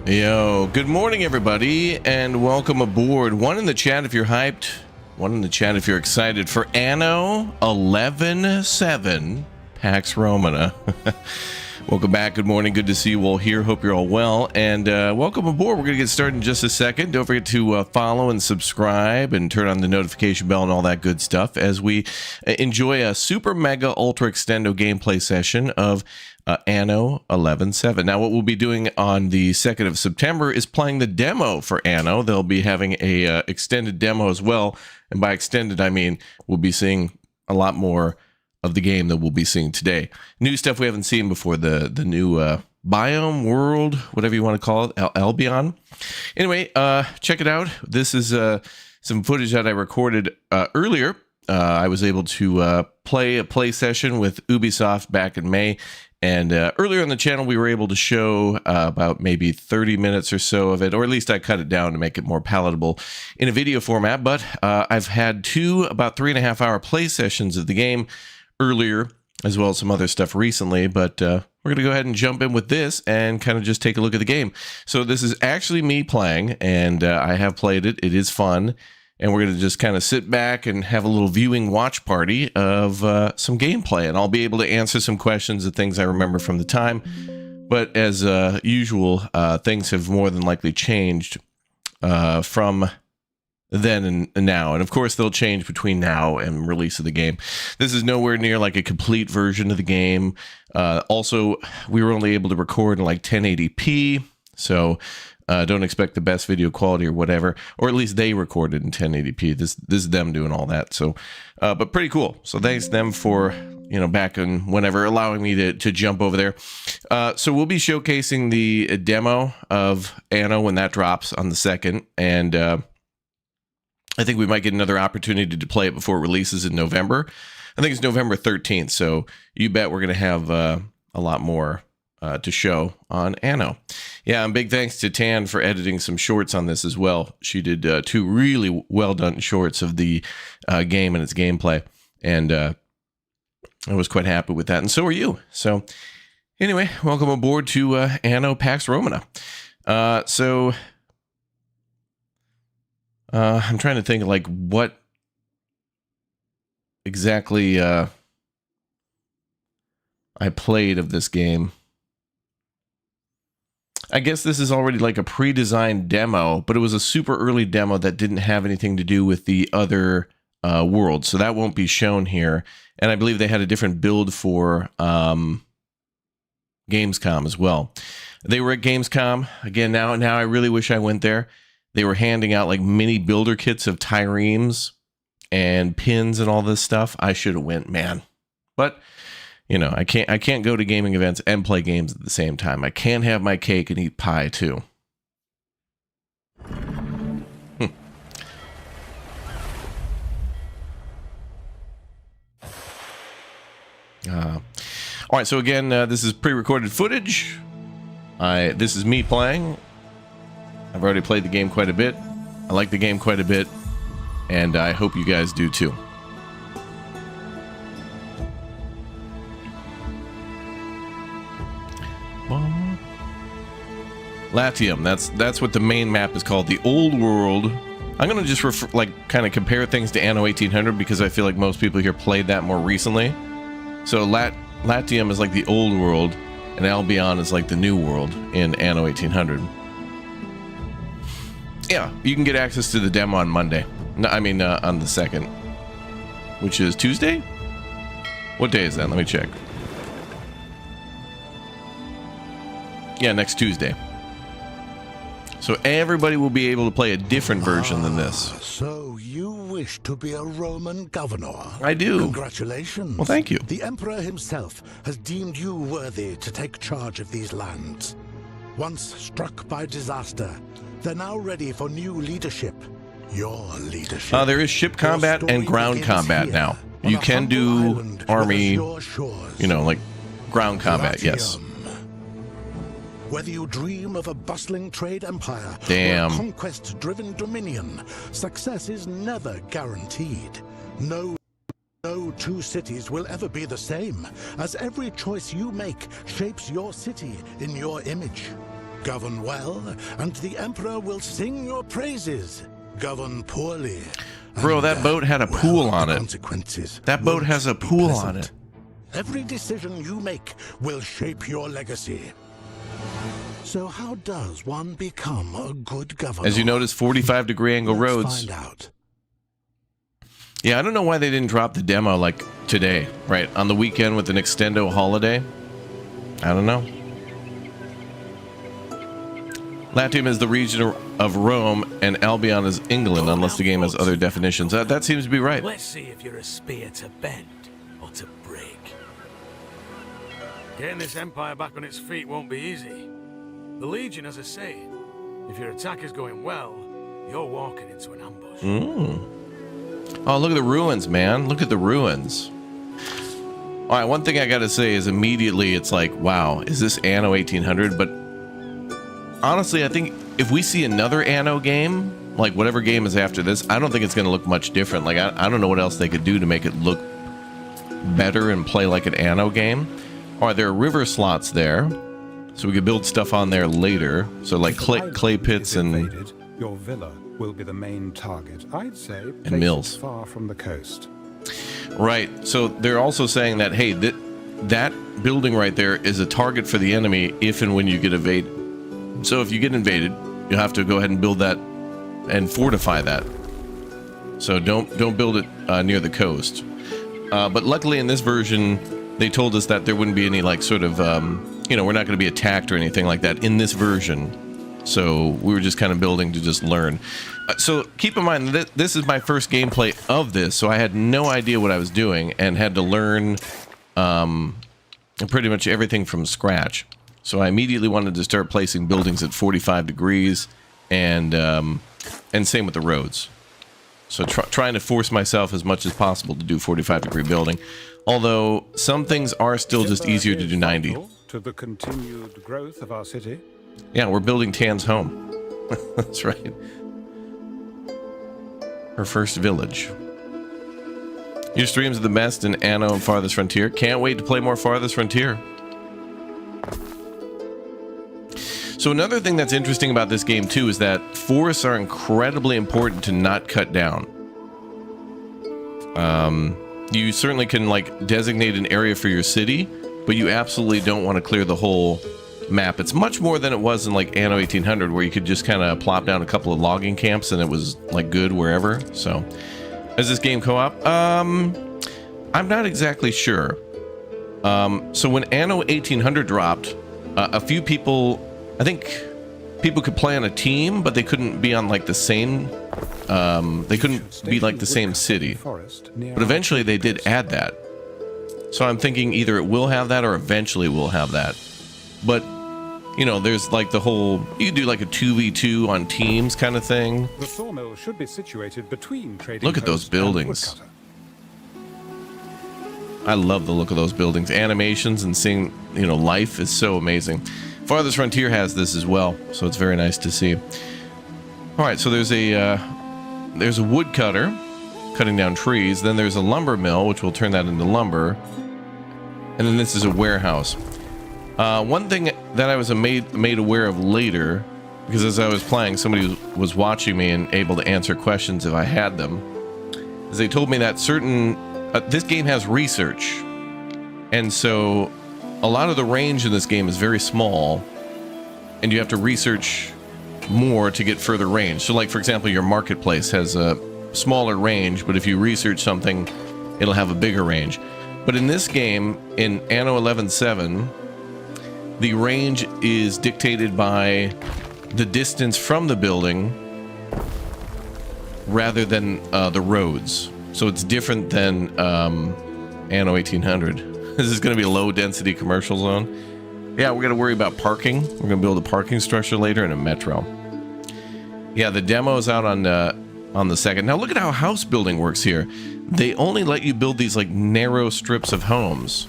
Yo, good morning, everybody, and welcome aboard. One in the chat if you're hyped. One in the chat if you're excited for Anno 11.7 Pax Romana. Welcome back. Good morning. Good to see you all here. Hope you're all well. And welcome aboard. We're going to get started in just a second. Don't forget to follow and subscribe and turn on the notification bell and all that good stuff as we enjoy a super mega ultra extendo gameplay session of Anno 11.7. Now, what we'll be doing on the 2nd of September is playing the demo for Anno. They'll be having a extended demo as well. And by extended, I mean we'll be seeing a lot more of the game that we'll be seeing today. New stuff we haven't seen before, the new biome, world, whatever you want to call it, Albion. Anyway, check it out. This is some footage that I recorded earlier. I was able to play a play session with Ubisoft back in May. And earlier on the channel, we were able to show about maybe 30 minutes or so of it, or at least I cut it down to make it more palatable in a video format. But I've had two about 3.5-hour play sessions of the game earlier, as well as some other stuff recently. But we're going to go ahead and jump in with this and kind of just take a look at the game. So this is actually me playing, and I have played it. It is fun. And we're going to just kind of sit back and have a little viewing watch party of some gameplay. And I'll be able to answer some questions and things I remember from the time. But as usual, things have more than likely changed from then and now. And of course, they'll change between now and release of the game. This is nowhere near like a complete version of the game. Also, we were only able to record in like 1080p. So don't expect the best video quality or whatever, or at least they recorded in 1080p. This is them doing all that. So, but pretty cool. So thanks to them for, you know, back in whenever allowing me to jump over there. So we'll be showcasing the demo of Anno when that drops on the 2nd. And I think we might get another opportunity to play it before it releases in November. I think it's November 13th. So you bet we're going to have a lot more to show on Anno. Yeah, and big thanks to Tan for editing some shorts on this as well. She did two really well done shorts of the game and its gameplay, and I was quite happy with that, and so are you. So anyway, welcome aboard to Anno Pax Romana. So I'm trying to think like what exactly I played of this game. I guess this is already like a pre-designed demo, but it was a super early demo that didn't have anything to do with the other worlds, so that won't be shown here. And I believe they had a different build for Gamescom as well. They were at Gamescom again. Now I really wish I went there. They were handing out like mini builder kits of triremes and pins and all this stuff. I should have went, man, but you know, I can't go to gaming events and play games at the same time. I can't have my cake and eat pie too. All right, so again, this is pre-recorded footage. This is me playing. I've already played the game quite a bit. I like the game quite a bit, and I hope you guys do too. Latium, that's what the main map is called, the old world. I'm gonna just kind of compare things to Anno 1800 because I feel like most people here played that more recently. So Latium is like the old world, and Albion is like the new world in Anno 1800. Yeah, you can get access to the demo on Monday. No, I mean on the 2nd, which is Tuesday. What day is that? Let me check. Yeah, next Tuesday. So everybody will be able to play a different version than this. So you wish to be a Roman governor? I do. Congratulations. Well, thank you. The Emperor himself has deemed you worthy to take charge of these lands. Once struck by disaster, they're now ready for new leadership. Your leadership. There is ship combat and ground combat now. You can do army, you know, like ground combat, yes. Whether you dream of a bustling trade empire or Damn. a conquest-driven dominion, success is never guaranteed. No two cities will ever be the same, as every choice you make shapes your city in your image. Govern well, and the Emperor will sing your praises. Govern poorly. Bro, that boat had a pool on it. Consequences. That boat has a pool on it. Every decision you make will shape your legacy. So how does one become a good governor? As you notice, 45-degree angle roads. Let's find out. Yeah, I don't know why they didn't drop the demo like today, right? On the weekend with an extendo holiday. I don't know. Latium is the region of Rome, and Albion is England, unless the game has other definitions. That seems to be right. Let's see if you're a spear to bend or to break. Getting this empire back on its feet won't be easy. The Legion has a saying: if your attack is going well, you're walking into an ambush. Oh, look at the ruins, man. Look at the ruins. All right, one thing I gotta say is immediately it's like, wow, is this Anno 1800? But honestly, I think if we see another Anno game, like whatever game is after this, I don't think it's gonna look much different. Like, I don't know what else they could do to make it look better and play like an Anno game. All right, there are river slots there, so we could build stuff on there later. So like clay pits and your villa will be the main target. I'd say and mills far from the coast. Right. So they're also saying that, hey, that building right there is a target for the enemy if and when you get invaded. So if you get invaded, you'll have to go ahead and build that and fortify that. So don't build it near the coast. But luckily in this version, they told us that there wouldn't be any like sort of we're not going to be attacked or anything like that in this version. So we were just kind of building to just learn. So keep in mind that this is my first gameplay of this, so I had no idea what I was doing and had to learn pretty much everything from scratch. So I immediately wanted to start placing buildings at 45 degrees and same with the roads. So trying to force myself as much as possible to do 45-degree building. Although some things are still just easier to do 90. To the continued growth of our city. Yeah, we're building Tan's home. That's right. Her first village. Your streams are the best in Anno and Farthest Frontier. Can't wait to play more Farthest Frontier. So another thing that's interesting about this game too is that forests are incredibly important to not cut down. You certainly can like designate an area for your city, but you absolutely don't want to clear the whole map. It's much more than it was in like Anno 1800, where you could just kind of plop down a couple of logging camps and it was like good wherever. So is this game co-op? I'm not exactly sure. So when Anno 1800 dropped, a few people, I think people could play on a team, but they couldn't be on like the same they couldn't be like the same city. But eventually they did add that. So I'm thinking either it will have that or eventually we'll have that. But you know, there's like the whole, you can do like a 2v2 on teams kind of thing. The sawmill should be situated between trading. Look at those buildings. I love the look of those buildings. Animations and seeing, you know, life is so amazing. Farthest Frontier has this as well, so it's very nice to see. All right, so there's a woodcutter cutting down trees. Then there's a lumber mill, which will turn that into lumber. And then this is a warehouse. One thing that I was made aware of later, because as I was playing, somebody was watching me and able to answer questions if I had them, is they told me that this game has research, and so a lot of the range in this game is very small, and you have to research more to get further range. So like, for example, your marketplace has a smaller range, but if you research something, it'll have a bigger range. But in this game, in Anno 11.7, the range is dictated by the distance from the building rather than the roads. So it's different than Anno 1800. This is going to be a low-density commercial zone. Yeah, we're going to worry about parking. We're going to build a parking structure later and a metro. Yeah, the demo is out on the 2nd. Now look at how house building works here. They only let you build these like narrow strips of homes.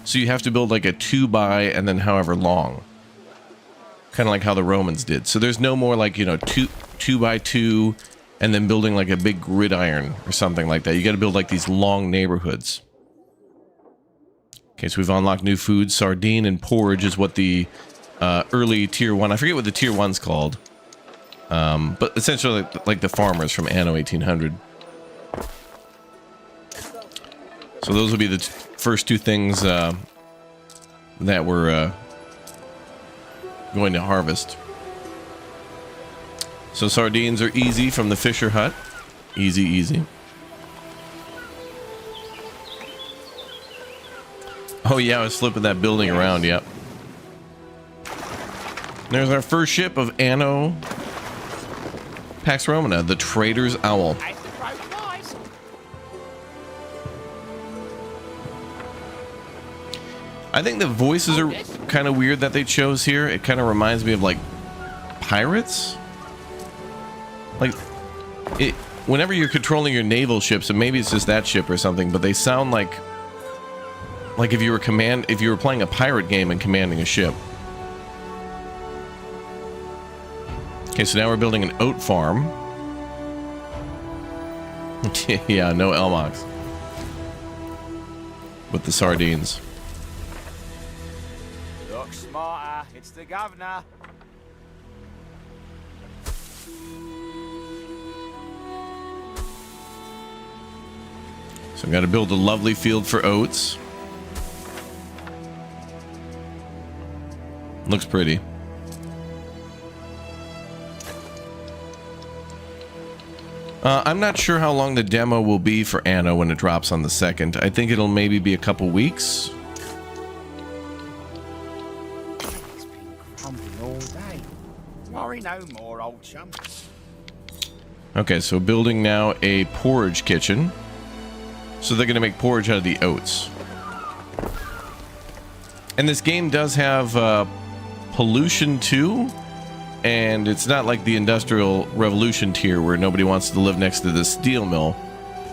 So you have to build like a 2x and then however long. Kind of like how the Romans did. So there's no more like, you know, 2x2 and then building like a big gridiron or something like that. You got to build like these long neighborhoods. Okay, so we've unlocked new foods. Sardine and porridge is what the early tier 1. I forget what the tier 1's called. But essentially like the farmers from Anno 1800. So those will be the first two things that we're going to harvest. So sardines are easy from the fisher hut. Easy, easy. Oh yeah, I was flipping that building around, yep. There's our first ship of Anno Pax Romana, the Trader's Owl. I think the voices are kind of weird that they chose here. It kind of reminds me of like pirates. Like it whenever you're controlling your naval ships, and maybe it's just that ship or something, but they sound like if you were playing a pirate game and commanding a ship. Okay, so now we're building an oat farm. Yeah, no Elmox. With the sardines. Look smarter, it's the governor. So I've got to build a lovely field for oats. Looks pretty. I'm not sure how long the demo will be for Anno when it drops on the 2nd. I think it'll maybe be a couple weeks. It's been crumbling all day. Worry no more, old chum. Okay, so building now a porridge kitchen. So they're going to make porridge out of the oats. And this game does have pollution too. And it's not like the Industrial Revolution tier where nobody wants to live next to the steel mill.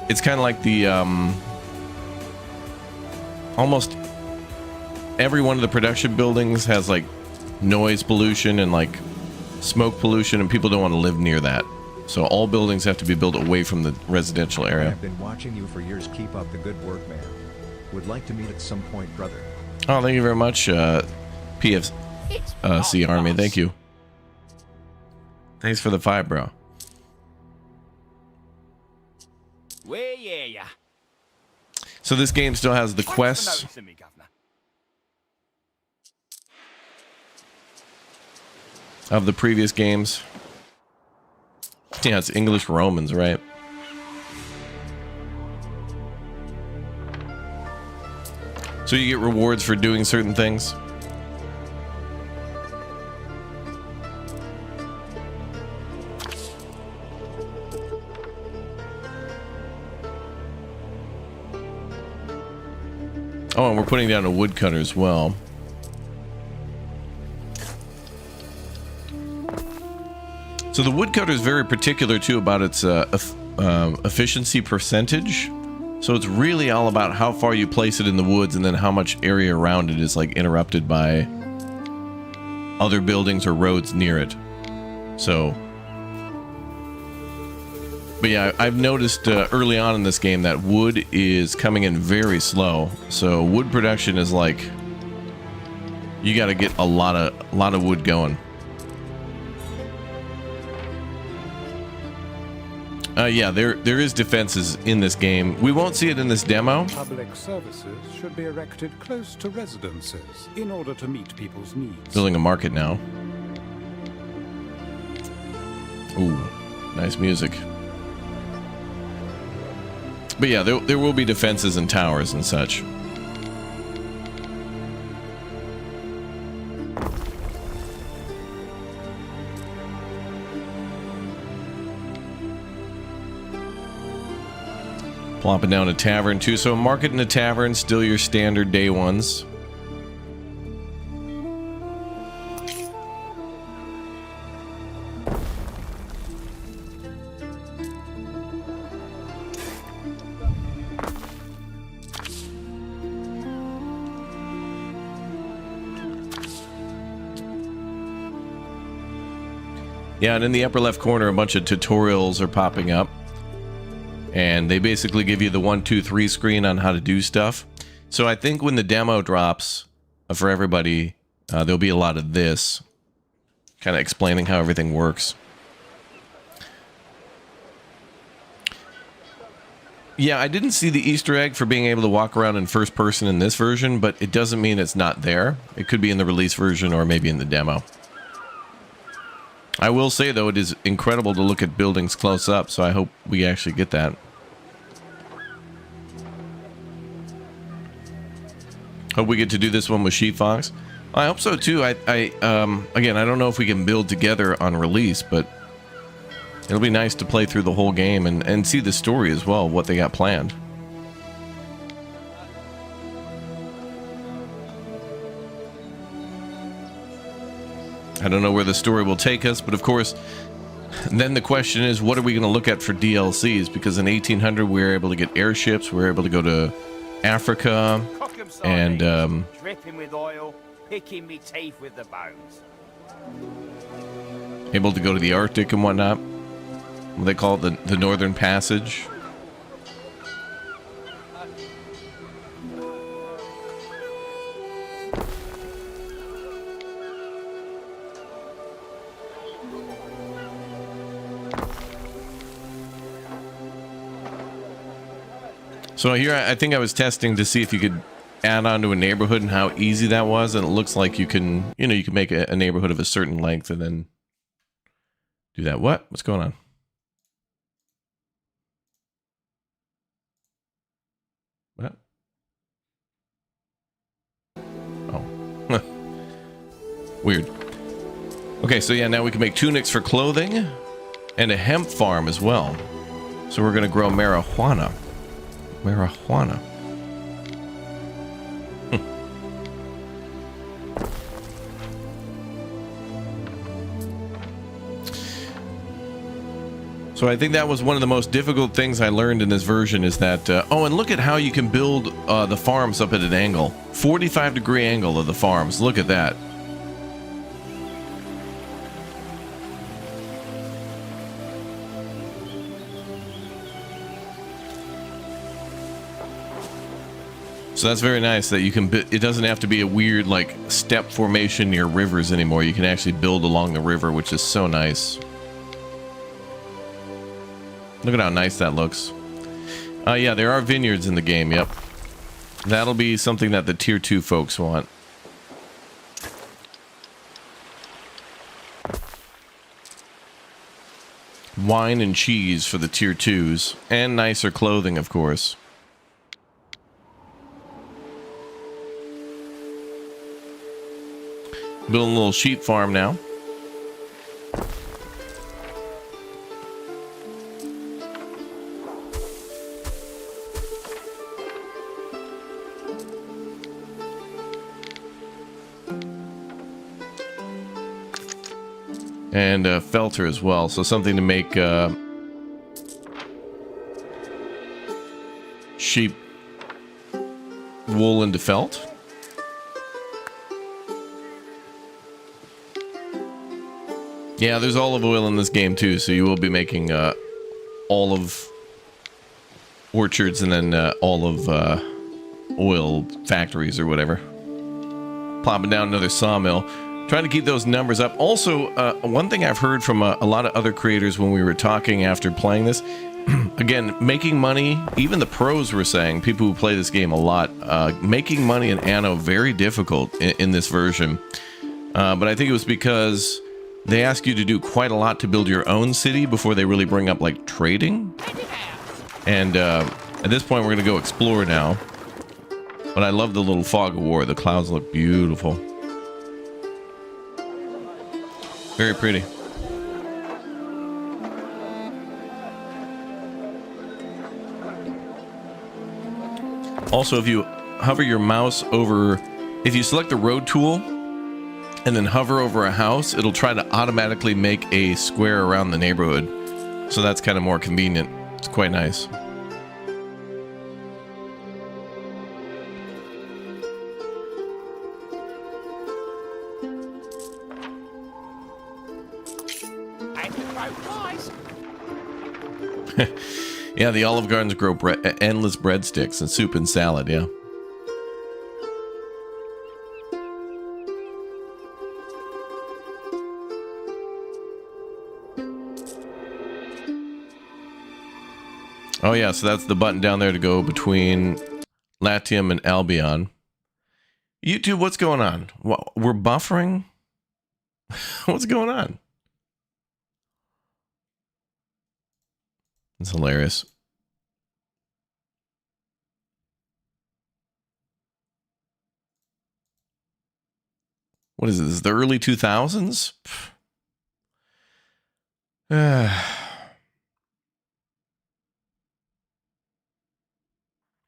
It's kind of like the almost every one of the production buildings has like noise pollution and like smoke pollution, and people don't want to live near that. So all buildings have to be built away from the residential area. I've been watching you for years. Keep up the good work, man. Would like to meet at some point, brother. Oh, thank you very much, PFC Army. Thank you. Thanks for the 5, bro. Where ya? So this game still has the Thanks for quests noticing me, governor. of the previous games. Yeah, it's English Romans, right? So you get rewards for doing certain things. Oh, and we're putting down a woodcutter as well. So the woodcutter is very particular too about its efficiency percentage. So it's really all about how far you place it in the woods and then how much area around it is like interrupted by other buildings or roads near it. So, but yeah, I've noticed early on in this game that wood is coming in very slow. So wood production is like, you got to get a lot of wood going. Yeah, there is defenses in this game. We won't see it in this demo. Public services should be erected close to residences in order to meet people's needs. Building a market now. Ooh, nice music. But yeah, there will be defenses and towers and such. Plopping down a tavern too. So a market and a tavern, still your standard day ones. Yeah, and in the upper left corner, a bunch of tutorials are popping up. And they basically give you the 1, 2, 3 screen on how to do stuff. So I think when the demo drops for everybody, There'll be a lot of this, kind of explaining how everything works. Yeah, I didn't see the Easter egg for being able to walk around in first person in this version, but it doesn't mean it's not there. It could be in the release version or maybe in the demo. I will say, though, it is incredible to look at buildings close up, so I hope we actually get that. Hope we get to do this one with Sheep Fox. I hope so, too. Again, I don't know if we can build together on release, but it'll be nice to play through the whole game and see the story as well, what they got planned. I don't know where the story will take us, but of course, then the question is, what are we going to look at for DLCs? Because in 1800, we were able to get airships, we were able to go to Africa, and dripping with oil, picking me teeth with the bones. able to go to the Arctic and whatnot. They call it the Northern Passage. So here, I think I was testing to see if you could add on to a neighborhood and how easy that was, and it looks like you can, you can make a neighborhood of a certain length and then do that. What's going on? What? Oh. Weird. Okay, so yeah, now we can make tunics for clothing and a hemp farm as well. So we're going to grow marijuana. Marijuana. So I think that was one of the most difficult things I learned in this version is that, oh, and look at how you can build the farms up at an angle. 45-degree angle of the farms. Look at that. So that's very nice that you can, it doesn't have to be a weird like step formation near rivers anymore. You can actually build along the river, which is so nice. Look at how nice that looks. Yeah, there are vineyards in the game, yep. That'll be something that the tier 2 folks want. Wine and cheese for the tier 2s, and nicer clothing, of course. Building a little sheep farm now. And felter as well, so something to make sheep wool into felt. Yeah, there's olive oil in this game too, so you will be making olive orchards and then olive oil factories or whatever. Plopping down another sawmill. Trying to keep those numbers up. Also, one thing I've heard from a lot of other creators when we were talking after playing this, again, making money, even the pros were saying, people who play this game a lot, making money in Anno very difficult in this version. But I think it was because they ask you to do quite a lot to build your own city before they really bring up like trading. And at this point, we're going to go explore now. But I love the little fog of war. The clouds look beautiful. Very pretty. Also, if you hover your mouse over, if you select the road tool and then hover over a house, it'll try to automatically make a square around the neighborhood. So that's kind of more convenient. It's quite nice. Yeah, the Olive Gardens grow endless breadsticks and soup and salad, yeah. Oh yeah, so that's the button down there to go between Latium and Albion. YouTube, what's going on? We're buffering? What's going on? It's hilarious. What is this? Is the early 2000s?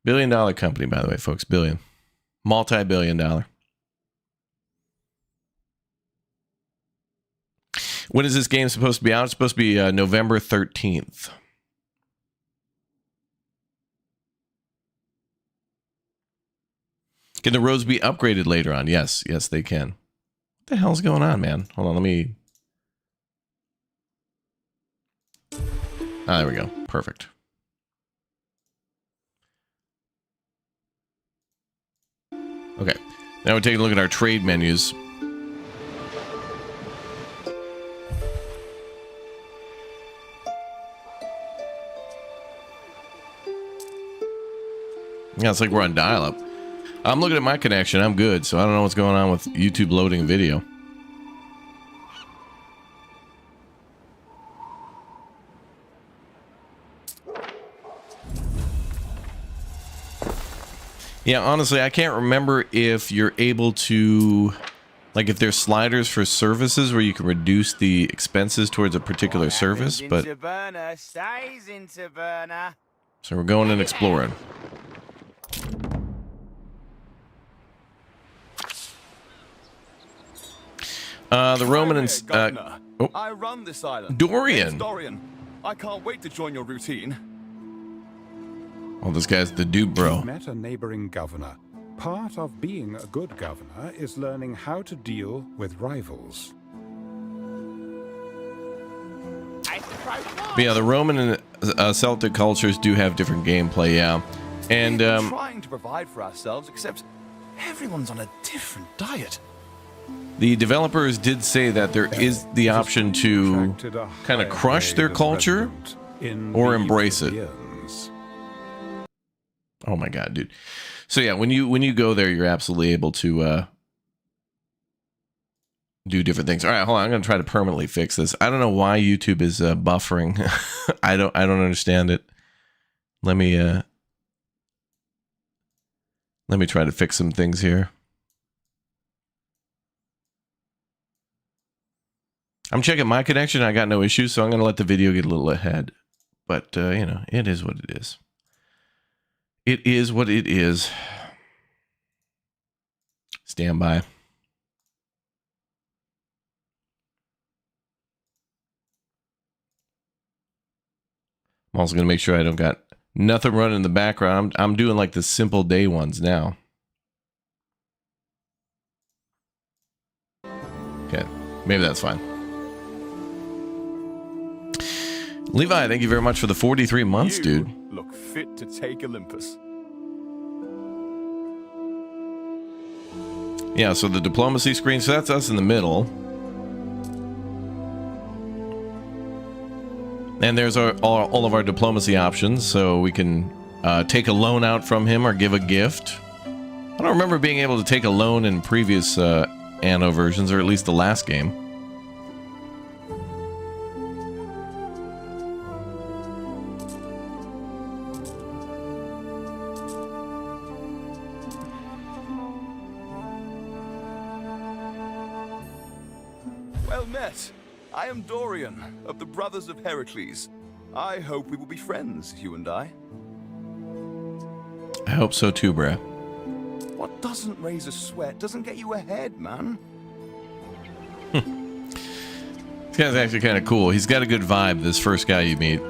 Billion-dollar company, by the way, folks. Billion. Multi-billion dollar. When is this game supposed to be out? It's supposed to be November 13th. Can the roads be upgraded later on? Yes, yes, they can. What the hell's going on, man? Hold on, let me... Ah, there we go. Perfect. Okay, now we're taking a look at our trade menus. Yeah, it's like we're on dial-up. I'm looking at my connection. I'm good, so I don't know what's going on with YouTube loading video. Yeah, honestly, I can't remember if you're able to, like, if there's sliders for services where you can reduce the expenses towards a particular service, but... So we're going and exploring. The Roman and... oh. I run this island. Dorian! Dorian. I can't wait to join your routine. Oh, this guy's the dude, bro. You've met a neighboring governor. Part of being a good governor is learning how to deal with rivals. But yeah, the Roman and Celtic cultures do have different gameplay, yeah. And we're trying to provide for ourselves, except everyone's on a different diet. The developers did say that there is the option to kind of crush their culture or embrace it. Oh my god, dude. So yeah, when you go there, you're absolutely able to do different things. All right, hold on. I'm going to try to permanently fix this. I don't know why YouTube is buffering. I don't understand it. Let me try to fix some things here. I'm checking my connection. I got no issues, so I'm going to let the video get a little ahead. But, you know, it is what it is. It is what it is. Stand by. I'm also going to make sure I don't got nothing running in the background. I'm doing like the simple day ones now. Okay, maybe that's fine. Levi, thank you very much for the 43 months, dude. Look fit to take Olympus. Yeah, so the diplomacy screen, so that's us in the middle. And there's all of our diplomacy options, so we can take a loan out from him or give a gift. I don't remember being able to take a loan in previous Anno versions, or at least the last game. Well met. I am Dorian, of the Brothers of Heracles. I hope we will be friends, you and I. I hope so too, bruh. What doesn't raise a sweat doesn't get you ahead, man. This guy's actually kind of cool. He's got a good vibe, this first guy you meet.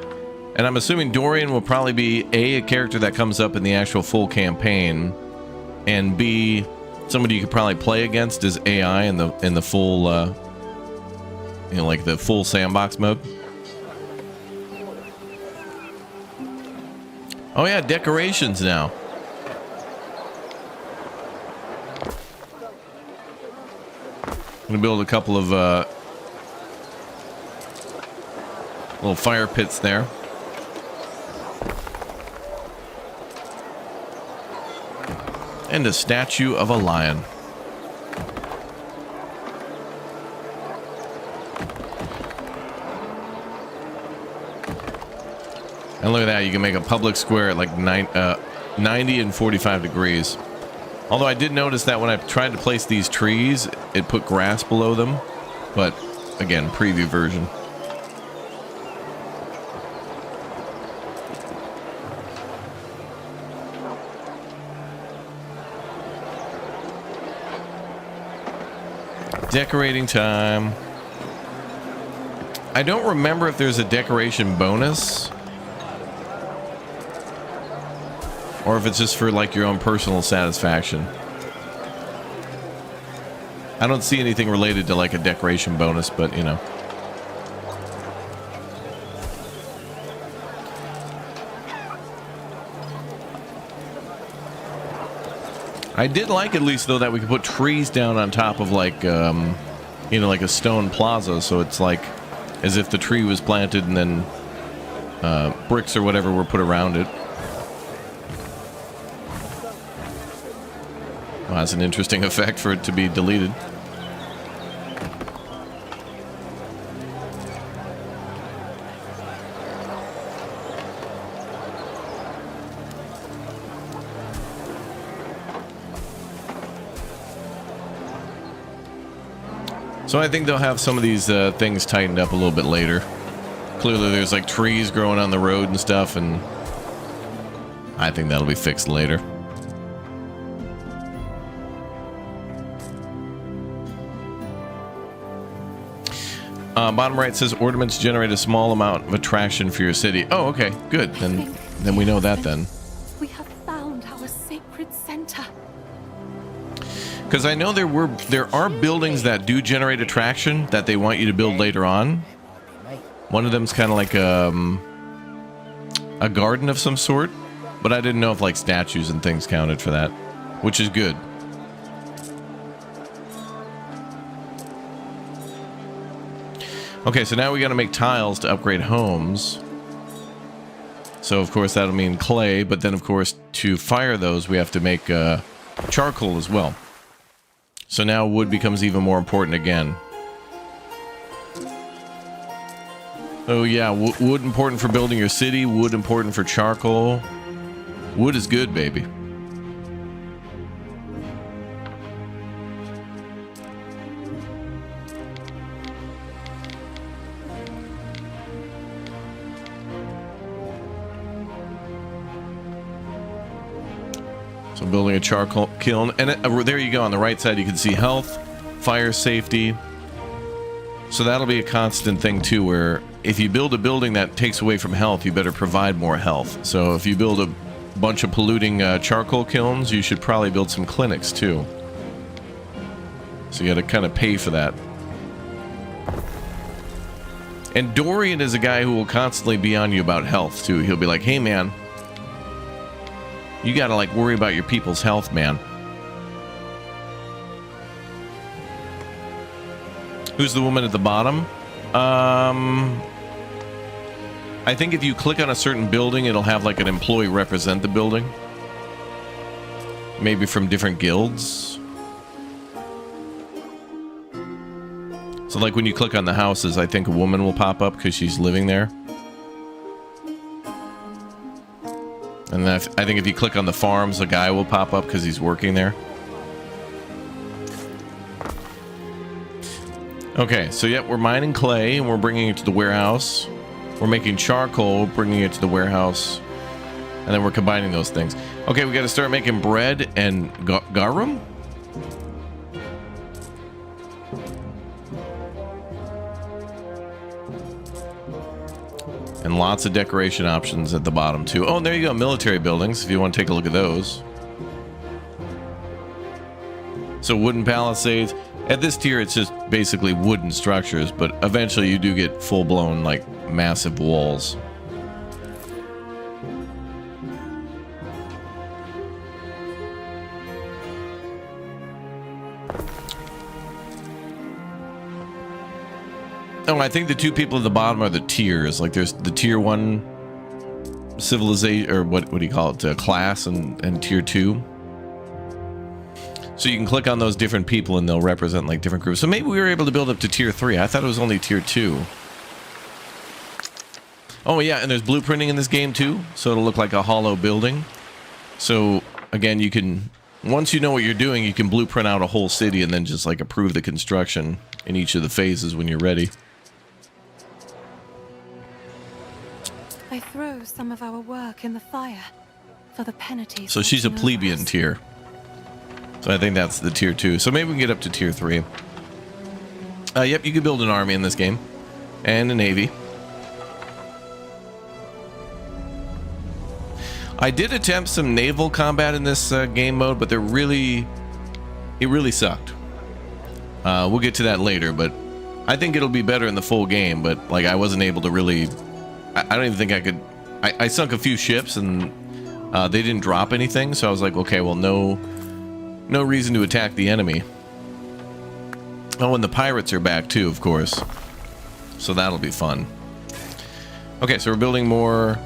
And I'm assuming Dorian will probably be A, a character that comes up in the actual full campaign, and B, somebody you could probably play against as AI in the full you know, like the full sandbox mode. Oh yeah, decorations now. I'm gonna build a couple of little fire pits there. And a statue of a lion. And look at that, you can make a public square at like 90 and 45 degrees. Although I did notice that when I tried to place these trees, it put grass below them. But again, preview version. Decorating time. I don't remember if there's a decoration bonus or if it's just for like your own personal satisfaction. I don't see anything related to like a decoration bonus, but you know. I did like at least though that we could put trees down on top of like you know, like a stone plaza, so it's like as if the tree was planted and then bricks or whatever were put around it. Well, that's an interesting effect for it to be deleted. So I think they'll have some of these things tightened up a little bit later. Clearly there's like trees growing on the road and stuff, and I think that'll be fixed later. Bottom right says ornaments generate a small amount of attraction for your city. Oh, okay, good. Then we know that then. We have found our sacred center. Because I know there are buildings that do generate attraction that they want you to build later on. One of them's kind of like a garden of some sort, but I didn't know if like statues and things counted for that, which is good. Okay, so now we got to make tiles to upgrade homes. So of course that'll mean clay, but then of course to fire those we have to make charcoal as well. So now wood becomes even more important again. Oh yeah, wood important for building your city, wood important for charcoal. Wood is good, baby. So building a charcoal kiln, and there you go. On the right side, you can see health, fire safety. So that'll be a constant thing too, where if you build a building that takes away from health, you better provide more health. So if you build a bunch of polluting charcoal kilns, you should probably build some clinics too. So you got to kind of pay for that. And Dorian is a guy who will constantly be on you about health too. He'll be like, "Hey man, you gotta like worry about your people's health, man." Who's the woman at the bottom? I think if you click on a certain building, it'll have like an employee represent the building. Maybe from different guilds. So like when you click on the houses, I think a woman will pop up because she's living there. And I think if you click on the farms, a guy will pop up because he's working there. Okay, so yeah, we're mining clay and we're bringing it to the warehouse. We're making charcoal, bringing it to the warehouse. And then we're combining those things. Okay, we got to start making bread and garum? And lots of decoration options at the bottom too. Oh, and there you go, military buildings, if you want to take a look at those. So wooden palisades. At this tier, it's just basically wooden structures, but eventually you do get full-blown, like, massive walls. Oh, I think the two people at the bottom are the tiers. Like, there's the tier 1 civilization, or what do you call it, class, and tier 2. So you can click on those different people and they'll represent like different groups. So maybe we were able to build up to tier 3. I thought it was only tier 2. Oh yeah, and there's blueprinting in this game too. So it'll look like a hollow building. So again, you can, once you know what you're doing, you can blueprint out a whole city and then just like approve the construction in each of the phases when you're ready. I throw some of our work in the fire for the penalty. So she's a plebeian tier. So I think that's the tier 2. So maybe we can get up to tier 3. Yep, you can build an army in this game. And a navy. I did attempt some naval combat in this game mode, but it really sucked. We'll get to that later, but I think it'll be better in the full game, but like I wasn't able to really... I don't even think I could... I sunk a few ships and they didn't drop anything, so I was like, okay, well, no reason to attack the enemy. Oh, and the pirates are back too, of course. So that'll be fun. Okay, so we're building more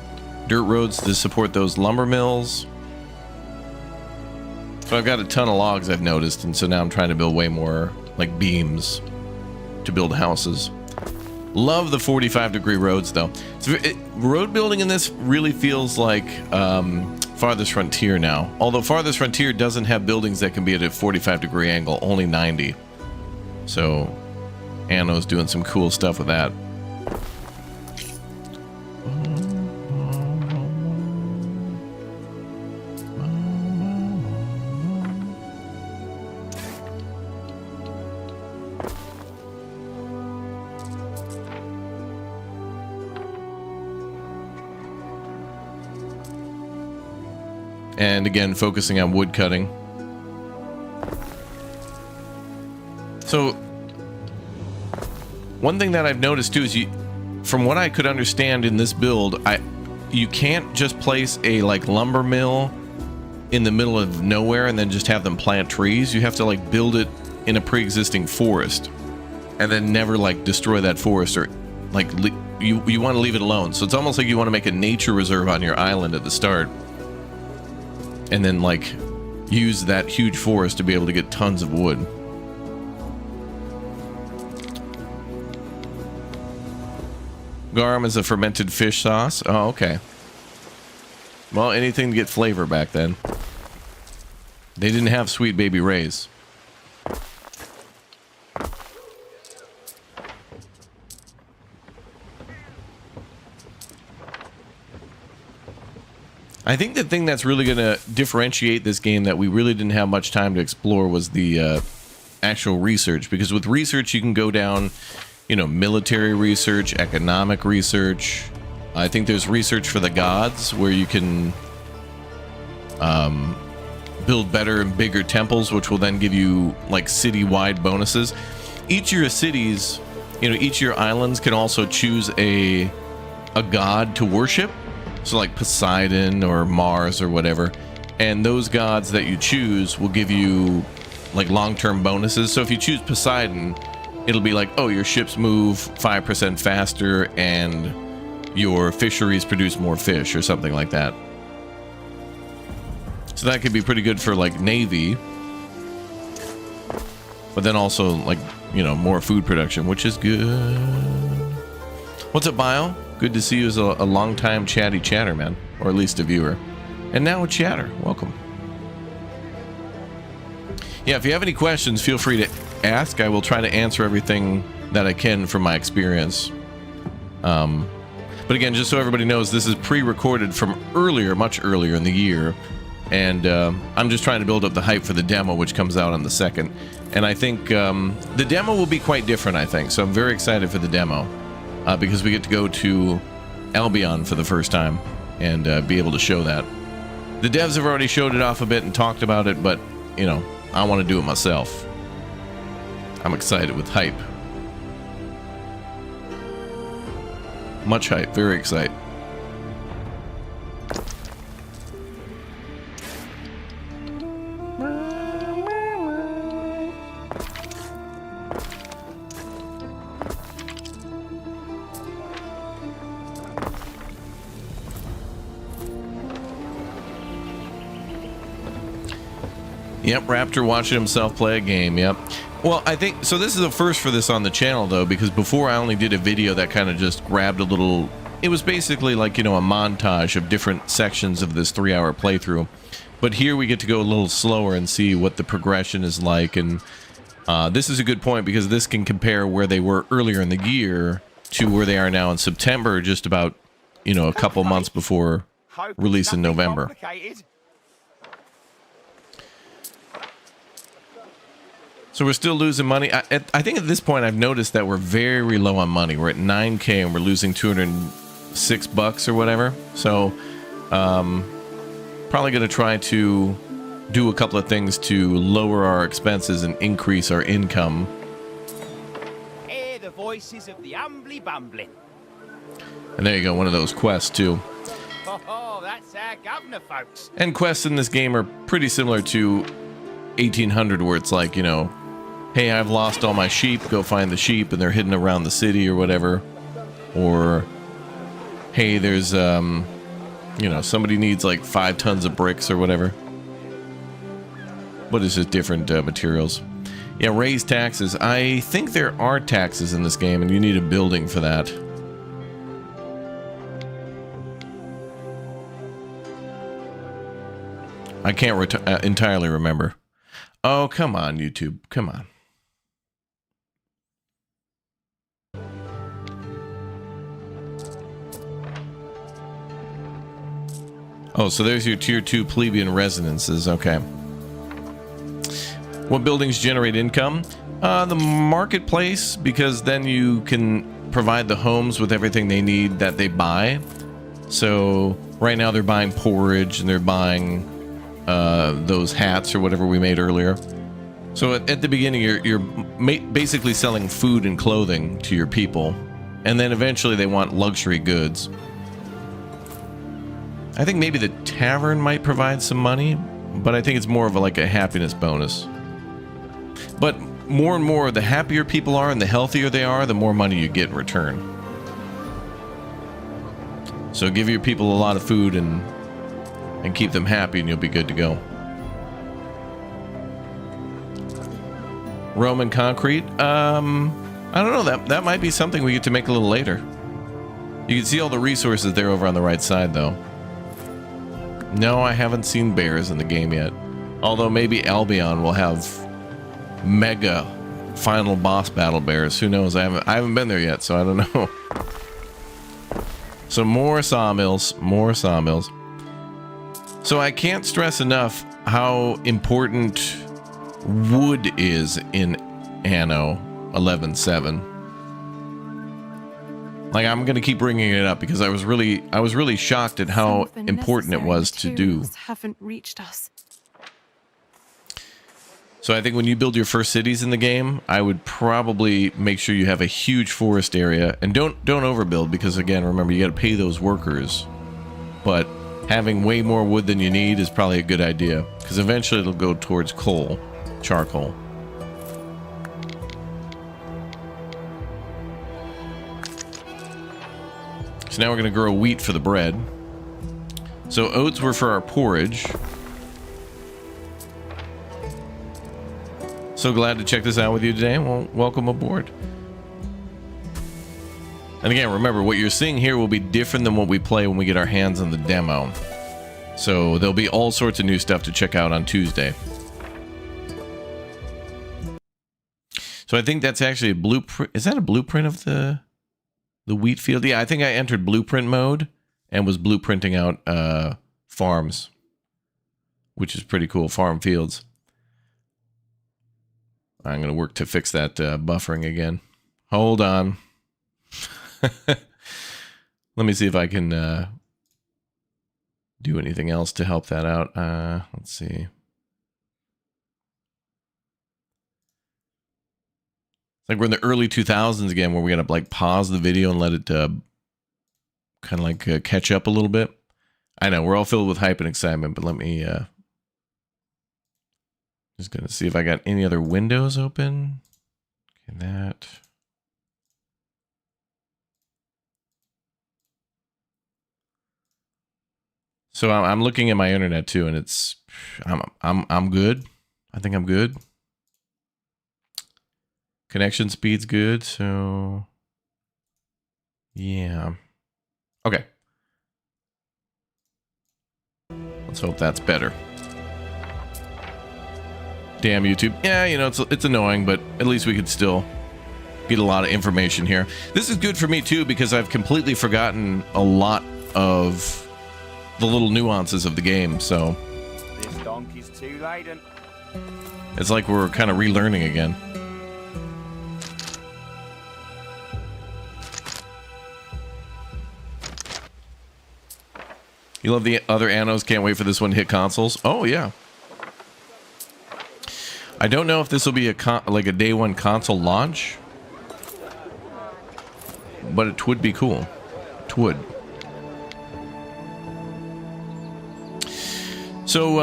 dirt roads to support those lumber mills. So I've got a ton of logs I've noticed, and so now I'm trying to build way more like beams to build houses. Love the 45-degree roads though. Road building in this really feels like Farthest Frontier now. Although Farthest Frontier doesn't have buildings that can be at a 45-degree angle, only 90. So Anno's doing some cool stuff with that. And again, focusing on wood cutting. So, one thing that I've noticed too is from what I could understand in this build, you can't just place a like lumber mill in the middle of nowhere and then just have them plant trees. You have to like build it in a pre-existing forest, and then never like destroy that forest, or like you want to leave it alone. So it's almost like you want to make a nature reserve on your island at the start, and then like use that huge forest to be able to get tons of wood. Garum is a fermented fish sauce. Oh, okay. Well, anything to get flavor back then. They didn't have Sweet Baby Ray's. I think the thing that's really going to differentiate this game that we really didn't have much time to explore was the actual research. Because with research, you can go down, you know, military research, economic research. I think there's research for the gods where you can build better and bigger temples, which will then give you like city-wide bonuses. Each of your cities, you know, each of your islands can also choose a god to worship. So like Poseidon or Mars or whatever, and those gods that you choose will give you like long-term bonuses. So if you choose Poseidon, it'll be like, oh, your ships move 5% faster and your fisheries produce more fish or something like that. So that could be pretty good for like Navy, but then also like, you know, more food production, which is good. What's up, Bio? Good to see you as a long-time chatty chatter, man, or at least a viewer. And now a chatter. Welcome. Yeah, if you have any questions, feel free to ask. I will try to answer everything that I can from my experience. But again, just so everybody knows, this is pre-recorded from earlier, much earlier in the year. And I'm just trying to build up the hype for the demo, which comes out on the 2nd. And I think the demo will be quite different, I think. So I'm very excited for the demo. Because we get to go to Albion for the first time and be able to show that. The devs have already showed it off a bit and talked about it, but, you know, I want to do it myself. I'm excited with hype. Much hype, very excited. Yep, Raptor watching himself play a game. Yep. Well, I think so. This is a first for this on the channel, though, because before I only did a video that kind of just grabbed a little. It was basically like, you know, a montage of different sections of this 3-hour playthrough. But here we get to go a little slower and see what the progression is like. And this is a good point because this can compare where they were earlier in the year to where they are now in September, just about, you know, a couple months before release in November. So we're still losing money. I think at this point I've noticed that we're very low on money. We're at 9K and we're losing $206 or whatever. So probably going to try to do a couple of things to lower our expenses and increase our income. Hear the voices of the humbly bumbling. And there you go, one of those quests too. Oh, that's our governor, folks. And quests in this game are pretty similar to 1800, where it's like, you know, hey, I've lost all my sheep, go find the sheep, and they're hidden around the city or whatever. Or, hey, there's, you know, somebody needs like 5 tons of bricks or whatever. But it's just different materials. Yeah, raise taxes. I think there are taxes in this game, and you need a building for that. I can't entirely remember. Oh, come on, YouTube. Come on. Oh, so there's your tier 2 plebeian residences. Okay. What buildings generate income? The marketplace, because then you can provide the homes with everything they need that they buy. So right now they're buying porridge and they're buying those hats or whatever we made earlier. So at the beginning, you're basically selling food and clothing to your people, and then eventually they want luxury goods. I think maybe the tavern might provide some money, but I think it's more of like a happiness bonus. But more and more, the happier people are and the healthier they are, the more money you get in return. So give your people a lot of food and keep them happy and you'll be good to go. Roman concrete. I don't know. That might be something we get to make a little later. You can see all the resources there over on the right side, though. No, I haven't seen bears in the game yet. Although maybe Albion will have mega final boss battle bears. Who knows? I haven't been there yet, so I don't know. So more sawmills, more sawmills. So I can't stress enough how important wood is in Anno 11.7. Like, I'm gonna keep bringing it up because I was really shocked at how important it was to do. Haven't reached us. So I think when you build your first cities in the game, I would probably make sure you have a huge forest area, and don't overbuild, because again, remember, you got to pay those workers. But having way more wood than you need is probably a good idea, because eventually it'll go towards coal, charcoal. So now we're going to grow wheat for the bread. So oats were for our porridge. So glad to check this out with you today. Well, welcome aboard. And again, remember, what you're seeing here will be different than what we play when we get our hands on the demo. So there'll be all sorts of new stuff to check out on Tuesday. So I think that's actually a blueprint. Is that a blueprint of the wheat field? Yeah, I think I entered blueprint mode and was blueprinting out farms, which is pretty cool. Farm fields. I'm going to work to fix that buffering again. Hold on. Let me see if I can do anything else to help that out. Let's see. It's like we're in the early 2000s again, where we're going to like pause the video and let it kind of like catch up a little bit. I know, we're all filled with hype and excitement, but let me... just going to see if I got any other windows open. Okay, that... So I'm looking at my internet too, and it's I'm good. I think I'm good. Connection speed's good, so yeah. Okay. Let's hope that's better. Damn YouTube. Yeah, you know, it's annoying, but at least we could still get a lot of information here. This is good for me too, because I've completely forgotten a lot of the little nuances of the game, so This donkey's too laden. it's like we're kind of relearning again. You love the other Annos. Can't wait for this one to hit consoles. Oh, yeah. I don't know if this will be like a day one console launch, but it would be cool. It would. So,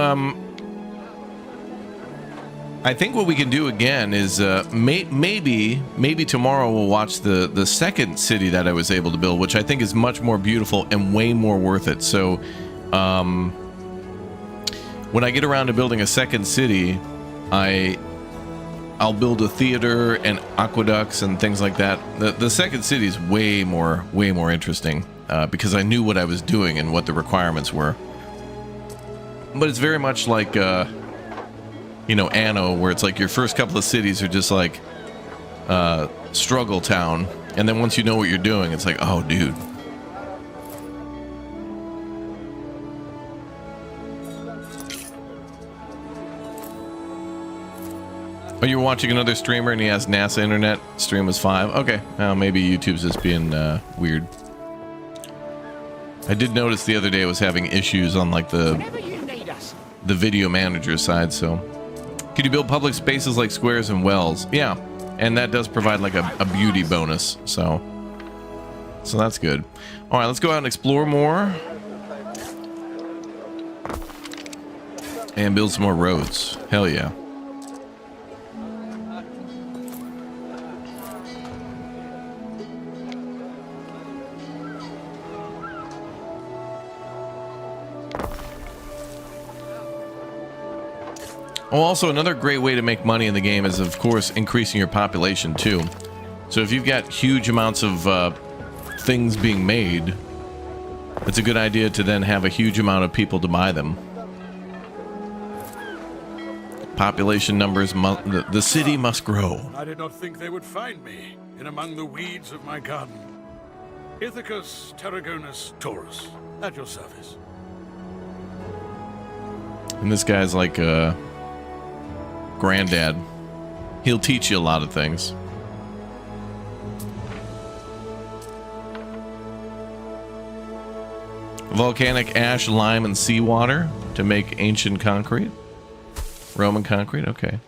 I think what we can do again is maybe tomorrow we'll watch the second city that I was able to build, which I think is much more beautiful and way more worth it. So when I get around to building a second city, I'll build a theater and aqueducts and things like that. The second city is way more interesting because I knew what I was doing and what the requirements were. But it's very much like you know, Anno, where it's like your first couple of cities are just like struggle town, and then once you know what you're doing, it's like, oh, dude. Oh, you're watching another streamer and he has NASA internet. Stream was 5. Okay, maybe YouTube's just being weird. I did notice the other day it was having issues on like the video manager side, so. Could you build public spaces like squares and wells? Yeah, and that does provide like a beauty bonus, so that's good. All right, let's go out and explore more and build some more roads. Hell yeah. Oh, also another great way to make money in the game is, of course, increasing your population too. So if you've got huge amounts of things being made, it's a good idea to then have a huge amount of people to buy them. Population numbers, the city must grow. I did not think they would find me in among the weeds of my garden. Ithacus Tarragonus Taurus, at your service. And this guy's like granddad. He'll teach you a lot of things. Volcanic ash, lime, and seawater to make ancient concrete. Roman concrete, okay.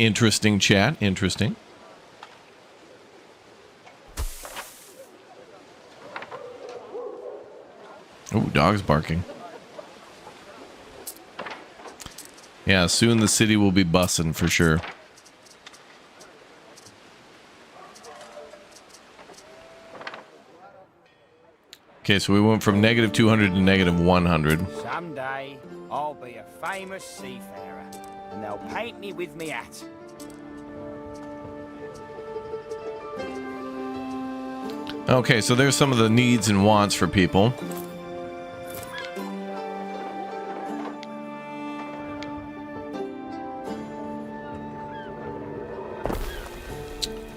Interesting chat, interesting. Ooh, dog's barking. Yeah, soon the city will be bussin' for sure. Okay, so we went from -200 to -100. Someday I'll be a famous seafarer, and they'll paint me with me hat. Okay, so there's some of the needs and wants for people.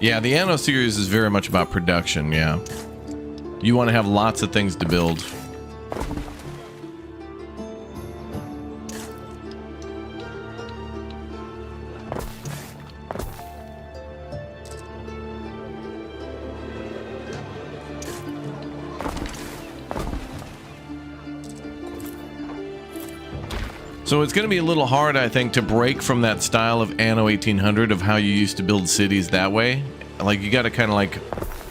Yeah, the Anno series is very much about production, yeah. You want to have lots of things to build. So it's going to be a little hard, I think, to break from that style of Anno 1800 of how you used to build cities that way. Like, you got to kind of like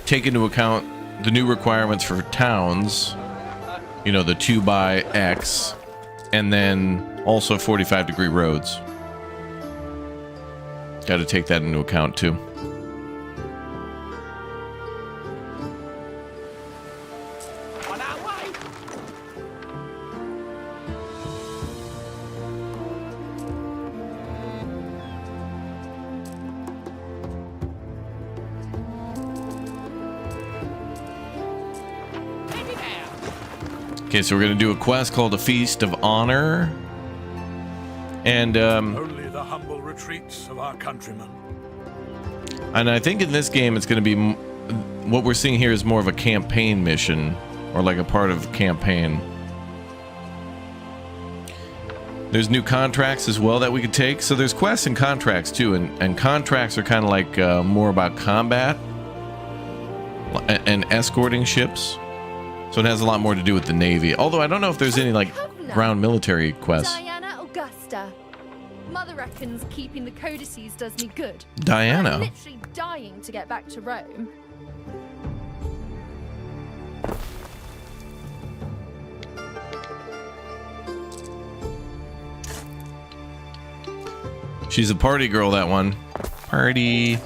take into account the new requirements for towns, you know, the 2x, and then also 45-degree roads. Got to take that into account too. Okay, so we're going to do a quest called the Feast of Honor. And Only the humble retreats of our countrymen. And I think in this game it's going to be what we're seeing here is more of a campaign mission, or like a part of a campaign. There's new contracts as well that we could take. So there's quests and contracts too, and contracts are kind of like more about combat and escorting ships. So it has a lot more to do with the Navy. Although I don't know if there's any like ground military quests. Diana Augusta. Mother reckons keeping the codices does me good. Diana. I'm literally dying to get back to Rome. She's a party girl, that one. Party.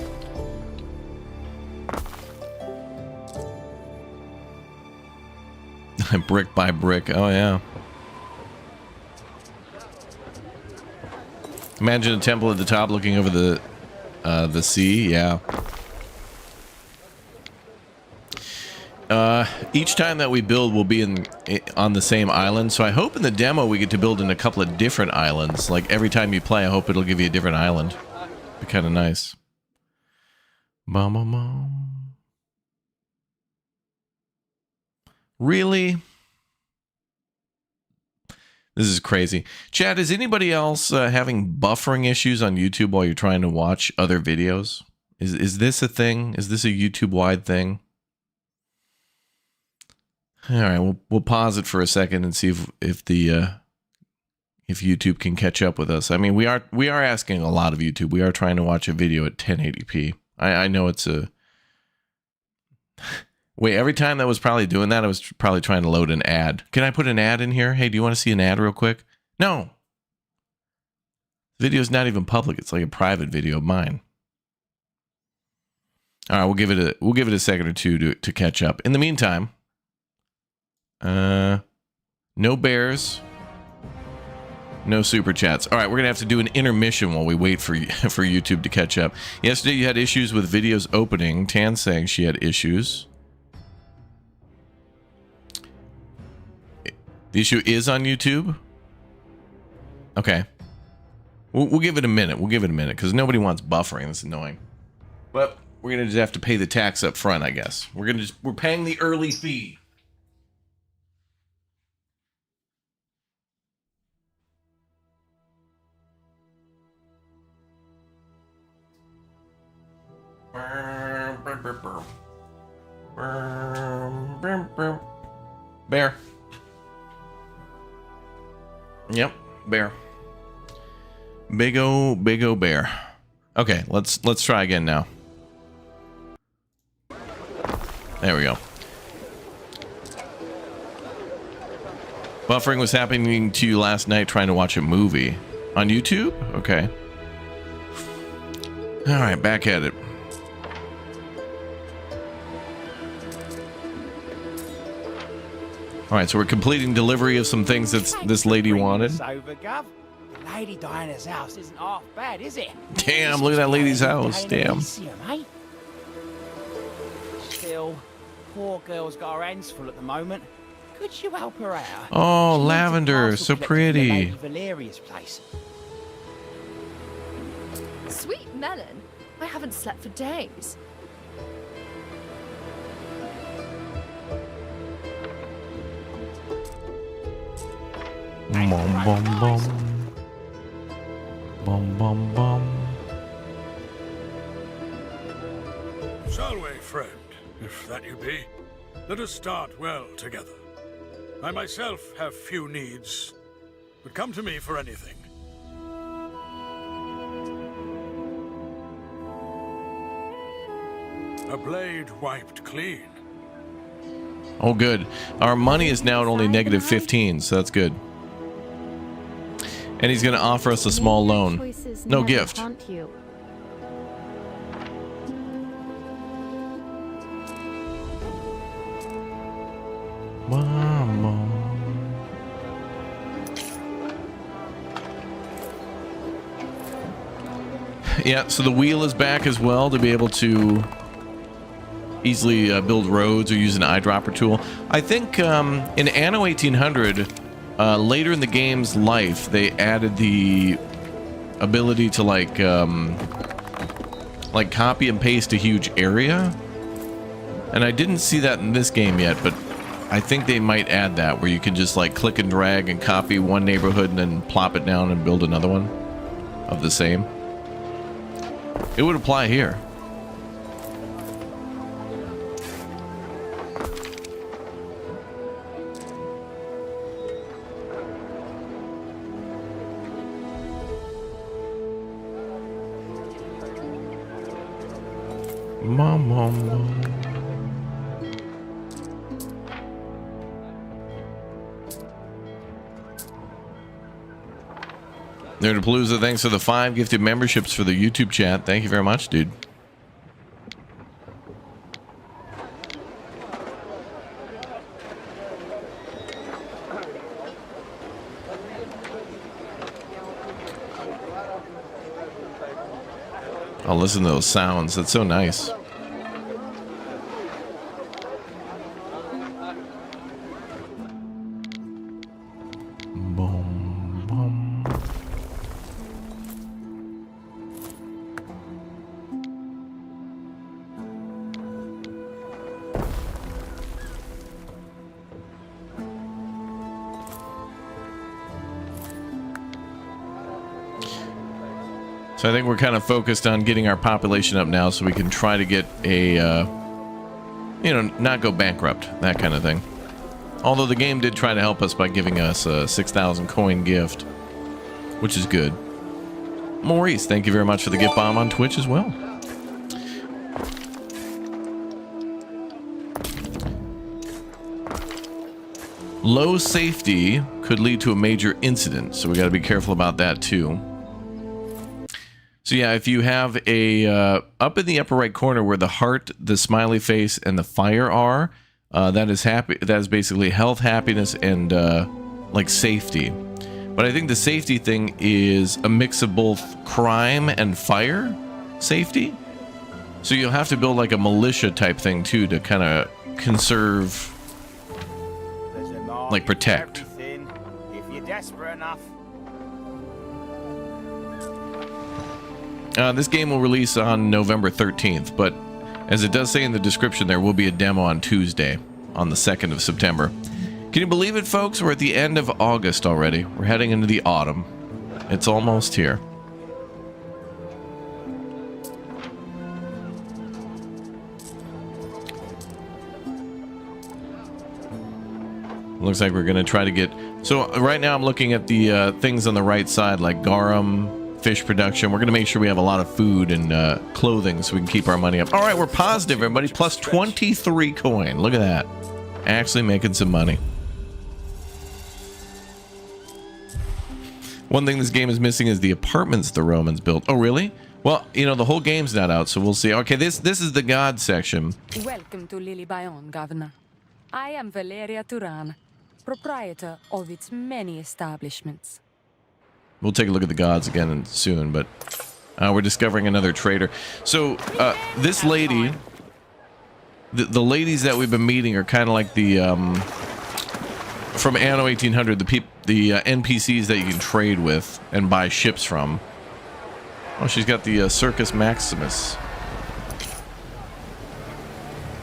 Brick by brick. Oh, yeah. Imagine a temple at the top looking over the sea. Yeah. Each time that we build, we'll be on the same island. So I hope in the demo we get to build in a couple of different islands. Like every time you play, I hope it'll give you a different island. Be kind of nice. Bum, bum, bum. Really? This is crazy. Chat, is anybody else having buffering issues on YouTube while you're trying to watch other videos? Is this a thing? Is this a YouTube-wide thing? All right, we'll pause it for a second and see if YouTube can catch up with us. I mean, we are asking a lot of YouTube. We are trying to watch a video at 1080p. I know it's a wait. Every time that was probably doing that, I was probably trying to load an ad. Can I put an ad in here? Hey, do you want to see an ad real quick? No. The video's not even public. It's like a private video of mine. All right, we'll give it a second or two to catch up. In the meantime. No bears, no super chats. All right, we're gonna have to do an intermission while we wait for YouTube to catch up. Yesterday you had issues with videos opening. Tan saying she had issues. The issue is on YouTube. Okay, we'll give it a minute. We'll give it a minute because nobody wants buffering. That's annoying. But we're gonna just have to pay the tax up front, I guess. We're paying the early fee. Bear. Yep, bear. Big O bear. Okay, let's try again now. There we go. Buffering was happening to you last night trying to watch a movie on YouTube? Okay. All right, back at it. All right, so we're completing delivery of some things that this lady wanted. Over, Gov. The Lady Diana's house isn't half bad, is it? Damn, look at that lady's house. Damn. Still, poor girl's got her hands full at the moment. Could you help her out? Oh, lavender, so pretty. Valeria's place. Sweet melon. I haven't slept for days. Bum bum bum. Bum bum bum. Shall we, friend, if that you be? Let us start well together. I myself have few needs, but come to me for anything. A blade wiped clean. Oh, good. Our money is now at only negative 15, so that's good. And he's going to offer us a small loan. No gift. Yeah, so the wheel is back as well to be able to easily build roads or use an eyedropper tool. I think in Anno 1800, later in the game's life, they added the ability to like copy and paste a huge area. And I didn't see that in this game yet, but I think they might add that, where you can just like click and drag and copy one neighborhood and then plop it down and build another one of the same. It would apply here. Mom. Nerdapalooza, thanks for the 5 gifted memberships for the YouTube chat. Thank you very much, dude. I'll listen to those sounds. That's so nice. So I think we're kind of focused on getting our population up now so we can try to get a, you know, not go bankrupt, that kind of thing. Although the game did try to help us by giving us a 6,000 coin gift, which is good. Maurice, thank you very much for the gift bomb on Twitch as well. Low safety could lead to a major incident, so we got to be careful about that too. So yeah, if you have a up in the upper right corner where the heart, the smiley face, and the fire are, that is happy. That is basically health, happiness, and like safety. But I think the safety thing is a mix of both crime and fire safety. So you'll have to build like a militia type thing too to kind of conserve, like protect. If you're desperate enough. This game will release on November 13th, but as it does say in the description, there will be a demo on Tuesday, on the 2nd of September. Can you believe it, folks? We're at the end of August already. We're heading into the autumn. It's almost here. Looks like we're going to try to get... So right now I'm looking at the things on the right side, like garum, fish production. We're going to make sure we have a lot of food and clothing so we can keep our money up. All right, we're positive, everybody. Plus 23 coin. Look at that. Actually making some money. One thing this game is missing is the apartments the Romans built. Oh, really? Well, you know, the whole game's not out, so we'll see. Okay, this is the God section. Welcome to Lily Bayonne, Governor. I am Valeria Turan, proprietor of its many establishments. We'll take a look at the gods again soon, but we're discovering another trader. So this lady, the ladies that we've been meeting are kind of like the from Anno 1800, the NPCs that you can trade with and buy ships from. Oh, she's got the Circus Maximus.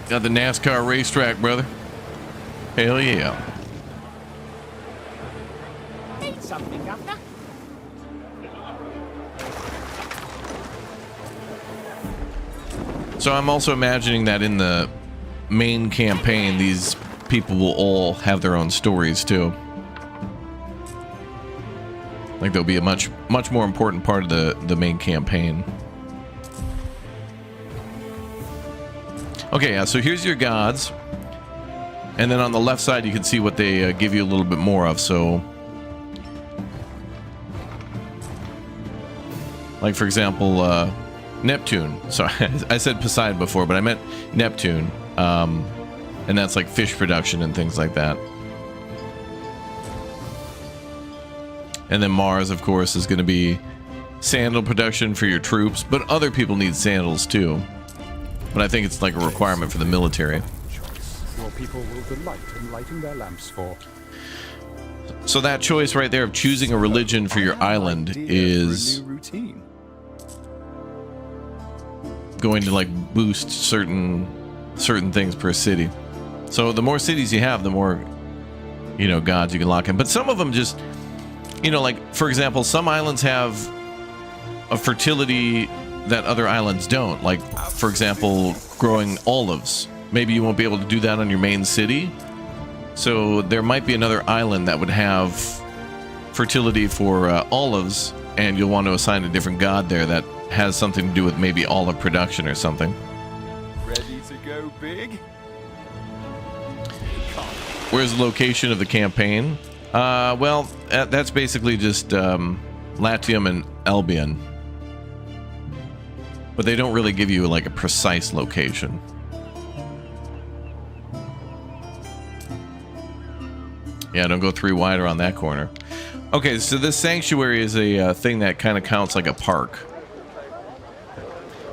Got the NASCAR racetrack, brother. Hell yeah. Need something, Governor? So I'm also imagining that in the main campaign, these people will all have their own stories too. Like they'll be a much more important part of the main campaign. Okay, yeah, so here's your gods. And then on the left side, you can see what they give you a little bit more of. So, like for example, Neptune. So I said Poseidon before, but I meant Neptune. And that's like fish production and things like that. And then Mars, of course, is going to be sandal production for your troops, but other people need sandals too. but I think it's like a requirement for the military. Choice. Your people will delight in lighting their lamps for. So that choice right there of choosing a religion for your island is going to like boost certain things per city. So the more cities you have, the more, you know, gods you can lock in. But some of them just, you know, like for example, some islands have a fertility that other islands don't. Like for example, growing olives. Maybe you won't be able to do that on your main city. So there might be another island that would have fertility for olives, and you'll want to assign a different god there that has something to do with maybe olive production or something. Ready to go big? Where's the location of the campaign? Well, that's basically just Latium and Albion. But they don't really give you like a precise location. Yeah, don't go 3 wide around that corner. Okay, so this sanctuary is a thing that kind of counts like a park.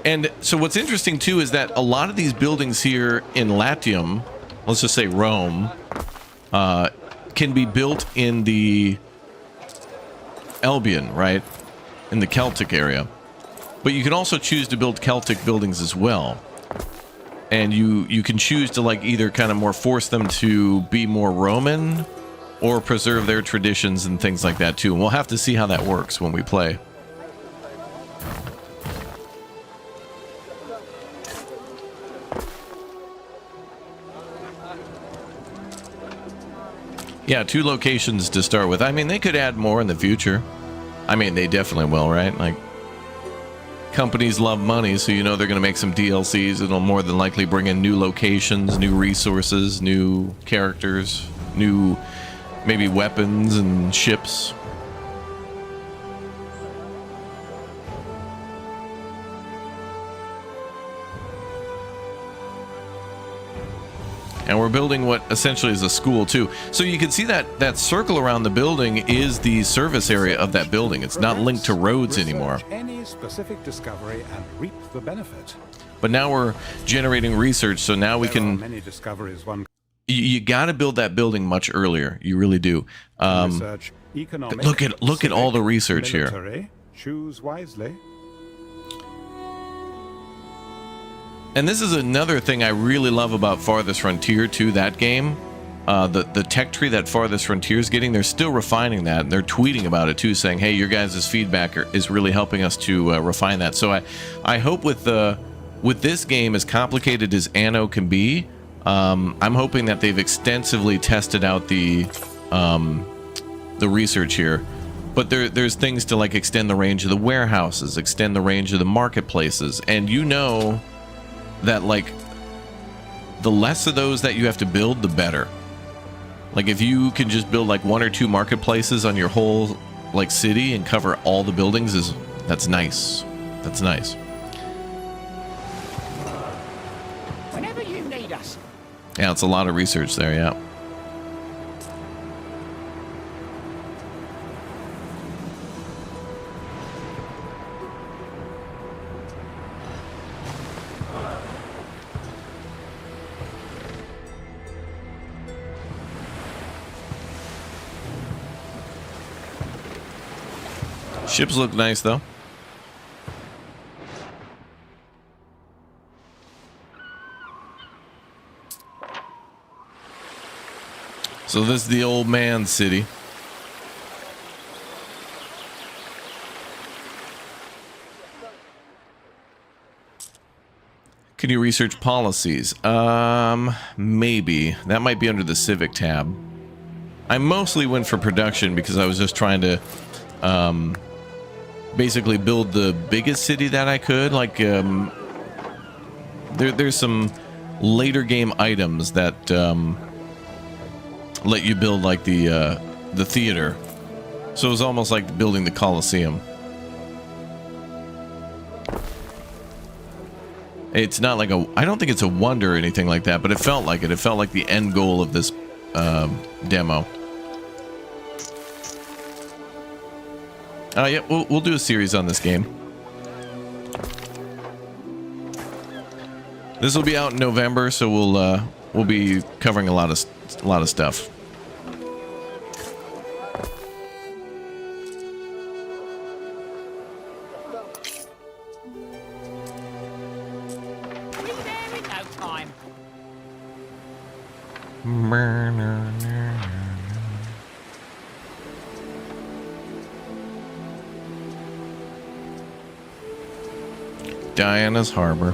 And so what's interesting too is that a lot of these buildings here in Latium, let's just say Rome, can be built in the Albion, right? In the Celtic area. But you can also choose to build Celtic buildings as well. And you can choose to like either kind of more force them to be more Roman or preserve their traditions and things like that too. And we'll have to see how that works when we play. Yeah, 2 locations to start with. I mean, they could add more in the future. I mean, they definitely will, right? Like, companies love money, so you know they're going to make some DLCs. It'll more than likely bring in new locations, new resources, new characters, new maybe weapons and ships. And we're building what essentially is a school too. So you can see that circle around the building is the service area of that building. It's not linked to roads anymore. Any specific discovery and reap the benefit. But now we're generating research, so now we can. Many discoveries one. You got to build that building much earlier. You really do. Research, economic, look at all the research military, here. Choose wisely. And this is another thing I really love about Farthest Frontier too. That game, the tech tree that Farthest Frontier is getting, they're still refining that, and they're tweeting about it too, saying, "Hey, your guys' feedback is really helping us to refine that." So I hope with this game, as complicated as Anno can be. I'm hoping that they've extensively tested out the research here, but there's things to like extend the range of the warehouses, extend the range of the marketplaces, and you know that like the less of those that you have to build, the better. Like if you can just build like 1 or 2 marketplaces on your whole like city and cover all the buildings, that's nice. That's nice. Whenever you need us. Yeah, it's a lot of research there, yeah. Ships look nice, though. So this is the old man city. Can you research policies? Maybe. That might be under the civic tab. I mostly went for production because I was just trying to basically build the biggest city that I could. Like there's some later game items that let you build like the theater. So it was almost like building the Colosseum. It's not like I don't think it's a wonder or anything like that, but it felt like it. It felt like the end goal of this demo. Yeah, we'll do a series on this game. This will be out in November, so we'll be covering a lot of stuff. Be there in no time. Diana's Harbor.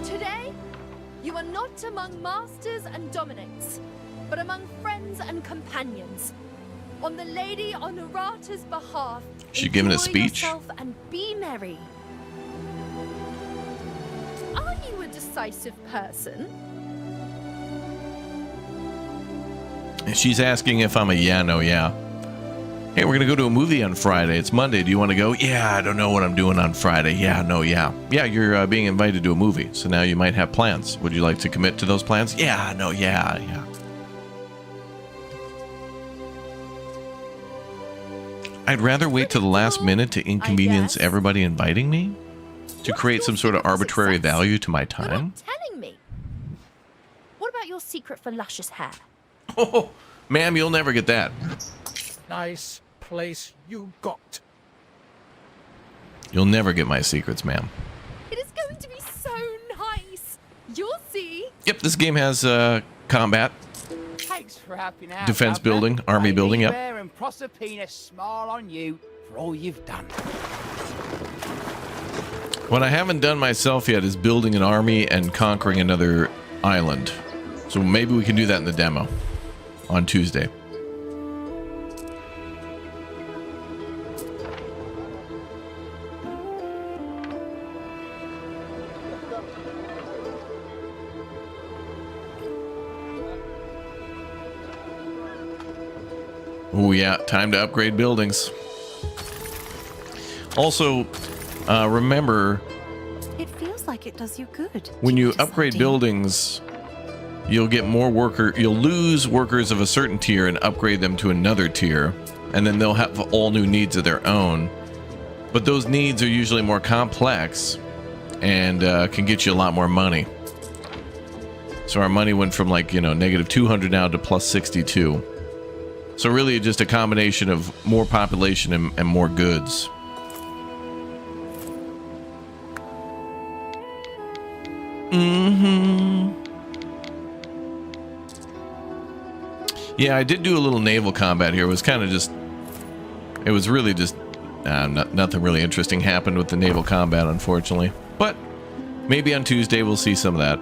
Today, you are not among masters and dominates, but among friends and companions. On the Lady Honorata's behalf, She giving a enjoy speech? yourself and be merry. Are you a decisive person? She's asking if I'm a yeah, no, yeah. Hey, we're gonna go to a movie on Friday. It's Monday. Do you want to go? Yeah, I don't know what I'm doing on Friday. Yeah, no, yeah. Yeah, you're being invited to a movie, so now you might have plans. Would you like to commit to those plans? Yeah, no, yeah, yeah. I'd rather wait till the last minute to inconvenience everybody inviting me to create some sort of arbitrary value to my You're time. not telling me. What about your secret for luscious hair? Oh, ma'am, you'll never get that. Nice place you got. You'll never get my secrets, ma'am. It is going to be so nice. You'll see. Yep, this game has combat, Thanks for helping out. defense Governor. building, army May building. Yep. Bear and Proserpina smile on you for all you've done. What I haven't done myself yet is building an army and conquering another island. So maybe we can do that in the demo on Tuesday. Oh yeah, time to upgrade buildings. Also, remember, It feels like it does you good. when you upgrade buildings, you'll get more you'll lose workers of a certain tier and upgrade them to another tier, and then they'll have all new needs of their own. But those needs are usually more complex and can get you a lot more money. So our money went from like, negative 200 now to plus 62. So really just a combination of more population and more goods. Yeah, I did do a little naval combat here. It was kind of just... It was really just... nothing really interesting happened with the naval combat, unfortunately. But maybe on Tuesday we'll see some of that.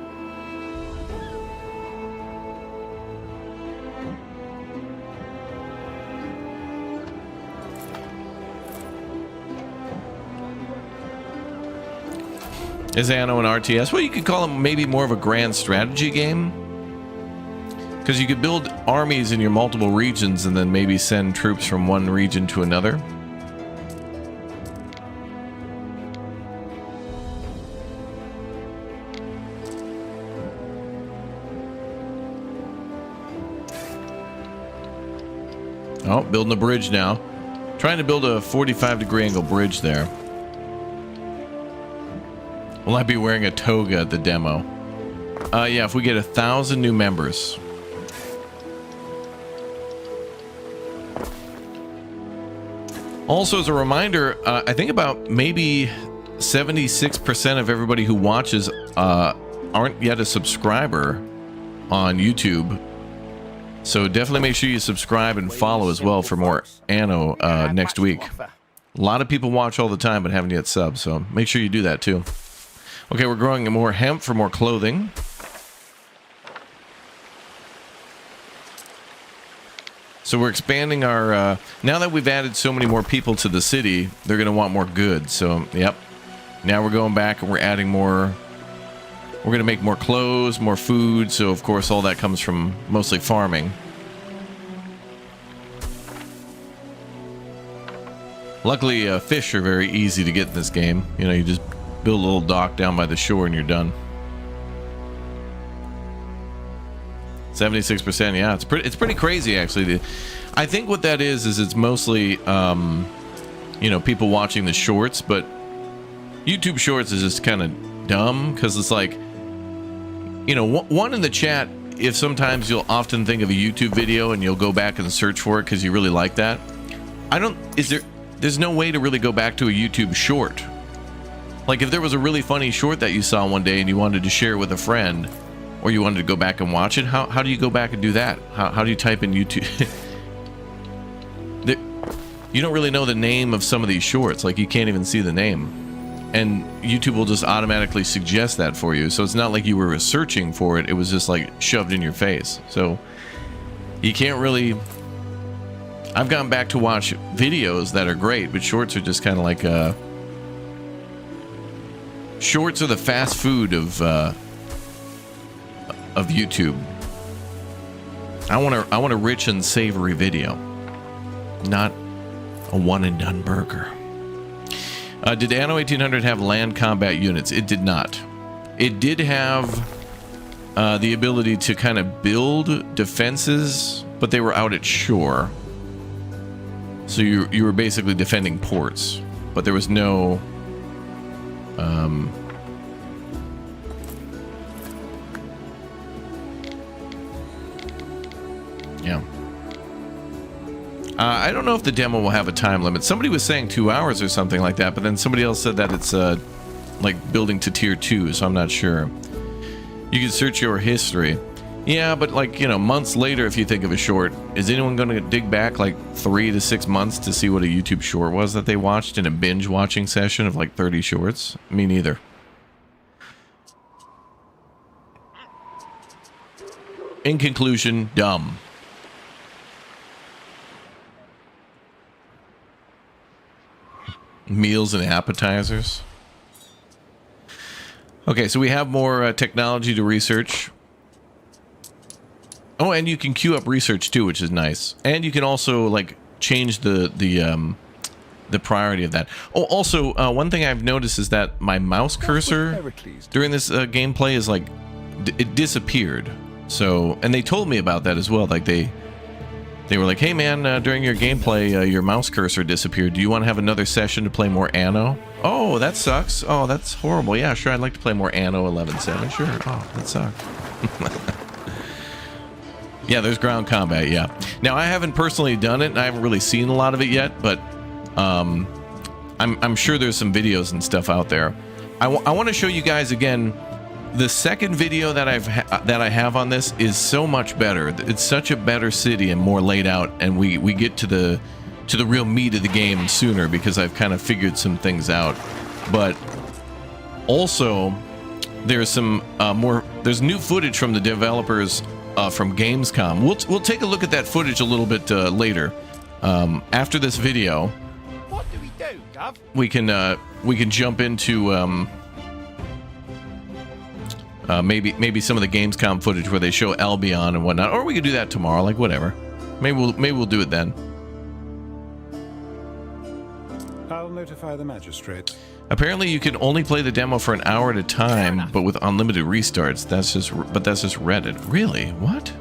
Is Anno an RTS? Well, you could call it maybe more of a grand strategy game. Because you could build armies in your multiple regions and then maybe send troops from one region to another. Oh, building a bridge now. Trying to build a 45-degree angle bridge there. Will I be wearing a toga at the demo? Yeah, if we get 1,000 new members. Also, as a reminder, I think about maybe 76% of everybody who watches aren't yet a subscriber on YouTube. So definitely make sure you subscribe and follow as well for more Anno next week. A lot of people watch all the time but haven't yet subbed, so make sure you do that too. Okay, we're growing more hemp for more clothing. So we're expanding our... now that we've added so many more people to the city, they're going to want more goods. So, yep. Now we're going back and we're adding more... We're going to make more clothes, more food. So, of course, all that comes from mostly farming. Luckily, fish are very easy to get in this game. You know, you just build a little dock down by the shore and you're done. 76%. Yeah, it's pretty crazy actually. I think what that is it's mostly you know, people watching the shorts, but YouTube Shorts is just kind of dumb because it's like, you know, one in the chat, if sometimes you'll often think of a YouTube video and you'll go back and search for it because you really like that. There's no way to really go back to a YouTube short. Like if there was a really funny short that you saw one day and you wanted to share it with a friend, or you wanted to go back and watch it, how do you go back and do that? How do you type in YouTube? You don't really know the name of some of these shorts. Like you can't even see the name. And YouTube will just automatically suggest that for you. So it's not like you were searching for it. It was just like shoved in your face. So you can't really... I've gone back to watch videos that are great, but shorts are just kind of like... Shorts are the fast food of YouTube. I want a rich and savory video, not a one and done burger. Did Anno 1800 have land combat units? It did not. It did have the ability to kind of build defenses, but they were out at shore. So you were basically defending ports, but there was no yeah. I don't know if the demo will have a time limit. Somebody was saying 2 hours or something like that, but then somebody else said that it's like building to tier 2, so I'm not sure. You can search your history. Yeah, but like, you know, months later, if you think of a short, is anyone going to dig back like 3 to 6 months to see what a YouTube short was that they watched in a binge watching session of like 30 shorts? Me neither. In conclusion, dumb. Meals and appetizers. Okay, so we have more technology to research. Oh, and you can queue up research too, which is nice. And you can also like change the priority of that. Oh, also, one thing I've noticed is that my mouse cursor during this gameplay is like it disappeared. So, and they told me about that as well. Like they were like, "Hey man, during your gameplay, your mouse cursor disappeared. Do you want to have another session to play more Anno?" Oh, that sucks. Oh, that's horrible. Yeah, sure. I'd like to play more Anno 11.7. Sure. Oh, that sucks. Yeah, there's ground combat. Yeah. Now I haven't personally done it, and I haven't really seen a lot of it yet, but I'm sure there's some videos and stuff out there. I want to show you guys again. The second video that I have on this is so much better. It's such a better city and more laid out, and we get to the real meat of the game sooner because I've kind of figured some things out. But also, there's some there's new footage from the developers from Gamescom. We'll take a look at that footage a little bit later. After this video, What do we do, Gov? we can jump into maybe some of the Gamescom footage where they show Albion and whatnot, or we could do that tomorrow. Like whatever. Maybe we'll do it then. I'll notify the magistrate. Apparently, you can only play the demo for an hour at a time, but with unlimited restarts. That's just Reddit. Really? What?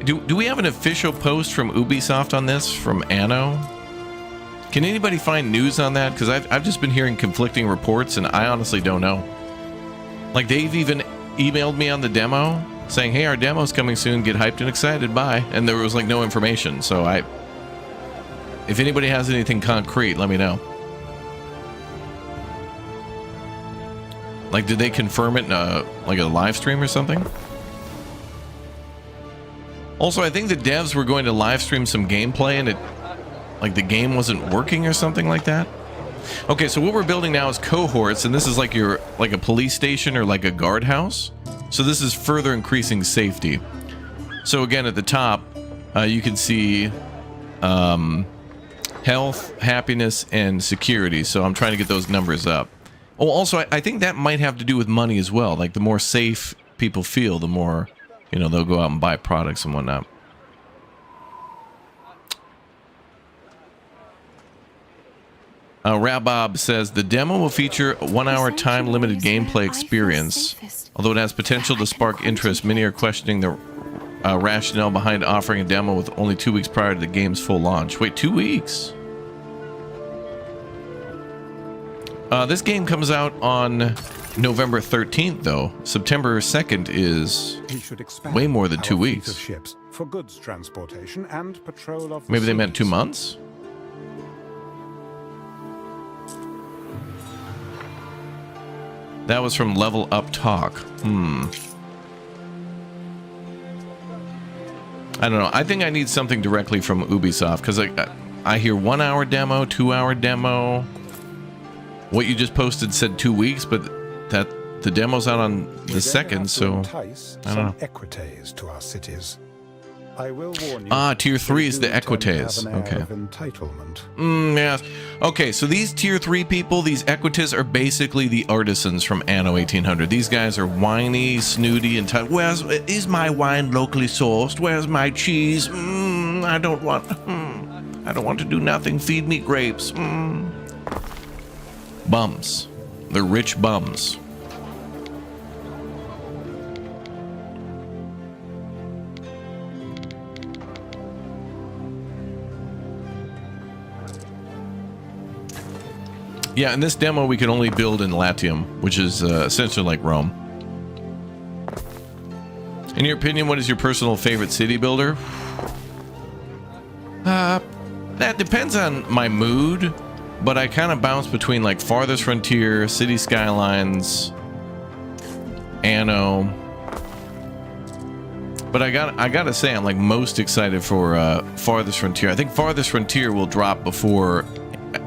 Do we have an official post from Ubisoft on this from Anno? Can anybody find news on that? Because I've just been hearing conflicting reports, and I honestly don't know. Like they've even emailed me on the demo saying, "Hey, our demo's coming soon. Get hyped and excited. Bye." And there was like no information. So if anybody has anything concrete, let me know. Like, did they confirm it in like a live stream or something? Also, I think the devs were going to live stream some gameplay and like the game wasn't working or something like that. Okay, so what we're building now is cohorts, and this is like like a police station or like a guardhouse. So this is further increasing safety. So again, at the top, you can see health, happiness, and security. So I'm trying to get those numbers up. Oh, also, I think that might have to do with money as well. Like, the more safe people feel, the more, you know, they'll go out and buy products and whatnot. Rabob says the demo will feature a 1-hour time-limited gameplay experience. Although it has potential to spark interest, many are questioning the rationale behind offering a demo with only 2 weeks prior to the game's full launch. Wait, 2 weeks? This game comes out on November 13th, though. September 2nd is way more than 2 weeks. Of ships for goods transportation and patrol of Maybe they meant 2 months? That was from Level Up Talk. I don't know. I think I need something directly from Ubisoft, because I hear 1-hour demo, 2-hour demo. What you just posted said 2 weeks, but that the demo's out on the 2nd, so I don't know. Equites to our cities. I will warn you. Tier 3 is the Equites. Okay. Entitlement. Yeah. Okay, so these tier 3 people, these Equites, are basically the artisans from Anno 1800. These guys are whiny, snooty, and is my wine locally sourced? Where's my cheese? I don't want to do nothing. Feed me grapes. Bums. They're rich bums. Yeah, in this demo, we can only build in Latium, which is essentially like Rome. In your opinion, what is your personal favorite city builder? That depends on my mood, but I kind of bounce between like Farthest Frontier, City Skylines, Anno. But I gotta say, I'm like most excited for Farthest Frontier. I think Farthest Frontier will drop before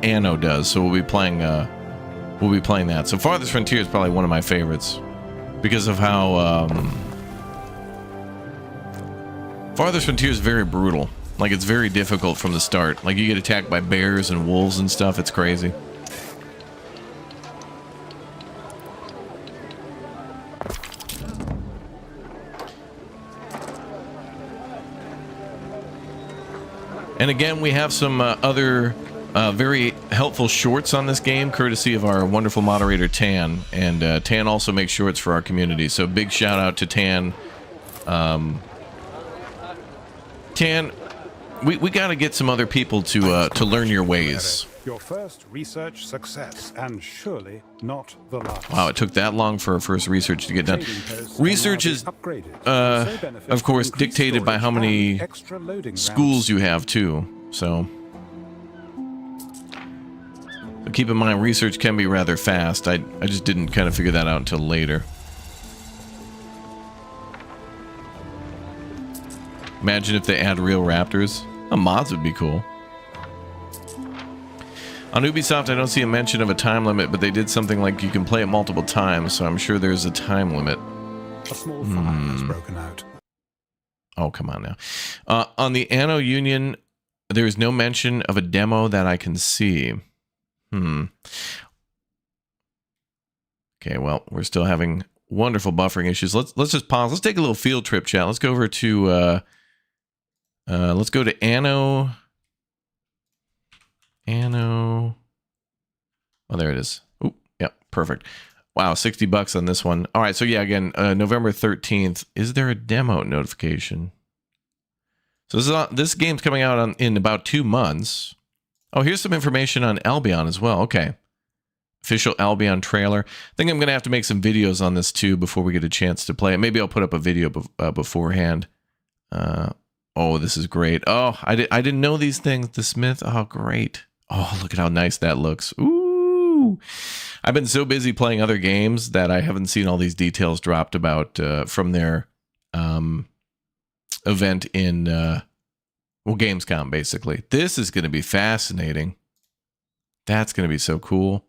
Anno does, so we'll be playing that. So Farthest Frontier is probably one of my favorites because of how Farthest Frontier is very brutal. Like, it's very difficult from the start. Like, you get attacked by bears and wolves and stuff. It's crazy. And again, we have some other very helpful shorts on this game, courtesy of our wonderful moderator, Tan. And Tan also makes shorts for our community. So big shout out to Tan. Tan, we got to get some other people to learn your ways. Your first research success, and surely not the last. Wow, it took that long for our first research to get done. Research is, of course, dictated by how many schools you have, too. So keep in mind, research can be rather fast. I just didn't kind of figure that out until later. Imagine if they add real raptors. Mods would be cool. On Ubisoft, I don't see a mention of a time limit, but they did something like you can play it multiple times, so I'm sure there's a time limit. A small fire has broken out. Oh, come on now. On the Anno Union, there is no mention of a demo that I can see. Okay, well, we're still having wonderful buffering issues. Let's just pause. Let's take a little field trip, chat. Let's go over to let's go to Anno. Oh, there it is. Oh, yep, perfect. Wow, $60 on this one. All right, so yeah, again, November 13th. Is there a demo notification? So this game's coming out in about 2 months. Oh, here's some information on Albion as well. Okay. Official Albion trailer. I think I'm going to have to make some videos on this too before we get a chance to play it. Maybe I'll put up a video beforehand. Oh, this is great. Oh, I didn't know these things. The Smith. Oh, great. Oh, look at how nice that looks. Ooh. I've been so busy playing other games that I haven't seen all these details dropped about from their event in Gamescom, basically. This is going to be fascinating. That's going to be so cool.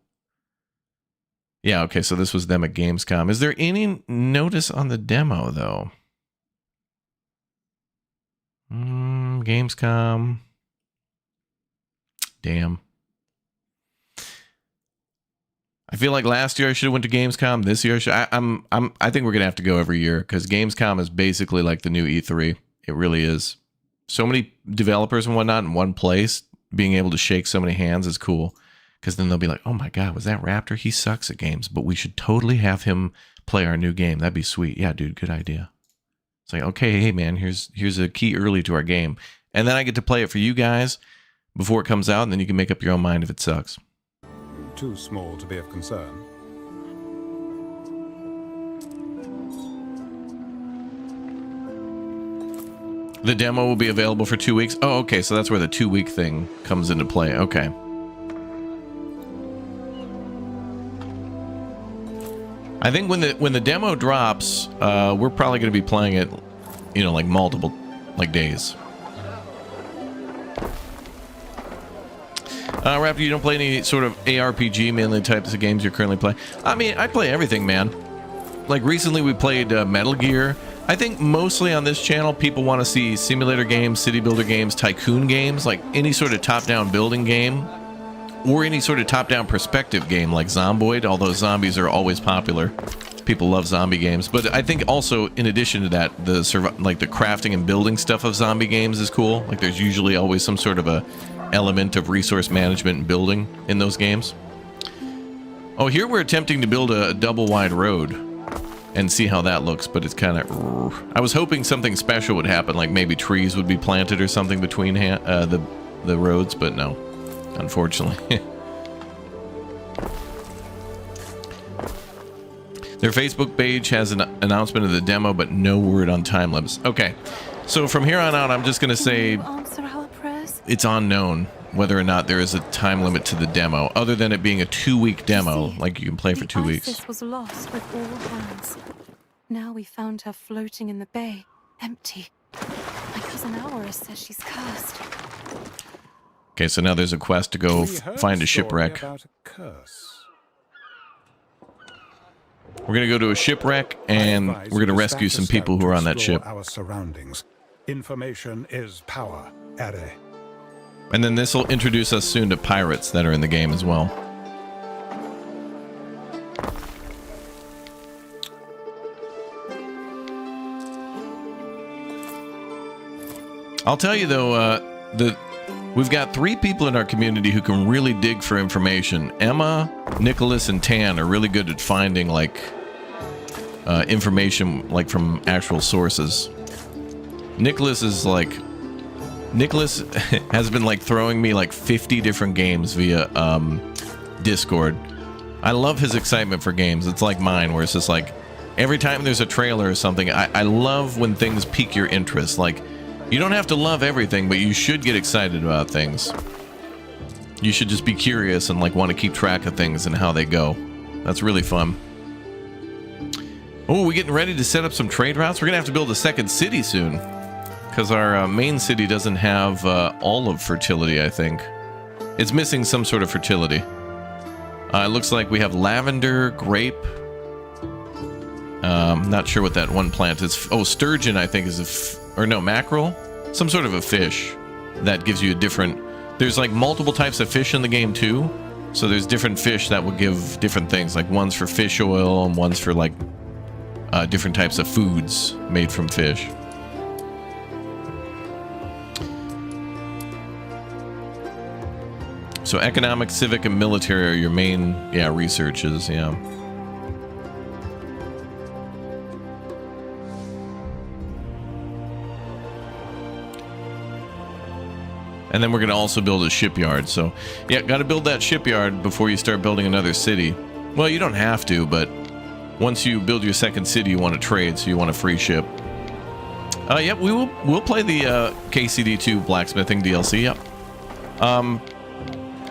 Yeah, okay, so this was them at Gamescom. Is there any notice on the demo, though? Gamescom. Damn. I feel like last year I should have went to Gamescom. This year I think we're gonna have to go every year because Gamescom is basically like the new E3. It really is. So many developers and whatnot in one place, being able to shake so many hands is cool. Because then they'll be like, oh my God, was that Raptor? He sucks at games, but we should totally have him play our new game. That'd be sweet. Yeah, dude, good idea. It's like, okay, hey man, here's a key early to our game. And then I get to play it for you guys before it comes out, and then you can make up your own mind if it sucks. Too small to be of concern. The demo will be available for 2 weeks. Oh, okay, so that's where the 2-week thing comes into play. Okay. I think when the demo drops, we're probably going to be playing it, you know, like multiple days. Raptor, you don't play any sort of ARPG, mainly types of games you're currently playing? I mean, I play everything, man. Like recently we played Metal Gear. I think mostly on this channel, people want to see simulator games, city builder games, tycoon games, like any sort of top-down building game, or any sort of top-down perspective game like Zomboid, although zombies are always popular. People love zombie games. But I think also, in addition to that, the crafting and building stuff of zombie games is cool. Like there's usually always some sort of a element of resource management and building in those games. Oh, here we're attempting to build a double-wide road and see how that looks, but it's kind of... I was hoping something special would happen, like maybe trees would be planted or something between the roads, but no, unfortunately. Their Facebook page has an announcement of the demo, but no word on time limits. Okay, so from here on out, I'm just going to say it's unknown whether or not there is a time limit to the demo, other than it being a 2-week demo, like you can play for 2 weeks. Isis was lost with all hands. Now we found her floating in the bay, empty. My cousin Aura says she's cursed. Okay, so now there's a quest to go find a shipwreck. We're going to go to a shipwreck, and we're going to rescue some people who are on that ship. Our surroundings. Information is power. Are. And then this will introduce us soon to pirates that are in the game as well. I'll tell you though, we've got 3 people in our community who can really dig for information. Emma, Nicholas, and Tan are really good at finding like information like from actual sources. Nicholas has been like throwing me like 50 different games via Discord. I love his excitement for games. It's like mine, where it's just like every time there's a trailer or something, I love when things pique your interest. Like, you don't have to love everything, but you should get excited about things. You should just be curious and like want to keep track of things and how they go. That's really fun. Oh, we're getting ready to set up some trade routes. We're gonna have to build a second city soon, because our main city doesn't have all of fertility, I think. It's missing some sort of fertility. It looks like we have lavender, grape. Not sure what that one plant is. Oh, sturgeon, I think, is or no, mackerel? Some sort of a fish that gives you a different... There's like multiple types of fish in the game too. So there's different fish that will give different things. Like one's for fish oil and one's for like different types of foods made from fish. So economic, civic, and military are your main, researches, And then we're going to also build a shipyard. So, yeah, got to build that shipyard before you start building another city. Well, you don't have to, but once you build your second city, you want to trade, so you want a free ship. Yep, we'll play the KCD2 blacksmithing DLC, yep.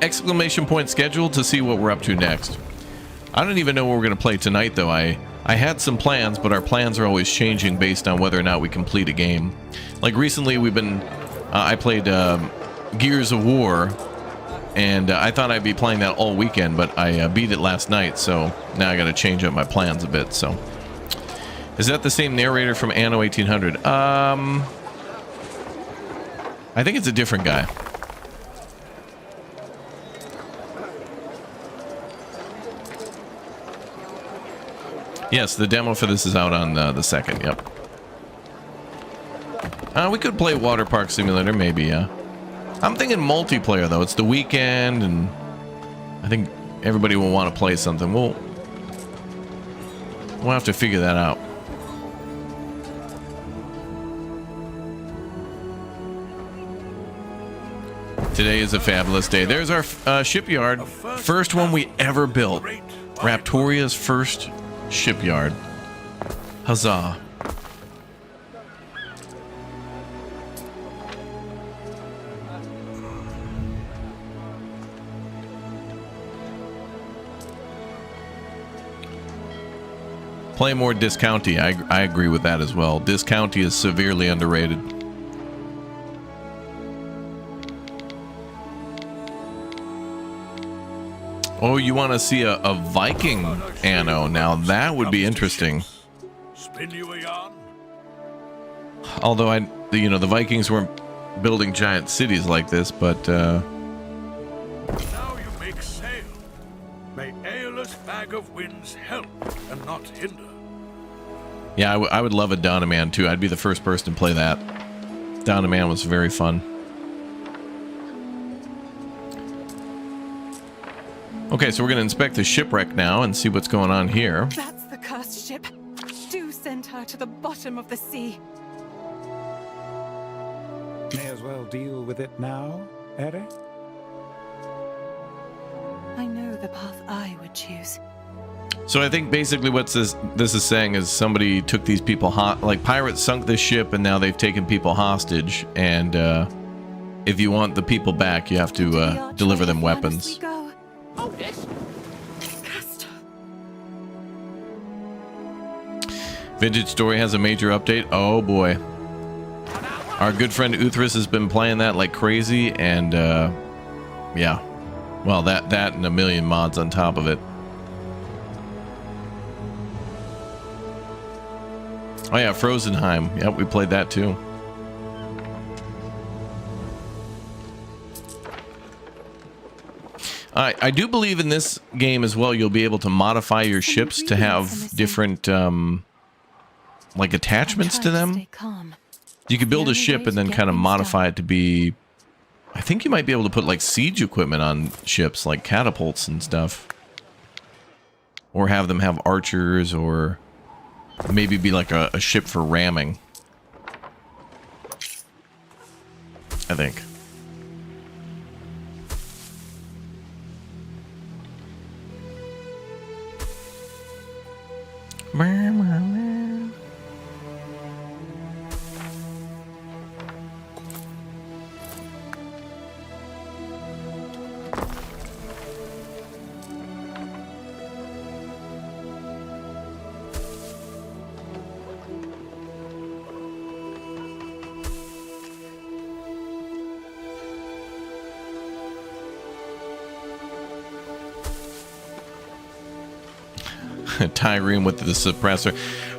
Exclamation point scheduled to see what we're up to next. I don't even know what we're going to play tonight, though. I had some plans, but our plans are always changing based on whether or not we complete a game. Like recently, we've been... I played Gears of War, and I thought I'd be playing that all weekend, but I beat it last night, so now I got to change up my plans a bit. So, is that the same narrator from Anno 1800? I think it's a different guy. Yes, the demo for this is out on the 2nd, yep. We could play Water Park Simulator, maybe, yeah. I'm thinking multiplayer, though. It's the weekend, and I think everybody will want to play something. We'll have to figure that out. Today is a fabulous day. There's our shipyard. First one we ever built. Raptoria's first shipyard. Huzzah. Play more Discounty. I agree with that as well. Discounty is severely underrated. Oh, you want to see a Viking Anno? Now that would be interesting. Spin you a yarn? Although the Vikings weren't building giant cities like this, but Now you make sail. May Aeolus bag of winds help and not hinder. yeah, I would love a Donoman too. I'd be the first person to play that. Donoman was very fun. Okay, so we're going to inspect the shipwreck now and see what's going on here. That's the cursed ship. Do send her to the bottom of the sea. May as well deal with it now, Eri? I know the path I would choose. So I think basically what this is saying is somebody took these people like pirates sunk this ship and now they've taken people hostage, and if you want the people back, you have to deliver them weapons. Vintage Story has a major update. Oh boy. Our good friend Uthris has been playing that like crazy, and yeah. Well, that and a million mods on top of it. Oh yeah, Frozenheim. Yep, we played that too. I do believe in this game as well, you'll be able to modify your ships to have different like attachments to them. You could build a ship and then kind of modify it to be, I think you might be able to put like siege equipment on ships, like catapults and stuff, or have them have archers, or maybe be like a ship for ramming, I think. Trireme with the suppressor,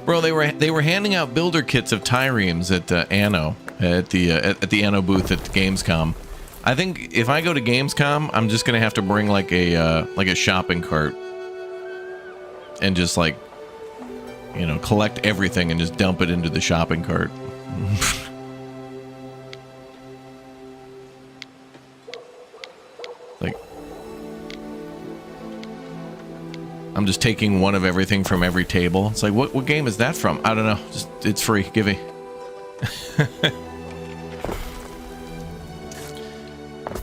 bro. They were handing out builder kits of Triremes at Anno at the Anno booth at Gamescom. I think if I go to Gamescom, I'm just gonna have to bring like a shopping cart and just like, you know, collect everything and just dump it into the shopping cart. Like, I'm just taking one of everything from every table. It's like, what game is that from? I don't know. Just, it's free. Give me.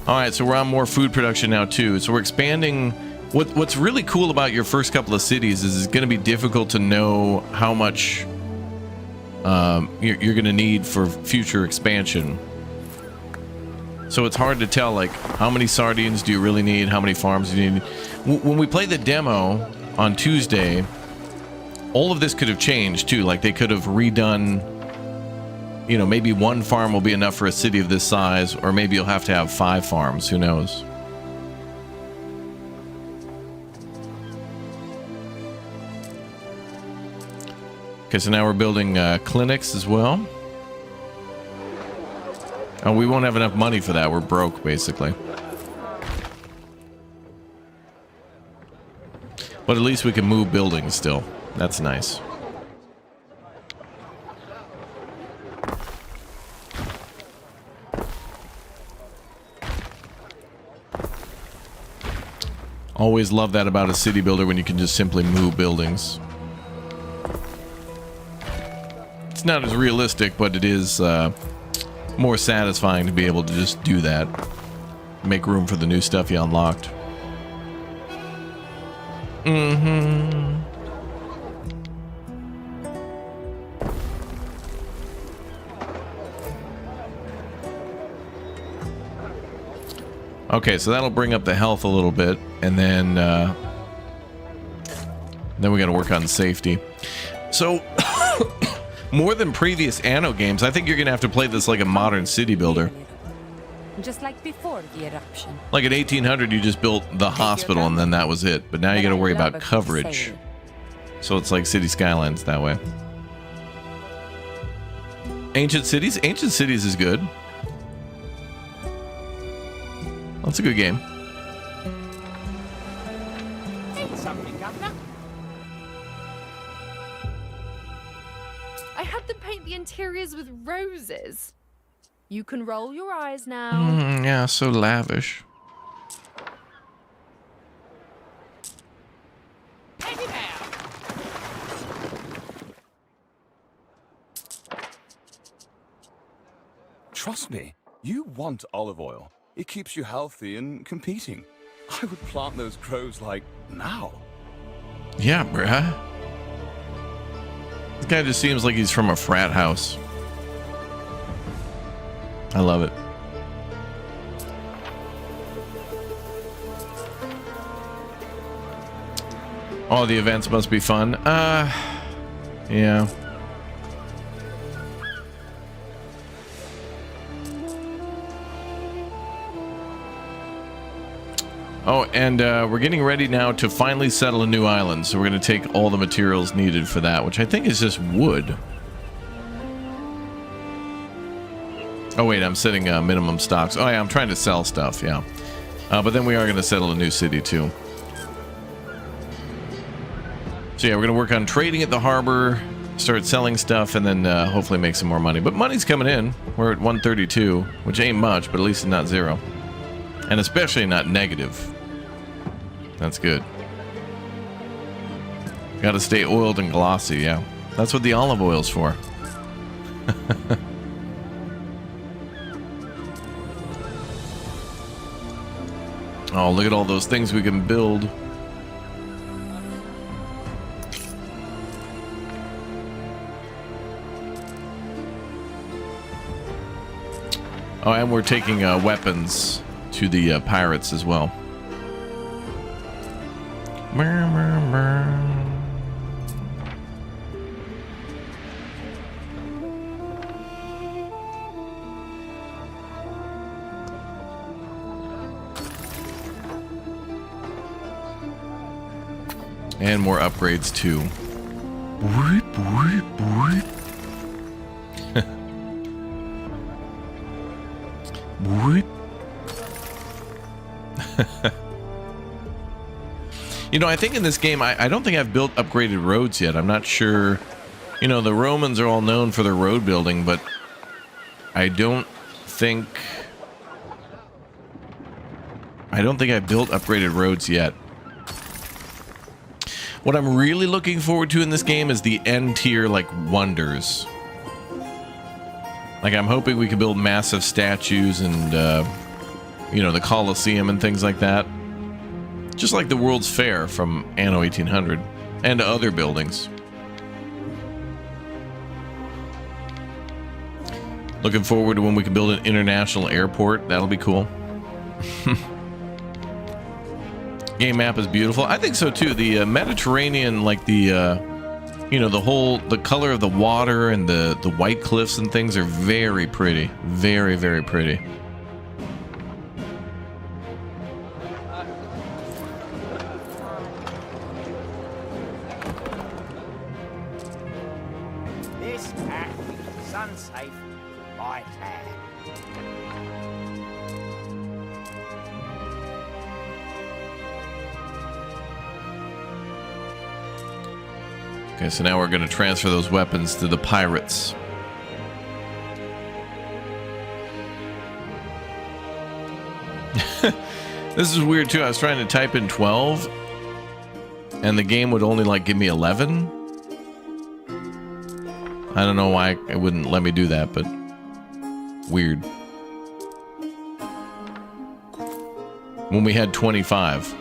All right, so we're on more food production now too. So we're expanding. What's really cool about your first couple of cities is it's going to be difficult to know how much you're going to need for future expansion. So it's hard to tell, like, how many sardines do you really need? How many farms do you need? When we played the demo on Tuesday, all of this could have changed too. Like, they could have redone, you know, maybe one farm will be enough for a city of this size, or maybe you'll have to have 5 farms. Who knows? Okay, so now we're building clinics as well. Oh, we won't have enough money for that. We're broke, basically. But at least we can move buildings still. That's nice. Always love that about a city builder when you can just simply move buildings. It's not as realistic, but it is more satisfying to be able to just do that. Make room for the new stuff you unlocked. Okay, so that'll bring up the health a little bit, and then we got to work on safety. So, more than previous Anno games, I think you're gonna have to play this like a modern city builder. Just like before the eruption. Like at 1800, you just built the hospital, and then that was it. But now you got to worry about coverage. So it's like City Skylines that way. Ancient Cities? Ancient Cities is good. That's a good game. Need something, Governor? I had them paint the interiors with roses. You can roll your eyes now. Yeah, so lavish. Take it out. Trust me, you want olive oil. It keeps you healthy and competing. I would plant those groves like now. Yeah, bruh. This guy just seems like he's from a frat house. I love it. Oh, the events must be fun. Yeah. Oh, and we're getting ready now to finally settle a new island. So we're going to take all the materials needed for that, which I think is just wood. Oh, wait, I'm setting minimum stocks. Oh, yeah, I'm trying to sell stuff, yeah. But then we are going to settle a new city, too. So, yeah, we're going to work on trading at the harbor, start selling stuff, and then hopefully make some more money. But money's coming in. We're at 132, which ain't much, but at least it's not zero. And especially not negative. That's good. Got to stay oiled and glossy, yeah. That's what the olive oil's for. Oh, look at all those things we can build. Oh, and we're taking weapons to the pirates as well. And more upgrades too. You know, I think in this game, I don't think I've built upgraded roads yet. I'm not sure. You know, the Romans are all known for their road building, but I don't think I built upgraded roads yet. What I'm really looking forward to in this game is the end tier, like, wonders. Like, I'm hoping we can build massive statues and, you know, the Colosseum and things like that. Just like the World's Fair from Anno 1800 and other buildings. Looking forward to when we can build an international airport. That'll be cool. Game map is beautiful. I think so too. The Mediterranean, like the, you know, the color of the water and the white cliffs and things are very pretty. Very, very pretty. This pack is unsafe by hand. Okay, so now we're going to transfer those weapons to the pirates. This is weird too. I was trying to type in 12 and the game would only like give me 11. I don't know why it wouldn't let me do that, but weird. When we had 25.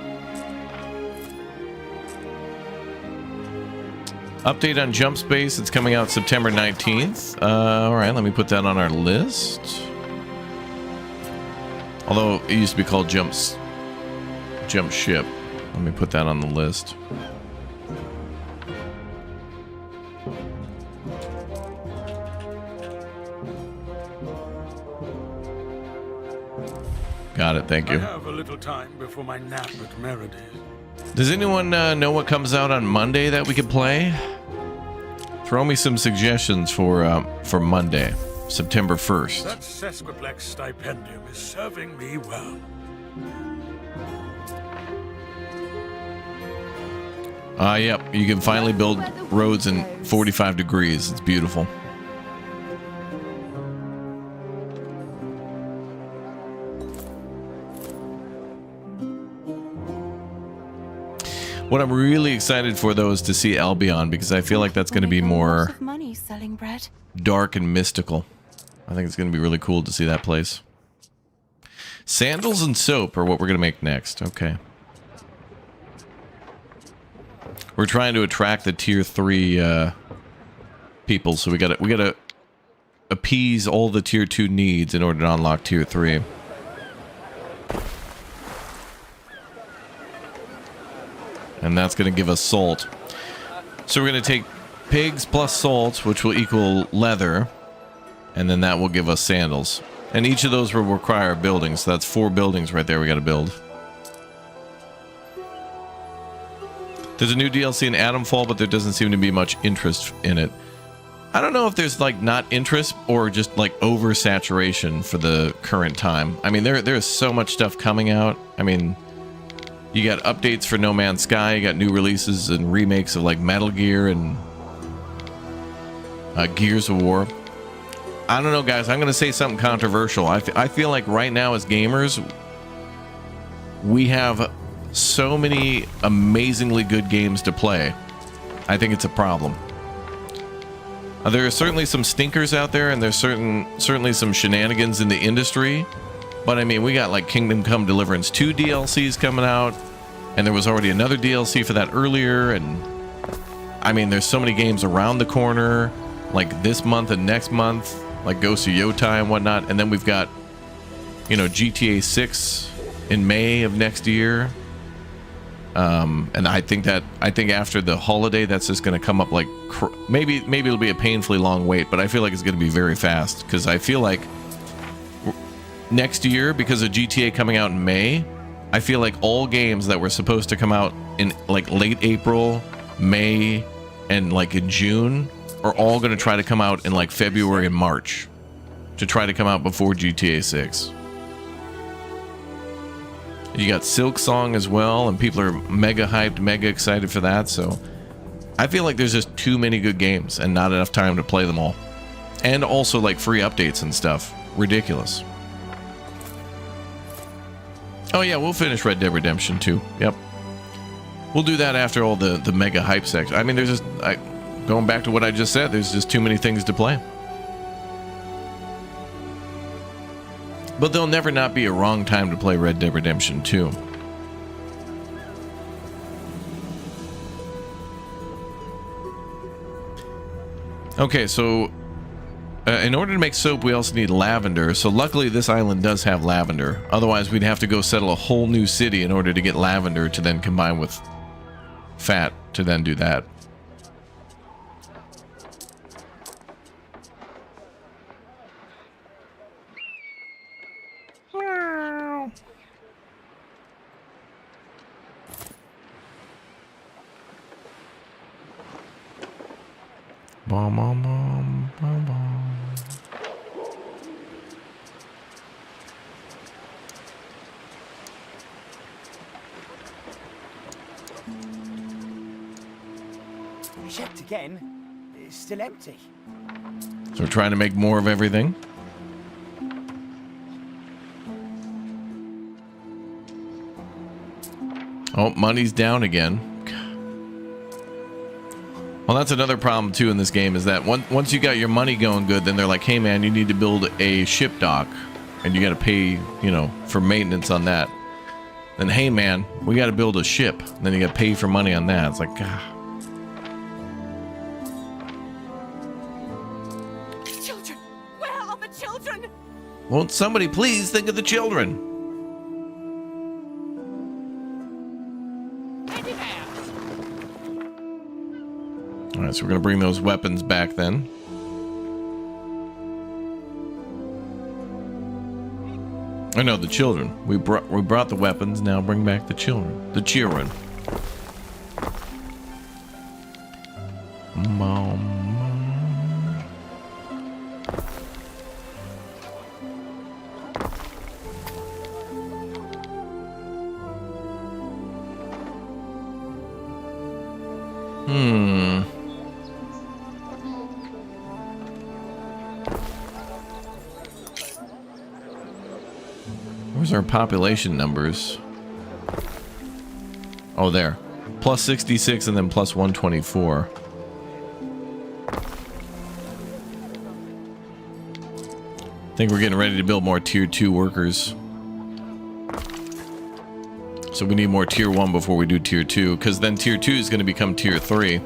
Update on Jump Space. It's coming out September 19th. All right, let me put that on our list. Although it used to be called Jump Ship. Let me put that on the list. Got it, thank you. I have a little time before my nap at Meridian. Does anyone know what comes out on Monday that we could play? Throw me some suggestions for Monday, September 1st. That sesquiplex stipendium is serving me well. Yep, you can finally build roads in 45 degrees. It's beautiful. What I'm really excited for, though, is to see Albion, because I feel like that's going to be more money selling bread. Dark and mystical. I think it's going to be really cool to see that place. Sandals and soap are what we're going to make next. Okay. We're trying to attract the tier 3 people, so we gotta appease all the tier 2 needs in order to unlock tier 3. And that's going to give us salt. So we're going to take pigs plus salt, which will equal leather. And then that will give us sandals. And each of those will require buildings. So that's 4 buildings right there we got to build. There's a new DLC in Atomfall, but there doesn't seem to be much interest in it. I don't know if there's like not interest or just like oversaturation for the current time. I mean, there's so much stuff coming out. I mean, you got updates for No Man's Sky, you got new releases and remakes of like Metal Gear and Gears of War. I don't know, guys. I'm going to say something controversial. I feel like right now as gamers, we have so many amazingly good games to play. I think it's a problem. There are certainly some stinkers out there, and there's certainly some shenanigans in the industry. But I mean, we got like Kingdom Come Deliverance 2 DLCs coming out, and there was already another DLC for that earlier. And I mean, there's so many games around the corner, like this month and next month, like Ghost of Yotai and whatnot. And then we've got, you know, GTA 6 in May of next year. And I think after the holiday, that's just going to come up like maybe it'll be a painfully long wait, but I feel like it's going to be very fast, because I feel like next year, because of GTA coming out in May, I feel like all games that were supposed to come out in like late April, May, and like in June are all going to try to come out in like February and March to try to come out before GTA 6. You got Silk Song as well, and people are mega hyped, mega excited for that. So I feel like there's just too many good games and not enough time to play them all. And also like free updates and stuff. Ridiculous. Oh yeah, we'll finish Red Dead Redemption 2. Yep. We'll do that after all the mega hype section. I mean, there's just, going back to what I just said, there's just too many things to play. But there'll never not be a wrong time to play Red Dead Redemption 2. Okay, so in order to make soap, we also need lavender. So luckily this island does have lavender. Otherwise, we'd have to go settle a whole new city in order to get lavender to then combine with fat to then do that. Bom, bom, bom, bom, bom. Checked again. It's still empty. So we're trying to make more of everything. Oh, money's down again. Well, that's another problem too in this game, is that once you got your money going good, then they're like, hey man, you need to build a ship dock, and you got to pay, you know, for maintenance on that. Then, hey man, we got to build a ship. And then you got to pay for money on that. It's like, Children! Where are the children? Won't somebody please think of the children? All right, so we're gonna bring those weapons back then. I know the children. We brought the weapons. Now bring back the children. The children. Mom. Where's our population numbers? Oh, there. Plus 66 and then plus 124. I think we're getting ready to build more tier 2 workers. So we need more tier 1 before we do tier 2, because then tier 2 is going to become tier 3.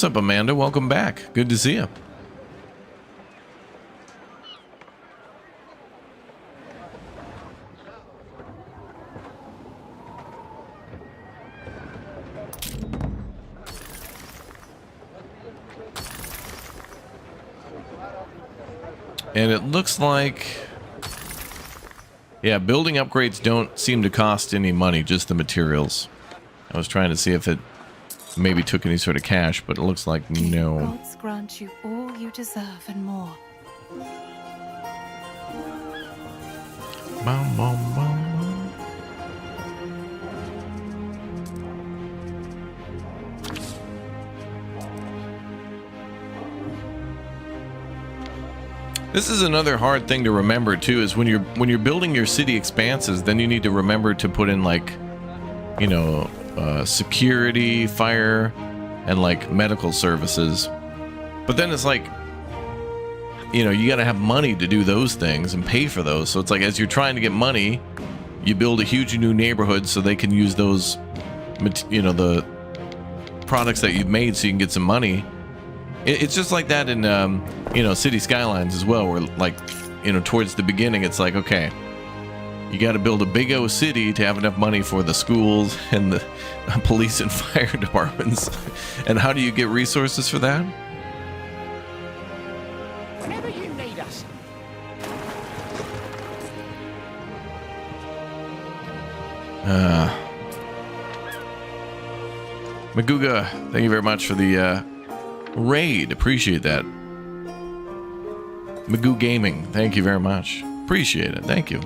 What's up, Amanda? Welcome back. Good to see you. And it looks like, yeah, building upgrades don't seem to cost any money, just the materials. I was trying to see if it maybe took any sort of cash, but it looks like no. Gods grant you all you deserve and more. Bum, bum, bum. This is another hard thing to remember too, is when you're building your city expanses, then you need to remember to put in, like, you know, security, fire, and like medical services. But then it's like, you know, you got to have money to do those things and pay for those. So it's like, as you're trying to get money, you build a huge new neighborhood so they can use those, you know, the products that you've made, so you can get some money. It's just like that in, you know, City Skylines as well, where, like, you know, towards the beginning, it's like, okay, you got to build a big O city to have enough money for the schools and the police and fire departments. And how do you get resources for that? Whenever you need us. Maguga, thank you very much for the raid. Appreciate that. Magoo Gaming, thank you very much. Appreciate it. Thank you.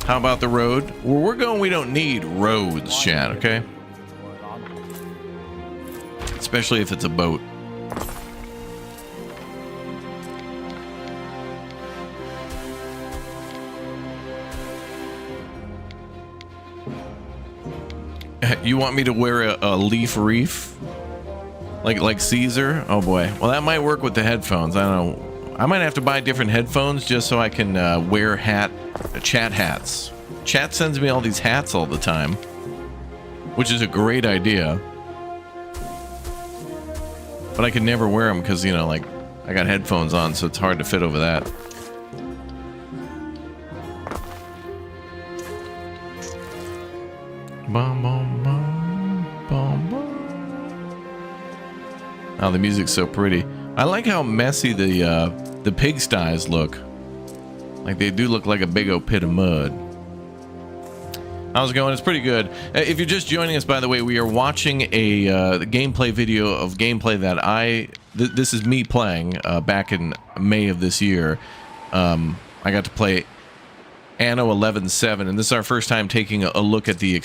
How about the road? Where we're going, we don't need roads, chat, okay? Especially if it's a boat. You want me to wear a leaf reef? Like Caesar? Oh boy. Well, that might work with the headphones. I don't know. I might have to buy different headphones just so I can wear chat hats. Chat sends me all these hats all the time, which is a great idea. But I can never wear them because, you know, like, I got headphones on, so it's hard to fit over that. Bum, bum, bum, bum, bum. Oh, the music's so pretty. I like how messy the pigsties look. Like, they do look like a big old pit of mud. How's it going? It's pretty good. If you're just joining us, by the way, we are watching a gameplay video of gameplay that this is me playing back in May of this year. I got to play Anno 11.7, and this is our first time taking a look at the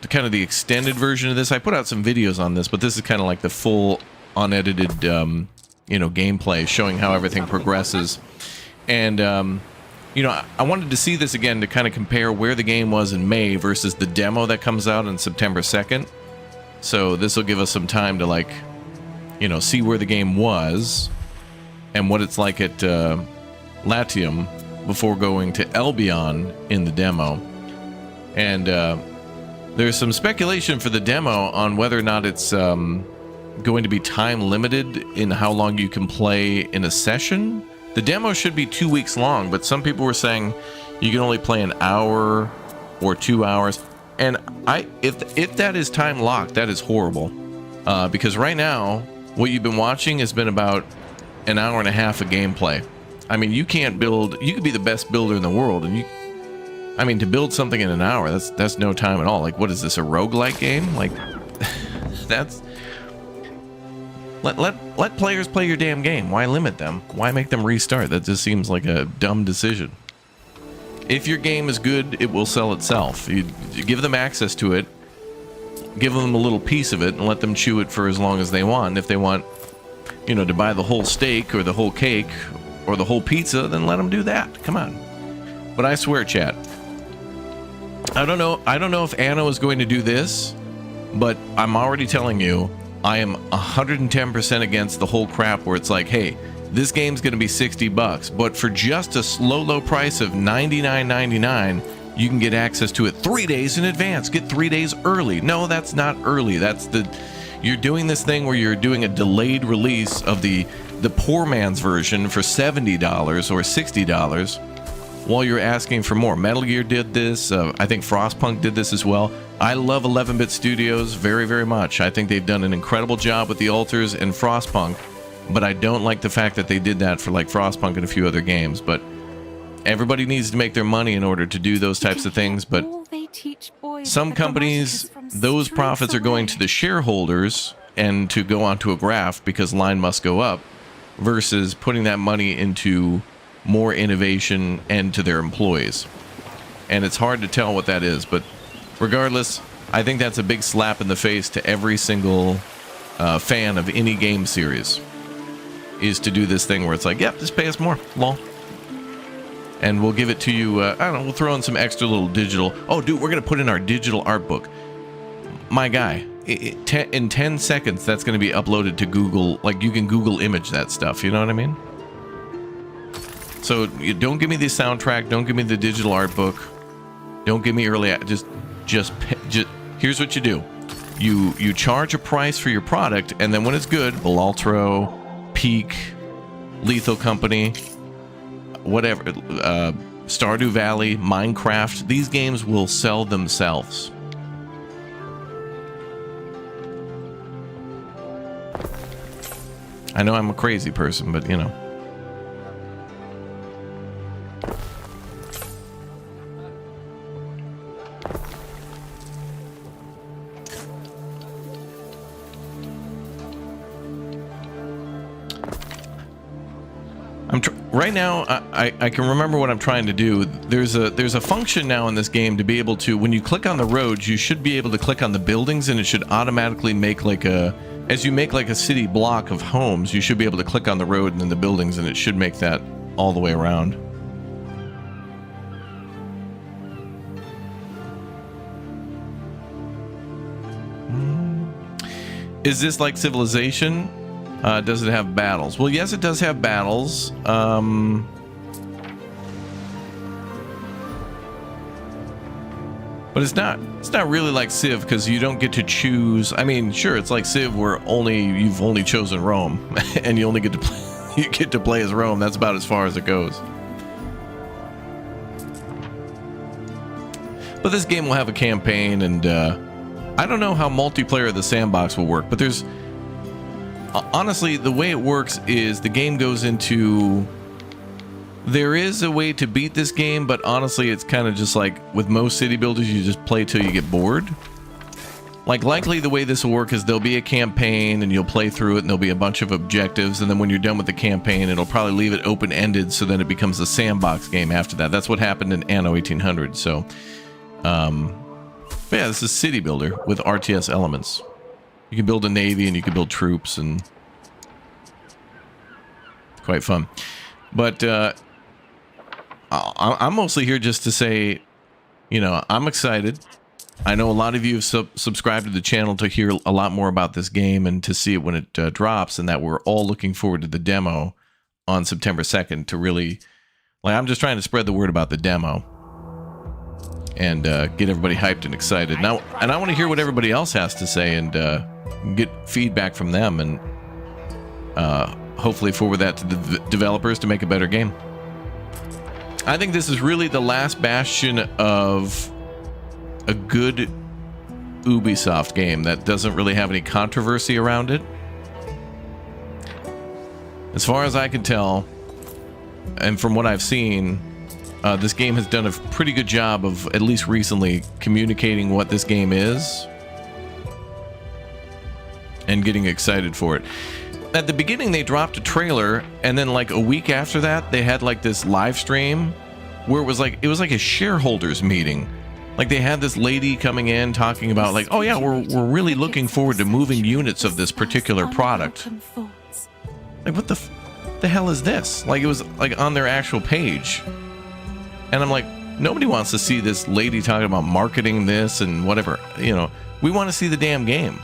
kind of the extended version of this. I put out some videos on this, but this is kind of like the full unedited, you know, gameplay showing how everything progresses. And, you know, I wanted to see this again to kind of compare where the game was in May versus the demo that comes out on September 2nd. So this will give us some time to, like, you know, see where the game was and what it's like at Latium before going to Albion in the demo. And there's some speculation for the demo on whether or not it's going to be time limited in how long you can play in a session. The demo should be 2 weeks long, but some people were saying you can only play an hour or 2 hours. And if that is time locked, that is horrible. Because right now, what you've been watching has been about an hour and a half of gameplay. I mean, you can't build, you could be the best builder in the world, and I mean, to build something in an hour, that's no time at all. Like, what is this, a roguelike game? Like, that's... Let players play your damn game. Why limit them? Why make them restart? That just seems like a dumb decision. If your game is good, it will sell itself. You give them access to it, give them a little piece of it, and let them chew it for as long as they want. And if they want, you know, to buy the whole steak or the whole cake or the whole pizza, then let them do that. Come on. But I swear, chat, I don't know if Anno is going to do this, but I'm already telling you, I am 110% against the whole crap where it's like, hey, this game's going to be $60, but for just a low price of $99.99, you can get access to it 3 days in advance. Get 3 days early. No, that's not early. You're doing this thing where you're doing a delayed release of the poor man's version for $70 or $60 while you're asking for more. Metal Gear did this. I think Frostpunk did this as well. I love 11-Bit Studios very, very much. I think they've done an incredible job with the Alters and Frostpunk, but I don't like the fact that they did that for like Frostpunk and a few other games. But everybody needs to make their money in order to do those types of things. But some companies, those profits are going to the shareholders and to go onto a graph because line must go up, versus putting that money into more innovation and to their employees. And it's hard to tell what that is, but regardless, I think that's a big slap in the face to every single fan of any game series, is to do this thing where it's like, yep, just pay us more, lol. And we'll give it to you, I don't know, we'll throw in some extra little digital, oh dude, we're gonna put in our digital art book. My guy, in 10 seconds, that's gonna be uploaded to Google, like you can Google image that stuff, you know what I mean? So you don't give me the soundtrack, don't give me the digital art book, don't give me early, just here's what you do. You charge a price for your product, and then when it's good, Balaltro, Peak, Lethal Company, whatever, Stardew Valley, Minecraft, these games will sell themselves. I know I'm a crazy person, but you know. Right now, I can remember what I'm trying to do. There's a function now in this game to be able to, when you click on the roads, you should be able to click on the buildings, and it should automatically make like as you make like a city block of homes, you should be able to click on the road and then the buildings, and it should make that all the way around. Is this like Civilization? Does it have battles? Well, yes, it does have battles. But it's not really like Civ, because you don't get to choose. I mean, sure, it's like Civ where you've only chosen Rome and you only get to play as Rome. That's about as far as it goes. But this game will have a campaign, and I don't know how multiplayer of the sandbox will work, but there's honestly, the way it works is the game goes into... There is a way to beat this game, but honestly, it's kind of just like with most city builders, you just play till you get bored. Like, likely the way this will work is there'll be a campaign and you'll play through it and there'll be a bunch of objectives, and then when you're done with the campaign, it'll probably leave it open-ended so then it becomes a sandbox game after that. That's what happened in Anno 1800. So, but yeah, this is City Builder with RTS elements. You can build a navy and you can build troops, and it's quite fun. But I'm mostly here just to say, you know, I'm excited. I know a lot of you have subscribed to the channel to hear a lot more about this game and to see it when it drops, and that we're all looking forward to the demo on September 2nd to really, like, I'm just trying to spread the word about the demo and get everybody hyped and excited. Now, and I want to hear what everybody else has to say and get feedback from them, and hopefully forward that to the developers to make a better game. I think this is really the last bastion of a good Ubisoft game that doesn't really have any controversy around it. As far as I can tell, and from what I've seen, this game has done a pretty good job of, at least recently, communicating what this game is and getting excited for it. At the beginning, they dropped a trailer, and then like a week after that, they had like this live stream where it was like a shareholders meeting. Like, they had this lady coming in talking about, like, oh yeah, we're really looking forward to moving units of this particular product. Like, what the hell is this? Like, it was like on their actual page, and I'm like, nobody wants to see this lady talking about marketing this and whatever. You know, we want to see the damn game.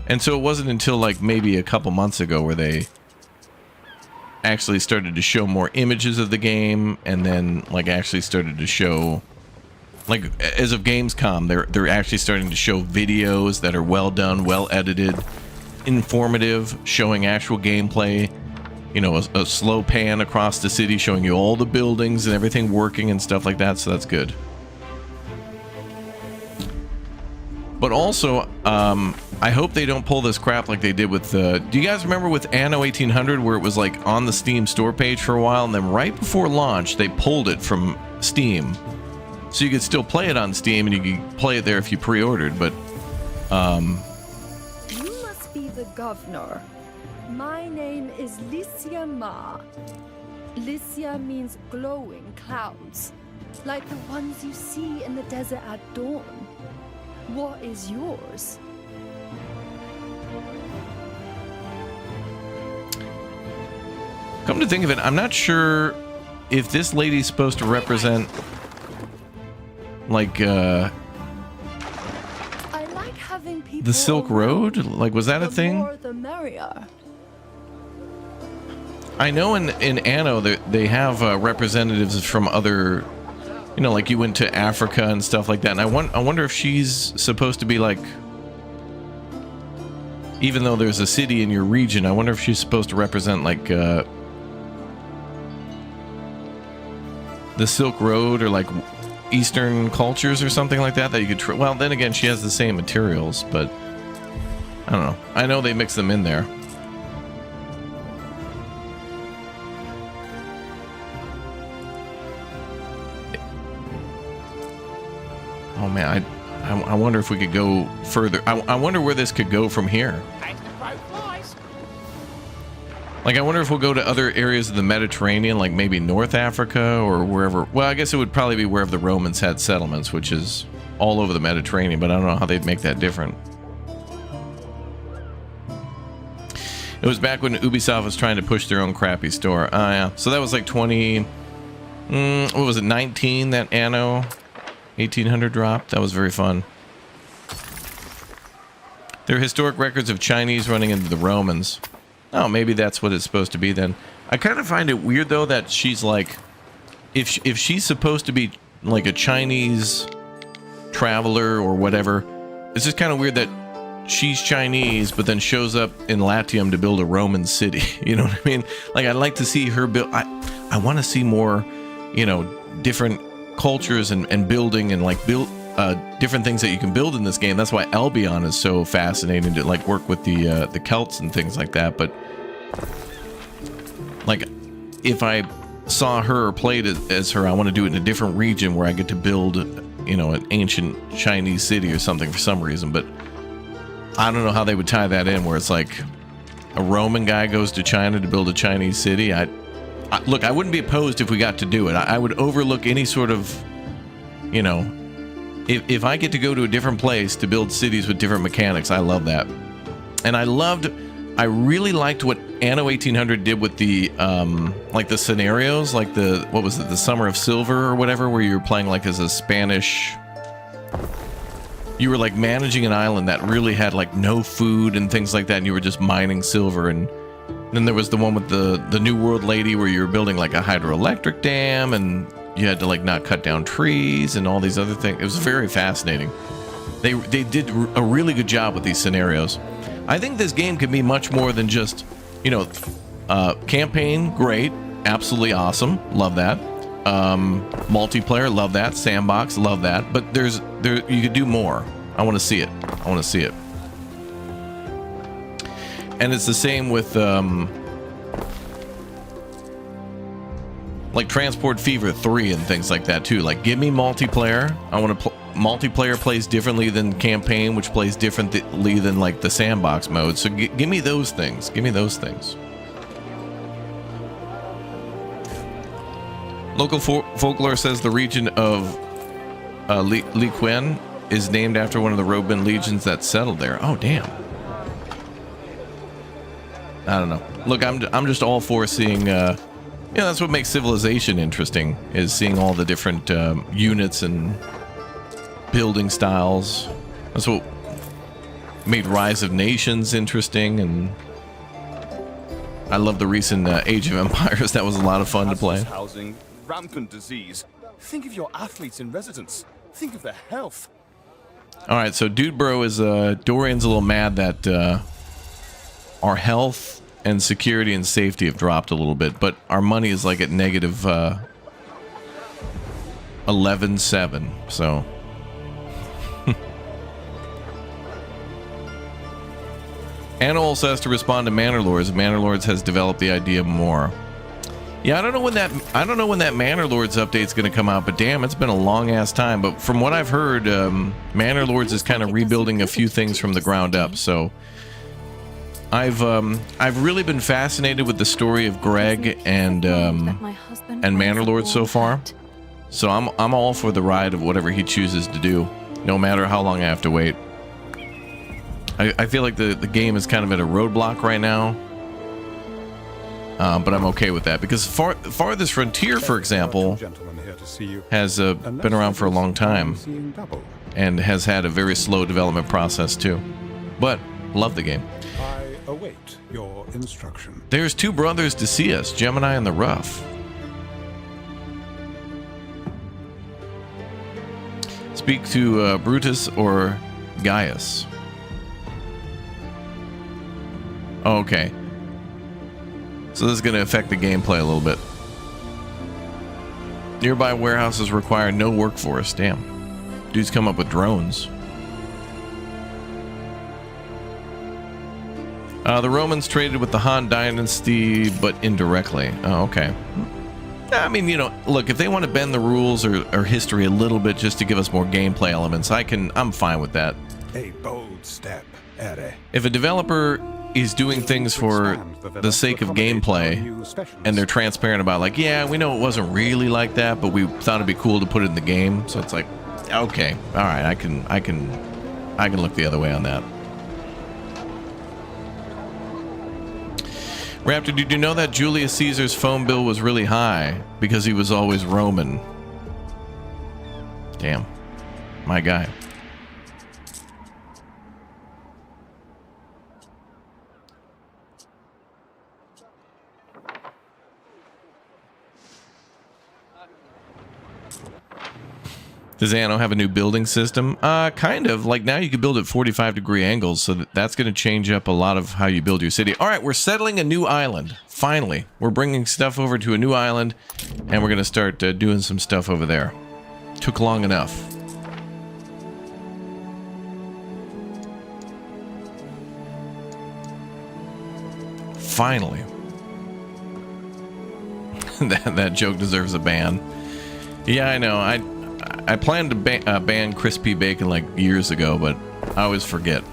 And so it wasn't until like maybe a couple months ago where they actually started to show more images of the game, and then like actually started to show, like, as of Gamescom, they're actually starting to show videos that are well done, well edited, informative, showing actual gameplay. You know, a slow pan across the city showing you all the buildings and everything working and stuff like that, so that's good. But also, I hope they don't pull this crap like they did with do you guys remember with Anno 1800, where it was like on the Steam store page for a while, and then right before launch they pulled it from Steam, so you could still play it on Steam and you could play it there if you pre-ordered, but You must be the governor. My name is Licia Ma. Licia means glowing clouds, like the ones you see in the desert at dawn. What is yours? come to think of it, I'm not sure if this lady's supposed to represent like I like having people the Silk Road. Like, was that a thing? The more the merrier. I know in Anno they have representatives from other, you know, like you went to Africa and stuff like that. And I wonder if she's supposed to be like, even though there's a city in your region, I wonder if she's supposed to represent like the Silk Road or like Eastern cultures or something like that you could well, then again, she has the same materials, but I don't know. I know they mix them in there. Oh man, I wonder if we could go further. I wonder where this could go from here. Like, I wonder if we'll go to other areas of the Mediterranean, like maybe North Africa or wherever. Well, I guess it would probably be wherever the Romans had settlements, which is all over the Mediterranean, but I don't know how they'd make that different. It was back when Ubisoft was trying to push their own crappy store. Oh yeah, so that was like 20, what was it, 19 that Anno 1800 dropped. That was very fun. There are historic records of Chinese running into the Romans. Oh, maybe that's what it's supposed to be then. I kind of find it weird though that she's like, if she's supposed to be like a Chinese traveler or whatever, it's just kind of weird that she's Chinese but then shows up in Latium to build a Roman city. You know what I mean? Like, I'd like to see her build. I want to see more, you know, different cultures and building and like build different things that you can build in this game. That's why Albion is so fascinating, to like work with the Celts and things like that. But like, if I saw her or played as her, I want to do it in a different region where I get to build, you know, an ancient Chinese city or something for some reason. But I don't know how they would tie that in, where it's like a Roman guy goes to China to build a Chinese city. Look, I wouldn't be opposed if we got to do it. I would overlook any sort of, you know, if I get to go to a different place to build cities with different mechanics, I love that. And I really liked what Anno 1800 did with the, like the scenarios, like what was it, the Summer of Silver or whatever, where you were playing like as a Spanish, you were like managing an island that really had like no food and things like that, and you were just mining silver. And then there was the one with the New World Lady where you were building like a hydroelectric dam, and you had to like not cut down trees and all these other things. It was very fascinating. They did a really good job with these scenarios. I think this game can be much more than just, you know, campaign, great, absolutely awesome, love that. Multiplayer, love that. Sandbox, love that. But you could do more. I want to see it. I want to see it. And it's the same with like Transport Fever 3 and things like that too. Like, give me multiplayer. I want to multiplayer plays differently than campaign, which plays differently than like the sandbox mode. So give me those things. Give me those things. Local folklore says the region of Li Quen is named after one of the Roman legions that settled there. Oh, damn. I don't know. Look, I'm just all for seeing, you know, that's what makes Civilization interesting, is seeing all the different units and building styles. That's what made Rise of Nations interesting, and I love the recent Age of Empires. That was a lot of fun to play. Housing, rampant disease. Think of your athletes in residence. Think of their health. All right, so Dude Bro is Dorian's a little mad that our health and security and safety have dropped a little bit, but our money is like at negative 11.7. So Anno also has to respond to Manor Lords. Manor Lords has developed the idea more. Yeah, I don't know when that Manor Lords update's going to come out, but damn, it's been a long ass time. But from what I've heard, Manor Lords is kind of rebuilding a few things from the ground up. So I've really been fascinated with the story of Greg and Manor Lords so far. So I'm all for the ride of whatever he chooses to do, no matter how long I have to wait. I feel like the game is kind of at a roadblock right now. But I'm okay with that, because Farthest Frontier, for example, has been around for a long time and has had a very slow development process too. But love the game. I await your instruction. There's two brothers to see us, Gemini and the Rough. Speak to Brutus or Gaius. Oh, okay. So this is going to affect the gameplay a little bit. Nearby warehouses require no workforce. Damn. Dudes come up with drones. The Romans traded with the Han Dynasty, but indirectly. Oh, okay. I mean, you know, look, if they want to bend the rules or history a little bit just to give us more gameplay elements, I'm fine with that. A bold step, Ere. If a developer is doing things for the sake of gameplay and they're transparent about, like, yeah, we know it wasn't really like that, but we thought it'd be cool to put it in the game, so it's like, okay, all right, I can look the other way on that. Raptor, did you know that Julius Caesar's phone bill was really high because he was always Roman? Damn, my guy. Does Anno have a new building system? Kind of. Like, now you can build at 45-degree angles, so that's going to change up a lot of how you build your city. All right, we're settling a new island. Finally. We're bringing stuff over to a new island, and we're going to start doing some stuff over there. Took long enough. Finally. that joke deserves a ban. Yeah, I know. I planned to ban crispy bacon like years ago, but I always forget.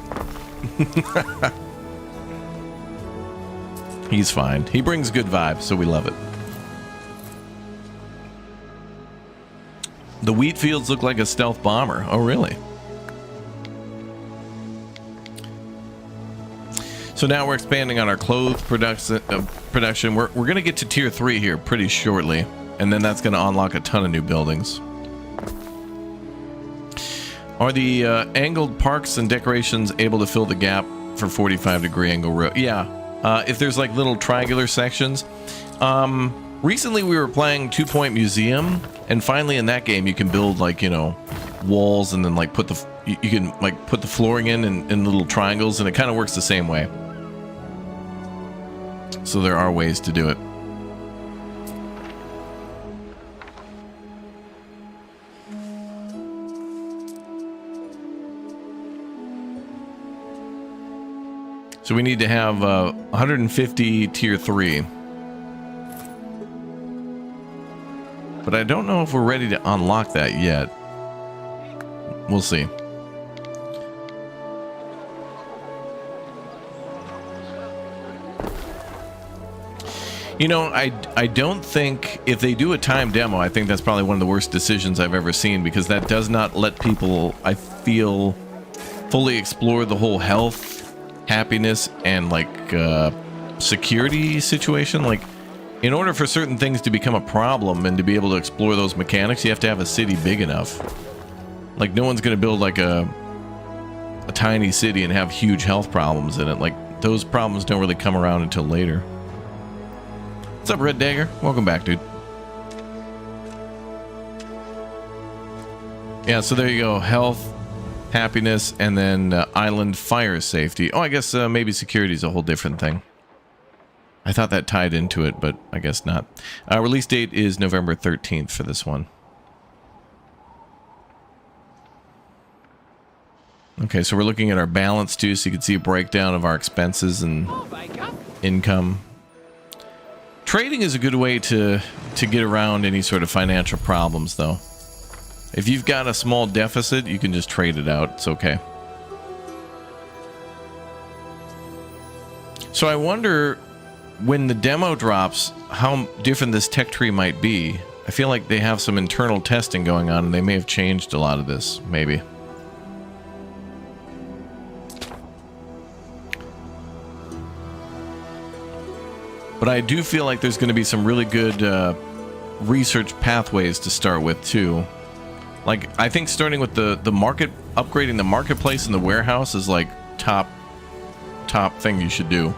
He's fine. He brings good vibes, so we love it. The wheat fields look like a stealth bomber. Oh, really? So now we're expanding on our clothes production. We're going to get to tier 3 here pretty shortly, and then that's going to unlock a ton of new buildings. Are the angled parks and decorations able to fill the gap for 45-degree angle road? Yeah. If there's like little triangular sections. Recently we were playing 2 Point Museum, and finally in that game you can build like, you know, walls and then like put the you can like put the flooring in little triangles, and it kind of works the same way. So there are ways to do it. So we need to have 150 tier 3. But I don't know if we're ready to unlock that yet. We'll see. You know, I don't think if they do a time demo, I think that's probably one of the worst decisions I've ever seen, because that does not let people, I feel, fully explore the whole health, happiness, and like security situation. Like, in order for certain things to become a problem and to be able to explore those mechanics, you have to have a city big enough. Like, no one's going to build like a tiny city and have huge health problems in it. Like, those problems don't really come around until later. What's up, Red Dagger? Welcome back, dude. Yeah, so there you go. Health, happiness, and then island fire safety. Oh, I guess maybe security is a whole different thing. I thought that tied into it, but I guess not. Release date is November 13th for this one. Okay, so we're looking at our balance too, so you can see a breakdown of our expenses and income. Trading is a good way to get around any sort of financial problems, though. If you've got a small deficit, you can just trade it out. It's okay. So I wonder, when the demo drops, how different this tech tree might be. I feel like they have some internal testing going on, and they may have changed a lot of this, maybe. But I do feel like there's going to be some really good research pathways to start with, too. Like, I think starting with the market, upgrading the marketplace and the warehouse is like top thing you should do.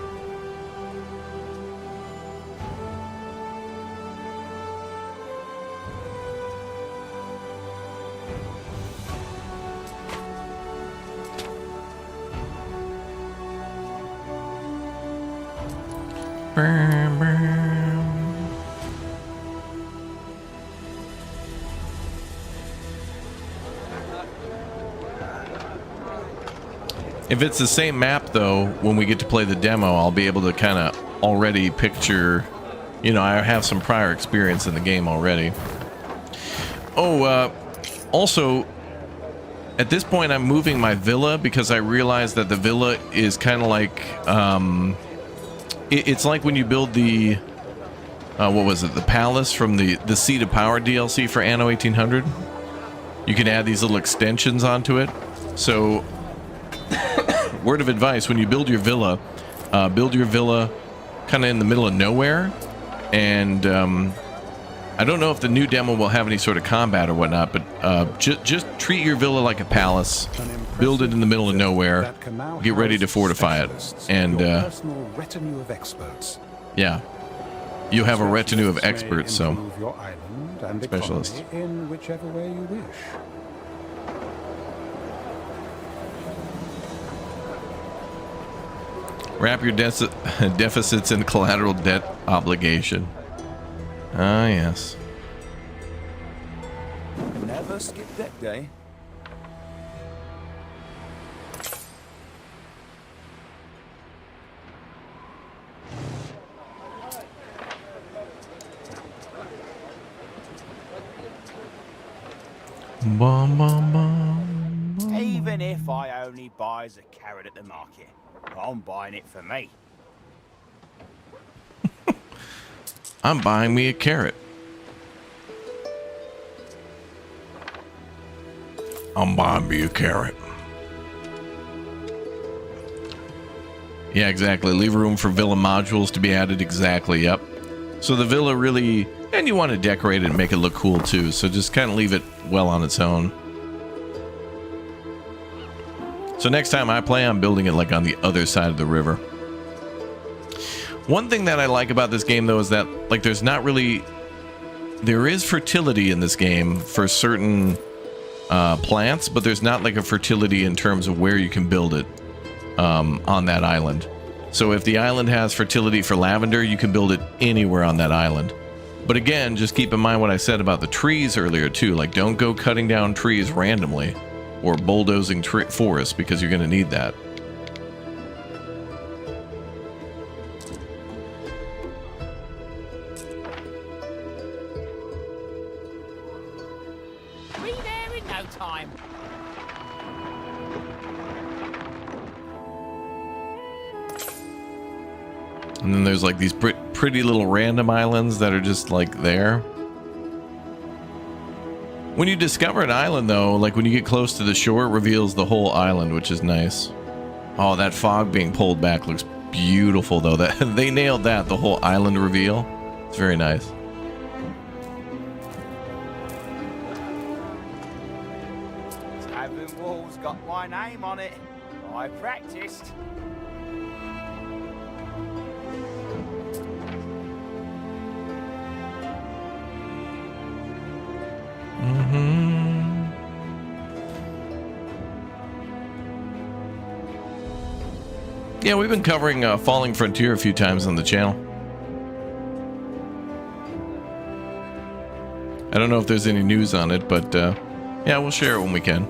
If it's the same map, though, when we get to play the demo, I'll be able to kind of already picture, you know, I have some prior experience in the game already. Oh, also, at this point, I'm moving my villa because I realized that the villa is kind of like, it's like when you build the, what was it, the palace from the Seat of Power DLC for Anno 1800. You can add these little extensions onto it. So, word of advice, when you build your villa kind of in the middle of nowhere. And I don't know if the new demo will have any sort of combat or whatnot, but just treat your villa like a palace, build it in the middle of nowhere, get ready to fortify it, and retinue of experts. Yeah, you have a retinue of experts, so Your island and specialists in whichever way you wish. wrap your deficits in collateral debt obligation. Ah, yes. Never skip deck day. Bum, bum, bum, bum. Even if Fi only buys a carrot at the market. I'm buying it for me. I'm buying me a carrot. I'm buying me a carrot. Yeah, exactly. Leave room for villa modules to be added. Exactly, yep. So the villa really... And you want to decorate it and make it look cool too. So just kind of leave it well on its own. So next time I play, I'm building it like on the other side of the river. One thing that I like about this game though is that like there's not really... There is fertility in this game for certain plants, but there's not like a fertility in terms of where you can build it on that island. So if the island has fertility for lavender, you can build it anywhere on that island. But again, just keep in mind what I said about the trees earlier too. Like, don't go cutting down trees randomly or bulldozing forests, because you're going to need that. Be there in no time. And then there's like these pretty little random islands that are just like there. When you discover an island though, like when you get close to the shore, it reveals the whole island, which is nice. Oh, that fog being pulled back looks beautiful though. That they nailed that, the whole island reveal. It's very nice. Tavern wall's got my name on it. I practiced. Yeah, we've been covering Falling Frontier a few times on the channel. I don't know if there's any news on it, but yeah, we'll share it when we can.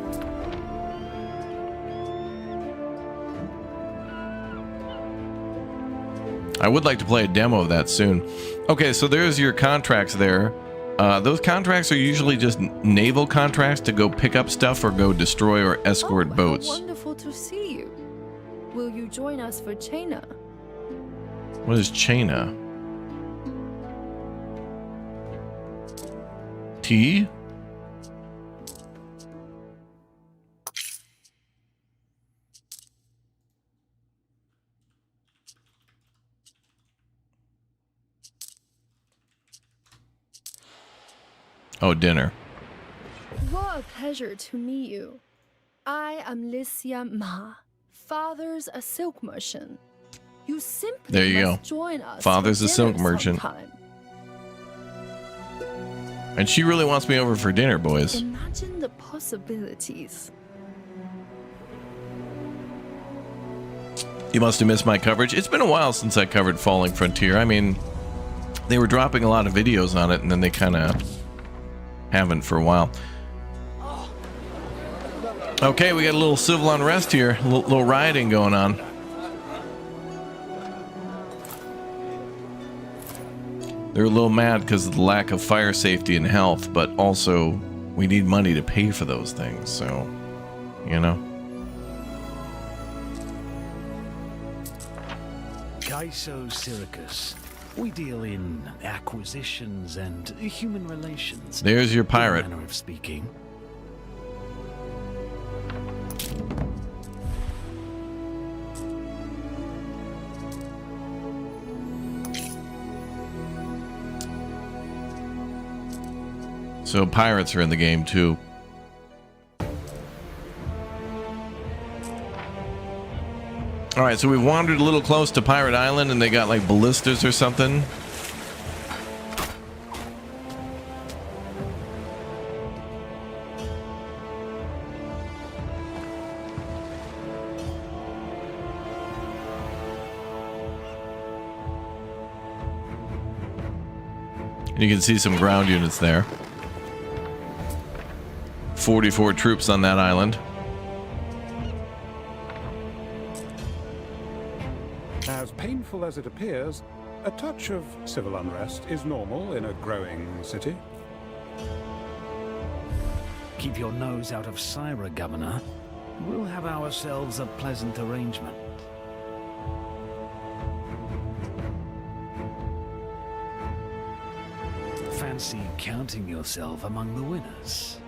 I would like to play a demo of that soon. Okay, so there's your contracts there. Those contracts are usually just naval contracts to go pick up stuff or go destroy or escort boats. How wonderful to see you. Will you join us for China? What is China? Tea? Oh, dinner. What a pleasure to meet you. I am Licia Ma, father's a silk merchant. You simply there you must go. Join us. Father's a silk merchant. Sometime. And she really wants me over for dinner, boys. Imagine the possibilities. You must have missed my coverage. It's been a while since I covered Falling Frontier. I mean, they were dropping a lot of videos on it, and then they kind of haven't for a while. Okay, we got a little civil unrest here. A little rioting going on. They're a little mad because of the lack of fire safety and health, but also we need money to pay for those things, so, you know. Kaiso Syracuse. We deal in acquisitions and human relations. There's your pirate. Manner of speaking. So pirates are in the game too. All right, so we wandered a little close to Pirate Island, and they got like ballistas or something. And you can see some ground units there. 44 troops on that island. As painful as it appears, a touch of civil unrest is normal in a growing city. Keep your nose out of Syra, Governor. we'll have ourselves a pleasant arrangement. Fancy counting yourself among the winners.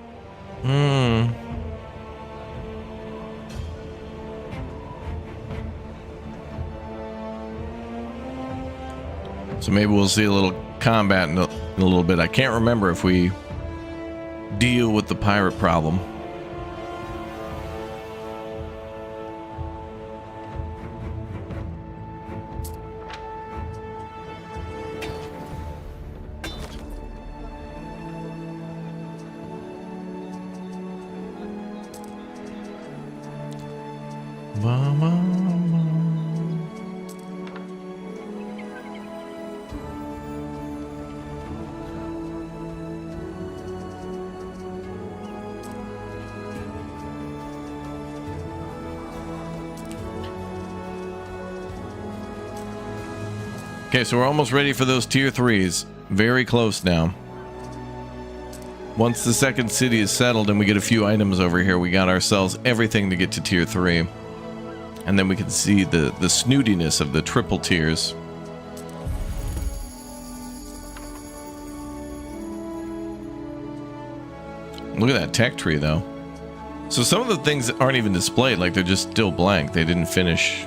So maybe we'll see a little combat in a little bit. I can't remember if we deal with the pirate problem. Okay, so we're almost ready for those tier 3s. Very close now. Once the second city is settled and we get a few items over here, we got ourselves everything to get to tier 3. And then we can see the snootiness of the triple tiers. Look at that tech tree, though. So some of the things aren't even displayed, like they're just still blank. They didn't finish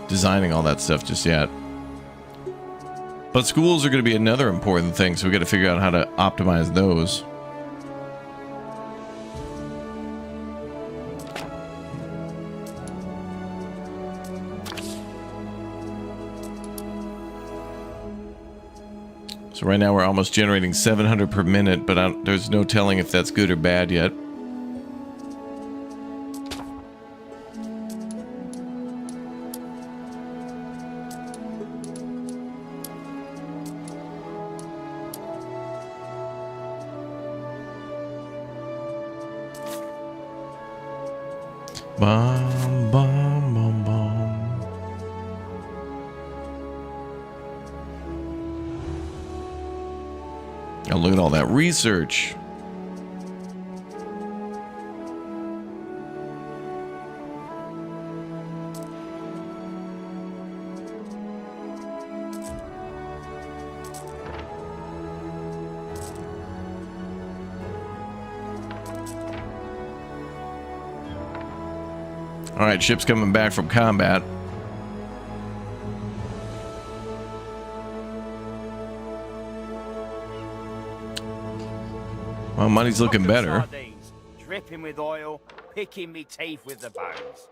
designing all that stuff just yet. But schools are going to be another important thing, so we got to figure out how to optimize those. So right now we're almost generating 700 per minute, but there's no telling if that's good or bad yet. Bum, bum, bum, bum. Oh, look at all that research. All right, ship's coming back from combat. Well, money's looking better. Dripping with oil, picking me teeth with the bones.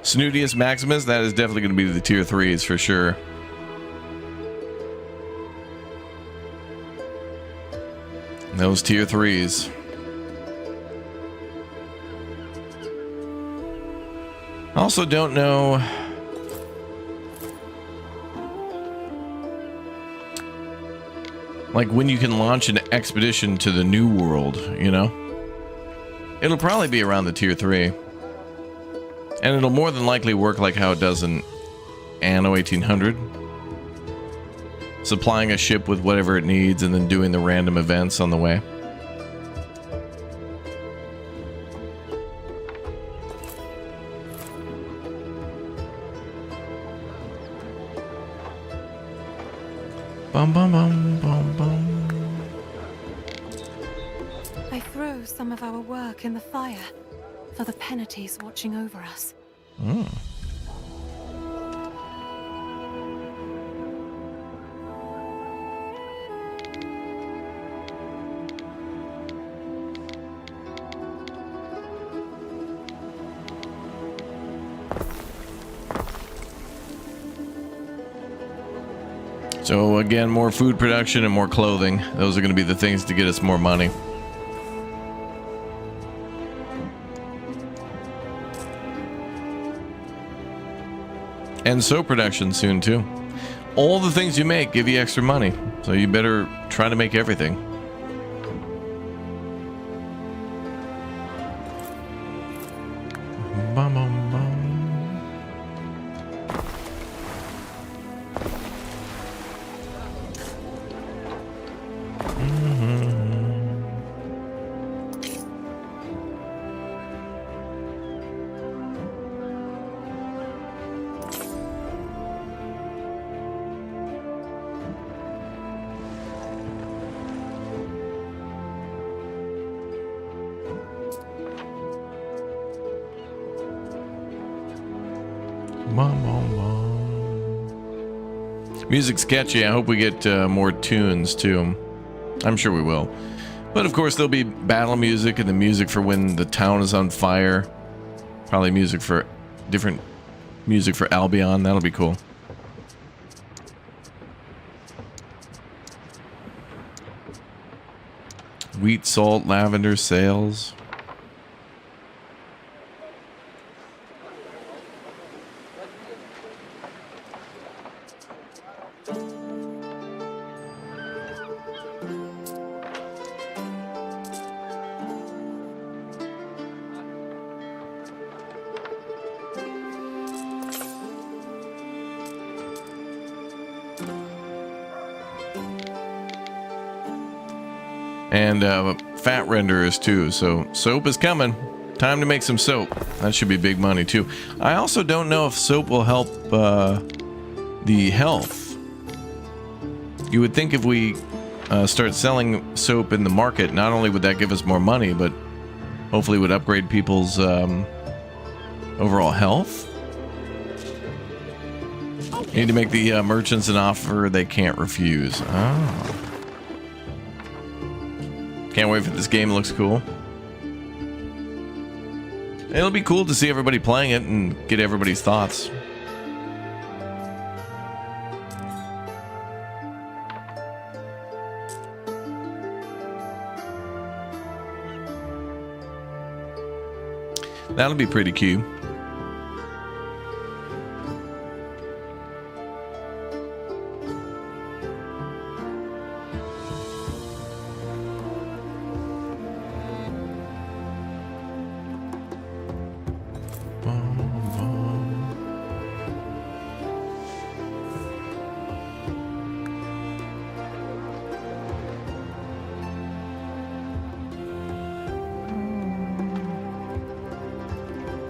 Snootiest Maximus, that is definitely going to be the tier 3s for sure. Those tier 3s. Also don't know like when you can launch an expedition to the new world, you know? It'll probably be around the tier 3. And it'll more than likely work like how it does in Anno 1800. Supplying a ship with whatever it needs and then doing the random events on the way. Bum bum bum bum bum. I throw some of our work in the fire for the penalties watching over us. So again, more food production and more clothing. Those are going to be the things to get us more money. And soap production soon, too. All the things you make give you extra money, so you better try to make everything. Bum, bum, bum. Music's catchy. I hope we get more tunes too. I'm sure we will. But of course there'll be battle music and the music for when the town is on fire. Probably music for different music for Albion. That'll be cool. Wheat, salt, lavender, sails. And fat renderers too, so soap is coming. Time to make some soap. That should be big money too. I also don't know if soap will help the health. You would think if we start selling soap in the market, not only would that give us more money, but hopefully would upgrade people's overall health. Need to make the merchants an offer they can't refuse. Oh. Can't wait for this game. It looks cool. It'll be cool to see everybody playing it and get everybody's thoughts. That'll be pretty cute.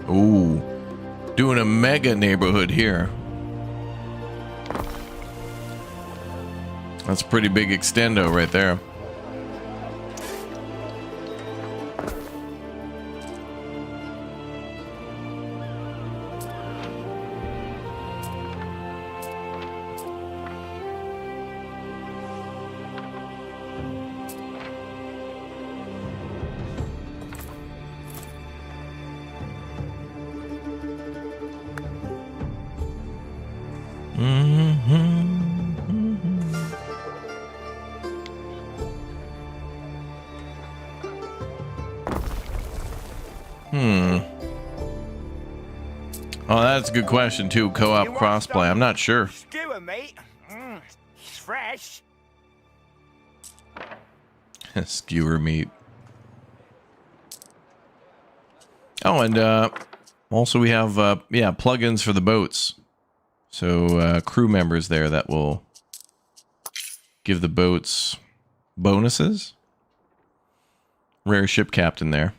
Ooh, doing a mega neighborhood here. That's a pretty big extendo right there. Oh, that's a good question too. Co-op crossplay. I'm not sure. Skewer, mate. It's fresh. Skewer meat. Oh, and also we have yeah, plugins for the boats. So crew members there that will give the boats bonuses. Rare ship captain there.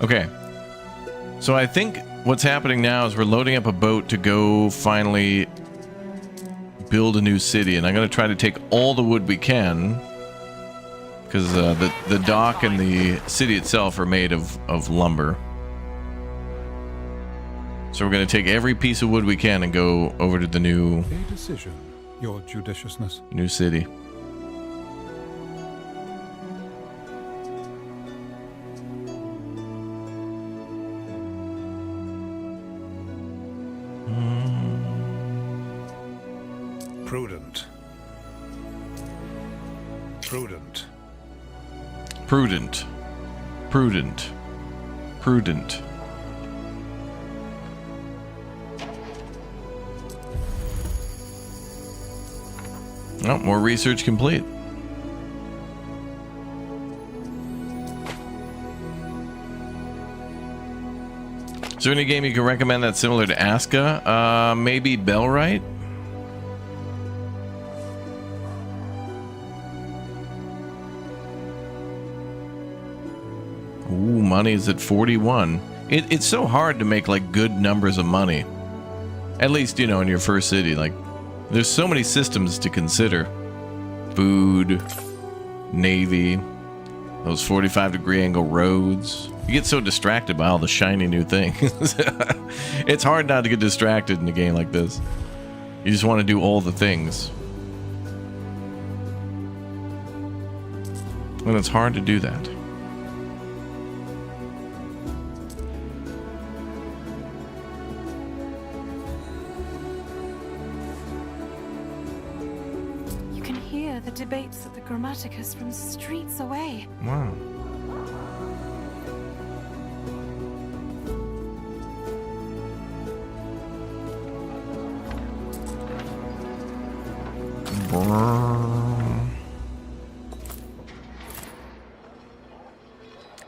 Okay, so I think what's happening now is we're loading up a boat to go finally build a new city, and I'm going to try to take all the wood we can, because the dock and the city itself are made of lumber. So we're going to take every piece of wood we can and go over to the new... A decision, your judiciousness. New city. Prudent. Prudent. Prudent. Prudent. Prudent. Oh, more research complete. Is there any game you can recommend that's similar to Aska? Maybe Bellwright? Ooh, money is at 41. It's so hard to make like good numbers of money. At least, you know, in your first city. Like, there's so many systems to consider. Food, Navy, those 45-degree angle roads. You get so distracted by all the shiny new things. It's hard not to get distracted in a game like this. You just want to do all the things. And it's hard to do that. You can hear the debates at the Grammaticus from streets away. Wow.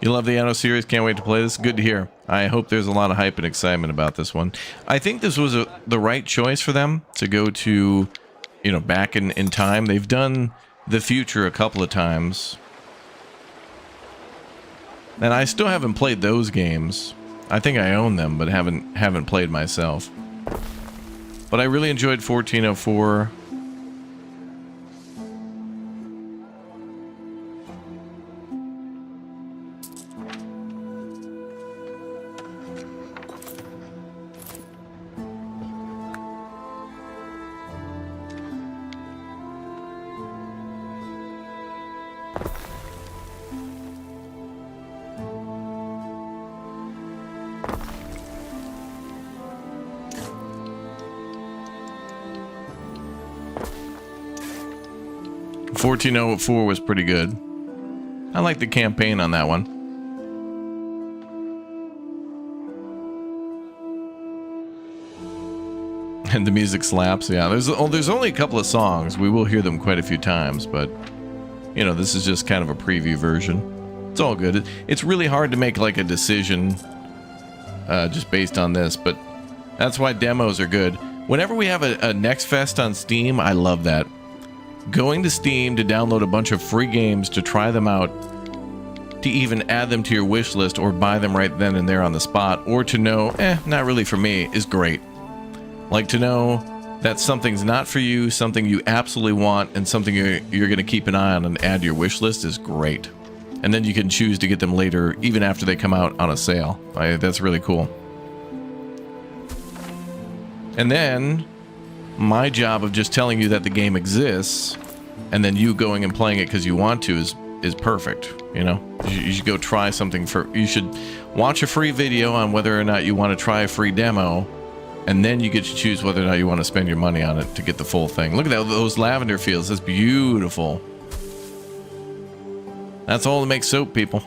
You love the Anno series. Can't wait to play this. Good to hear. I hope there's a lot of hype and excitement about this one. I think this was the right choice for them to go to, you know, back in time. They've done the future a couple of times. And I still haven't played those games. I think I own them, but haven't played myself. But I really enjoyed 1404. .1404 was pretty good. I like the campaign on that one. And the music slaps. Yeah, there's only a couple of songs. We will hear them quite a few times, but you know, this is just kind of a preview version. It's all good. It's really hard to make like a decision just based on this, but that's why demos are good. Whenever we have a Next Fest on Steam, I love that. Going to Steam to download a bunch of free games to try them out, to even add them to your wish list or buy them right then and there on the spot, or to know, not really for me, is great. Like, to know that something's not for you, something you absolutely want, and something you're going to keep an eye on and add to your wish list is great. And then you can choose to get them later, even after they come out on a sale. That's really cool. And then my job of just telling you that the game exists, and then you going and playing it because you want to is perfect. You know, you should go try something you should watch a free video on whether or not you want to try a free demo, and then you get to choose whether or not you want to spend your money on it to get the full thing. Look at those lavender fields. That's beautiful. That's all that makes soap, people.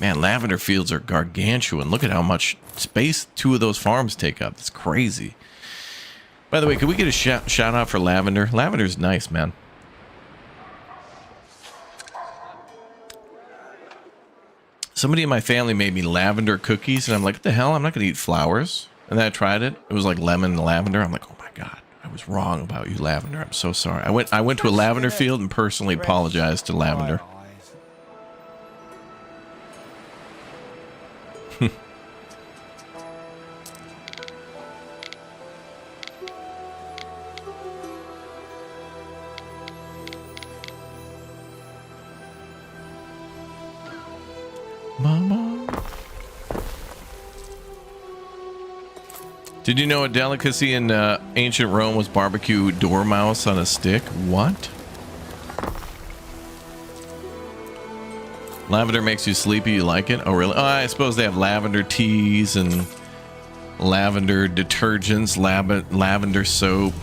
Man, lavender fields are gargantuan. Look at how much space 2 of those farms take up. That's crazy. By the way, could we get a shout out for lavender? Lavender's nice, man. Somebody in my family made me lavender cookies, and I'm like, what the hell? I'm not going to eat flowers. And then I tried it. It was like lemon and lavender. I'm like, oh my God, I was wrong about you, lavender. I'm so sorry. I went to a lavender field and personally apologized to lavender. Mama. Did you know a delicacy in ancient Rome was barbecue dormouse on a stick? What? Lavender makes you sleepy. You like it? Oh, really? Oh, I suppose they have lavender teas and lavender detergents, lavender soap.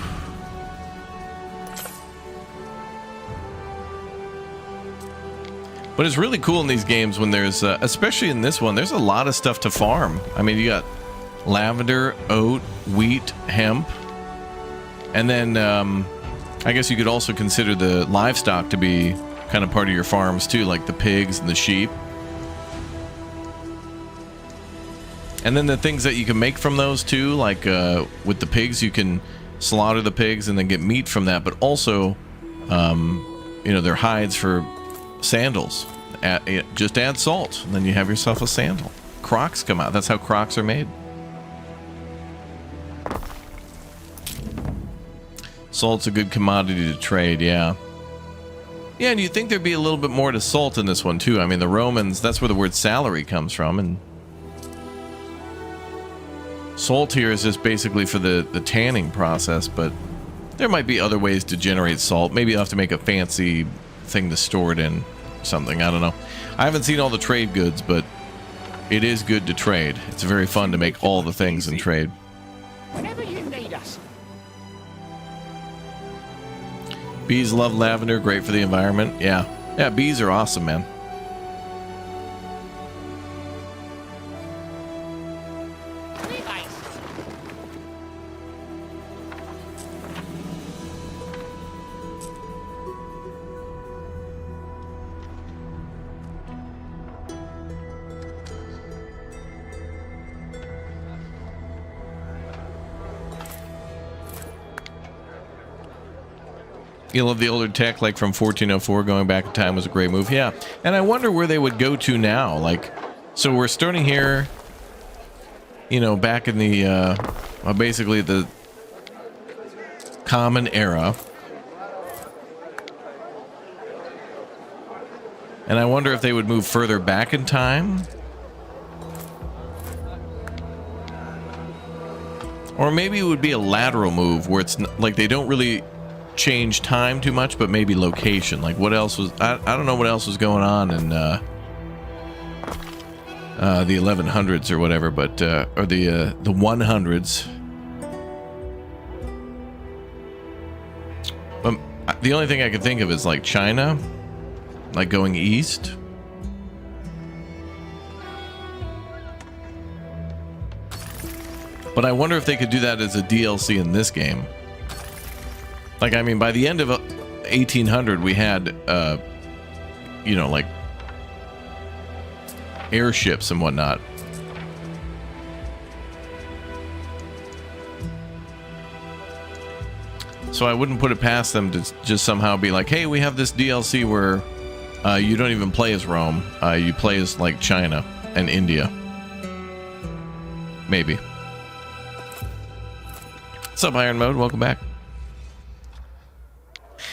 But it's really cool in these games when there's, especially in this one, there's a lot of stuff to farm. I mean, you got lavender, oat, wheat, hemp. And then I guess you could also consider the livestock to be kind of part of your farms too, like the pigs and the sheep. And then the things that you can make from those too, like with the pigs, you can slaughter the pigs and then get meat from that. But also, you know, their hides for sandals. Just add salt, and then you have yourself a sandal. Crocs come out. That's how Crocs are made. Salt's a good commodity to trade, yeah. Yeah, and you'd think there'd be a little bit more to salt in this one, too. I mean, the Romans, that's where the word salary comes from, and salt here is just basically for the tanning process, but there might be other ways to generate salt. Maybe you'll have to make a fancy thing to store it in, something. I don't know. I haven't seen all the trade goods, but it is good to trade. It's very fun to make all the things and trade. Whenever you need us. Bees love lavender, great for the environment. Yeah. Yeah, bees are awesome, man. You love the older tech, like from 1404, going back in time was a great move. Yeah, and I wonder where they would go to now. Like, so we're starting here, you know, back in the, basically the Common Era. And I wonder if they would move further back in time. Or maybe it would be a lateral move where it's like they don't really change time too much, but maybe location. Like what else was I don't know what else was going on in the 1100s or whatever, but or the 100s. The only thing I could think of is like China, like going east. But I wonder if they could do that as a DLC in this game. Like, I mean, by the end of 1800, we had, you know, like airships and whatnot. So I wouldn't put it past them to just somehow be like, hey, we have this DLC where you don't even play as Rome. You play as, like, China and India. Maybe. What's up, Iron Mode? Welcome back.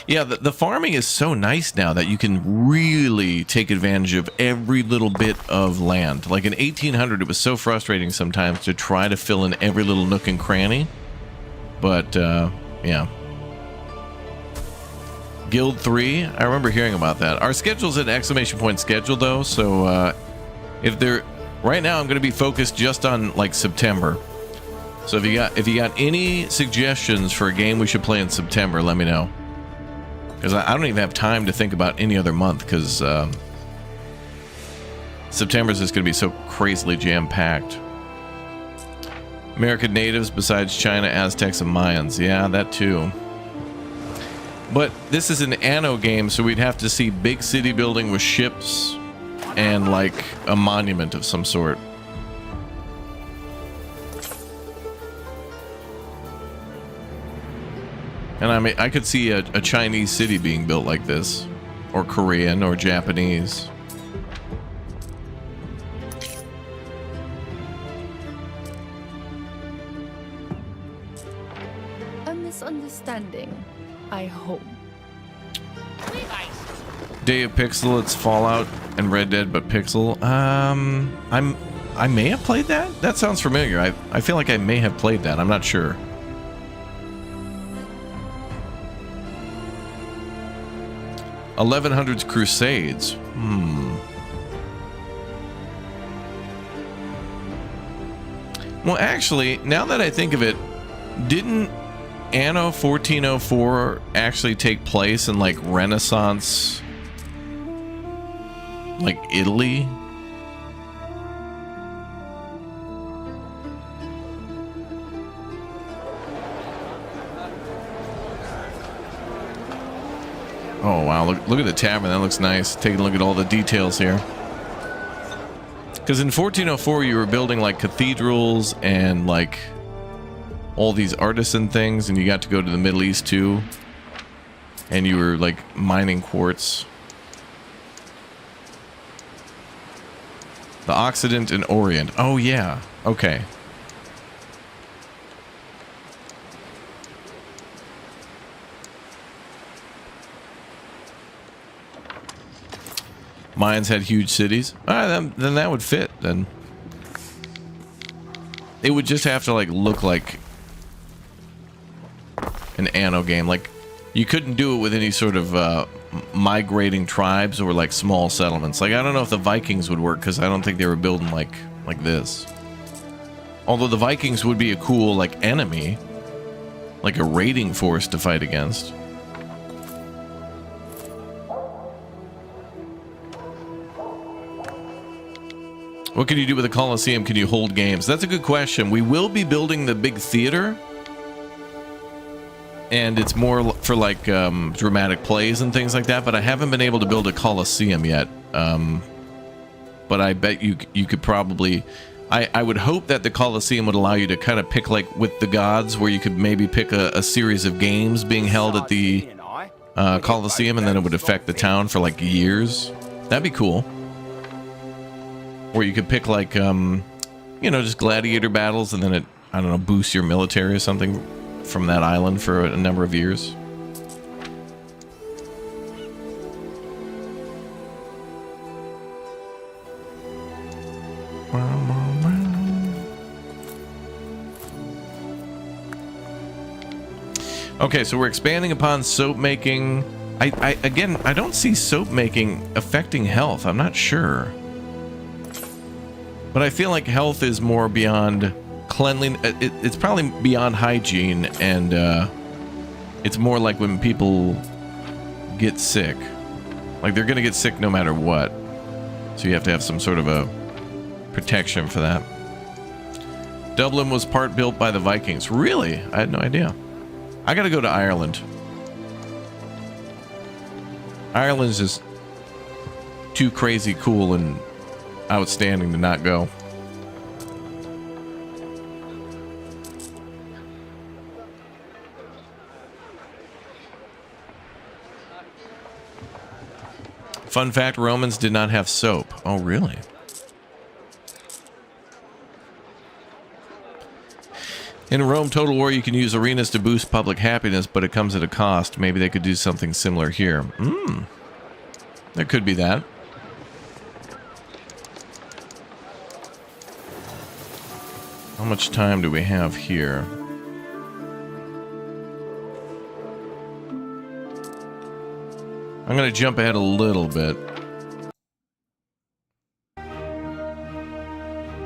Yeah, the farming is so nice now that you can really take advantage of every little bit of land. Like in 1800, it was so frustrating sometimes to try to fill in every little nook and cranny. But, yeah. Guild 3, I remember hearing about that. Our schedule's an exclamation point schedule, though, so if they're... Right now, I'm going to be focused just on, like, September. So if you got any suggestions for a game we should play in September, let me know. Because I don't even have time to think about any other month, because September's just going to be so crazily jam-packed. American natives besides China, Aztecs, and Mayans. Yeah, that too. But this is an Anno game, so we'd have to see big city building with ships and, like, a monument of some sort. And I mean, I could see a Chinese city being built like this, or Korean, or Japanese. A misunderstanding, I hope. Day of Pixel, it's Fallout and Red Dead, but Pixel. I may have played that? That sounds familiar. I feel like I may have played that. I'm not sure. (1100s) Crusades. Well, actually, now that I think of it, didn't Anno 1404 actually take place in, like, Renaissance like Italy. Oh wow, look at the tavern. That looks nice. Taking a look at all the details here. Because in 1404 you were building like cathedrals and like all these artisan things, and you got to go to the Middle East too. And you were like mining quartz. The Occident and Orient. Oh yeah. Okay. Mayans had huge cities. Then that would fit. Then it would just have to like look like an Anno game. Like you couldn't do it with any sort of migrating tribes or like small settlements. Like I don't know if the Vikings would work because I don't think they were building like this. Although the Vikings would be a cool like enemy, like a raiding force to fight against. What can you do with a Colosseum? Can you hold games? That's a good question. We will be building the big theater. And it's more for like dramatic plays and things like that. But I haven't been able to build a Colosseum yet. But I bet you could probably... I would hope that the Colosseum would allow you to kind of pick like with the gods, where you could maybe pick a series of games being held at the Colosseum, and then it would affect the town for like years. That'd be cool. Or you could pick like, you know, just gladiator battles, and then it, I don't know, boosts your military or something from that island for a number of years. Okay, so we're expanding upon soap making. Again, I don't see soap making affecting health. I'm not sure. But I feel like health is more beyond cleanliness. It's probably beyond hygiene, and it's more like when people get sick. Like they're going to get sick no matter what. So you have to have some sort of a protection for that. Dublin was part built by the Vikings. Really? I had no idea. I got to go to Ireland. Ireland's just too crazy cool and outstanding to not go. Fun fact, Romans did not have soap. Oh, really? In Rome Total War, you can use arenas to boost public happiness, but it comes at a cost. Maybe they could do something similar here. There could be that. How much time do we have here? I'm going to jump ahead a little bit. I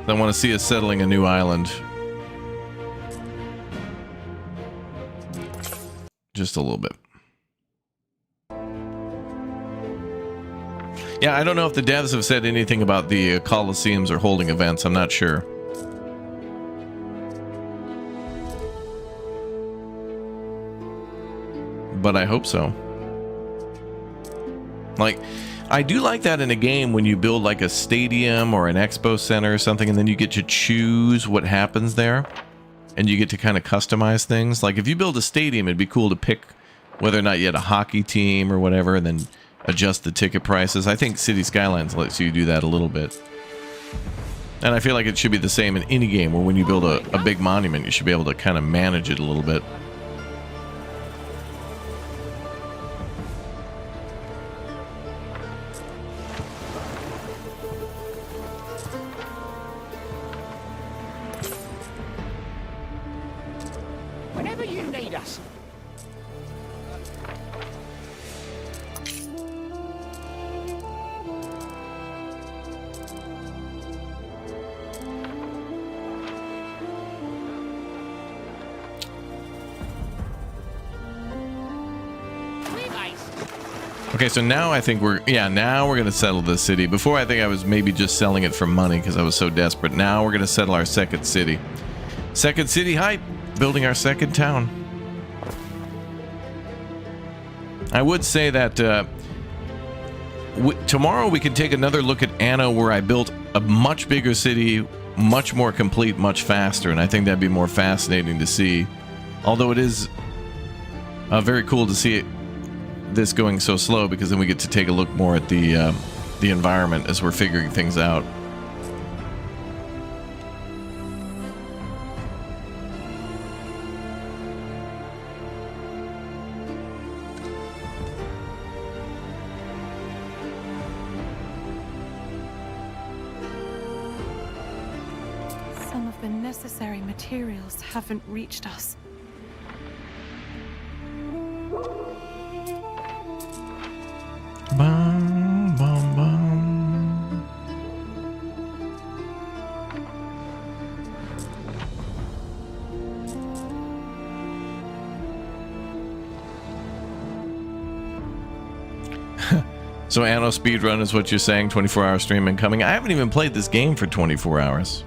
want to see us settling a new island. Just a little bit. Yeah, I don't know if the devs have said anything about the Colosseums or holding events. I'm not sure. But I hope so. Like, I do like that in a game when you build like a stadium or an expo center or something, and then you get to choose what happens there. And you get to kind of customize things. Like if you build a stadium, it'd be cool to pick whether or not you had a hockey team or whatever, and then adjust the ticket prices. I think City Skylines lets you do that a little bit. And I feel like it should be the same in any game, where when you build a big monument, you should be able to kind of manage it a little bit. Whenever you need us. Okay, so now I think now we're gonna settle this city. Before I think I was maybe just selling it for money because I was so desperate. Now we're gonna settle our second city. Second city hype, building our second town. I would say that tomorrow we can take another look at Anno, where I built a much bigger city, much more complete, much faster, and I think that'd be more fascinating to see. Although it is very cool to see this going so slow, because then we get to take a look more at the environment as we're figuring things out. Some of the necessary materials haven't reached us. Bum, bum, bum. So Anno speedrun is what you're saying, 24-hour stream incoming. I haven't even played this game for 24 hours.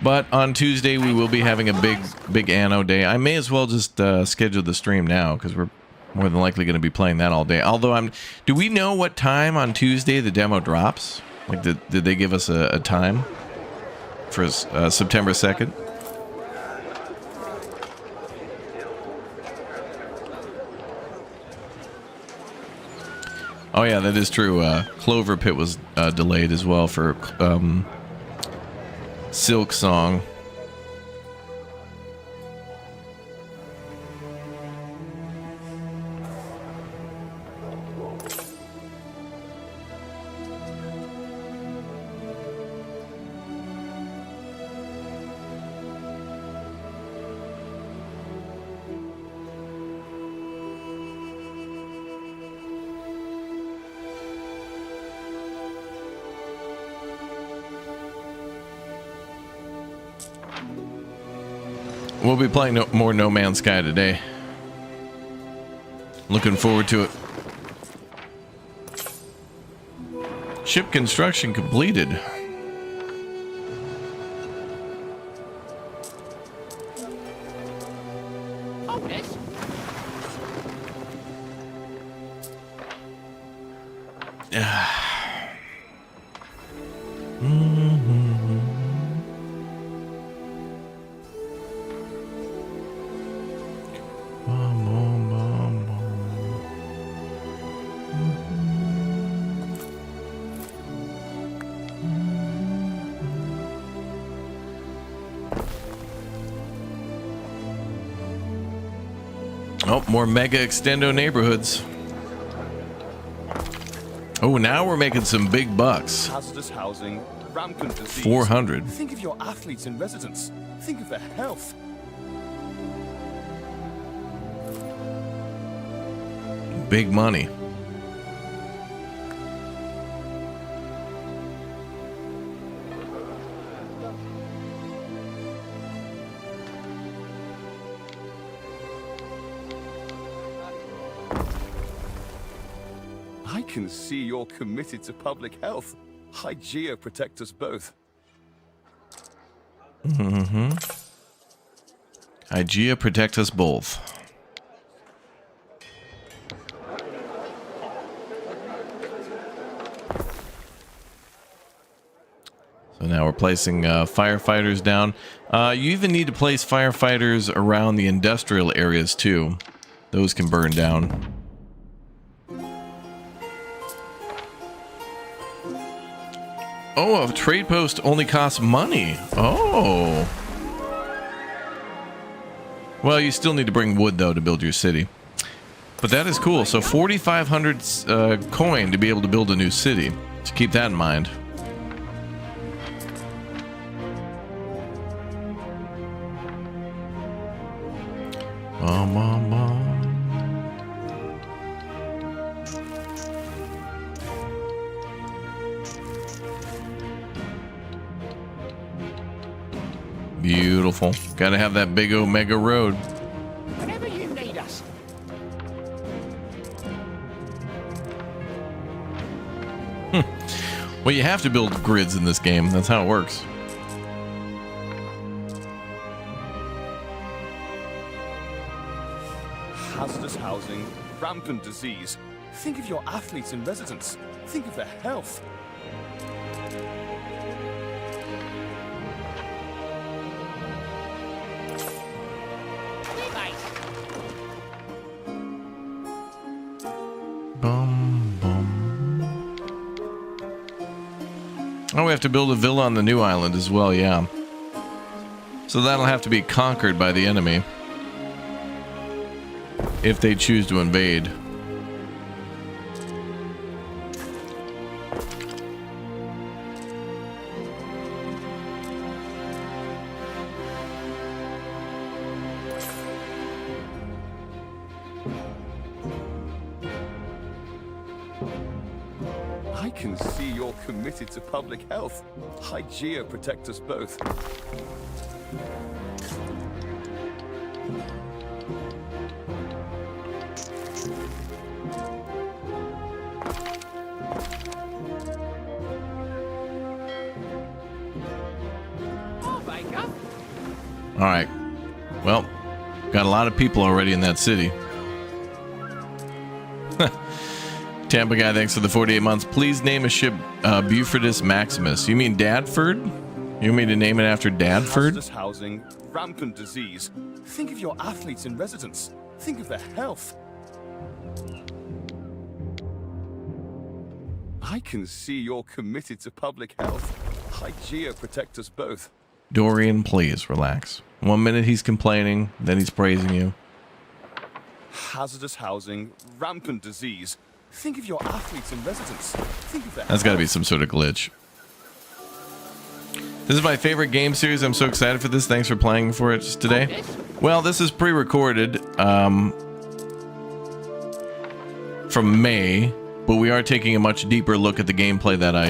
But on Tuesday we will be having a big Anno day. I may as well just schedule the stream now, because we're more than likely going to be playing that all day. Although do we know what time on Tuesday the demo drops? Like, did they give us a time for September 2nd? Oh yeah, that is true. Clover Pit was delayed as well for Silk Song. We'll be playing more No Man's Sky today. Looking forward to it. Ship construction completed. Oh, more mega extendo neighborhoods. Oh, now we're making some big bucks. Hazardous housing, rampant disease. 400. Think of your athletes and residents. Think of their health. Big money. I can see you're committed to public health. Hygeia protect us both. Mm-hmm. Hygeia protect us both. So now we're placing firefighters down. You even need to place firefighters around the industrial areas too. Those can burn down. Oh, a trade post only costs money. Oh. Well, you still need to bring wood, though, to build your city. But that is cool. So 4,500 coin to be able to build a new city. So keep that in mind. Beautiful. Gotta have that big omega road. Whenever you need us. Well, you have to build grids in this game. That's how it works. Hazardous housing, rampant disease. Think of your athletes in residence. Think of their health. Oh, we have to build a villa on the new island as well, yeah. So that'll have to be conquered by the enemy if they choose to invade. I can see you're committed to public health. Hygeia protect us both. All right. Well, got a lot of people already in that city. Tampa guy, thanks for the 48 months. Please name a ship Bufordus Maximus. You mean Dadford? You want me to name it after Dadford? Hazardous housing, rampant disease. Think of your athletes in residence. Think of their health. I can see you're committed to public health. Hygeia protect us both. Dorian, please relax. 1 minute he's complaining, then he's praising you. Hazardous housing, rampant disease. Think of your athletes in residence. Think of their That's got to be some sort of glitch. This is my favorite game series. I'm so excited for this. Thanks for playing for it today. Well, this is pre-recorded from May, but we are taking a much deeper look at the gameplay that I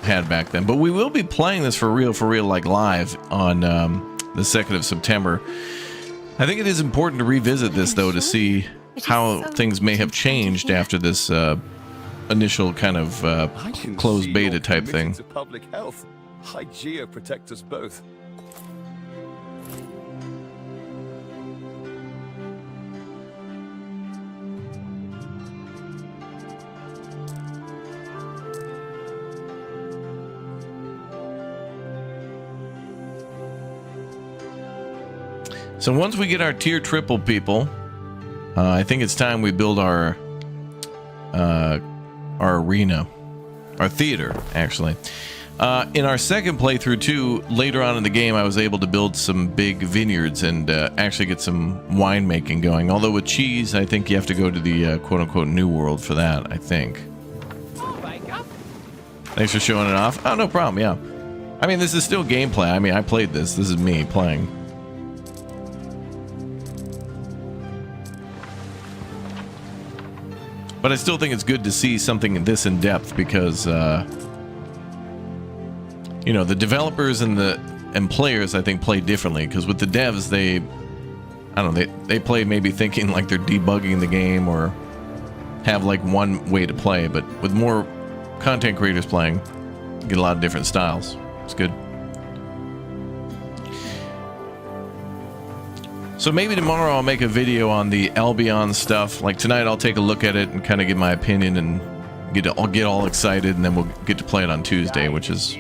had back then. But we will be playing this for real, like live on the 2nd of September. I think it is important to revisit this, though, to see how things may have changed after this initial kind of closed beta type thing. To public health. Hygeia protect us both. So once we get our tier triple people, I think it's time we build our arena, our theater, actually. In our second playthrough, too, later on in the game, I was able to build some big vineyards and actually get some winemaking going. Although with cheese, I think you have to go to the quote-unquote New World for that, I think. Thanks for showing it off. Oh, no problem, yeah. I mean, this is still gameplay. I mean, I played this. This is me playing. But I still think it's good to see something this in depth because, you know, the developers and players, I think, play differently. Because with the devs, I don't know, they play maybe thinking like they're debugging the game or have like one way to play. But with more content creators playing, you get a lot of different styles. It's good. So maybe tomorrow I'll make a video on the Albion stuff. Like tonight I'll take a look at it and kind of give my opinion and I'll get all excited, and then we'll get to play it on Tuesday, which is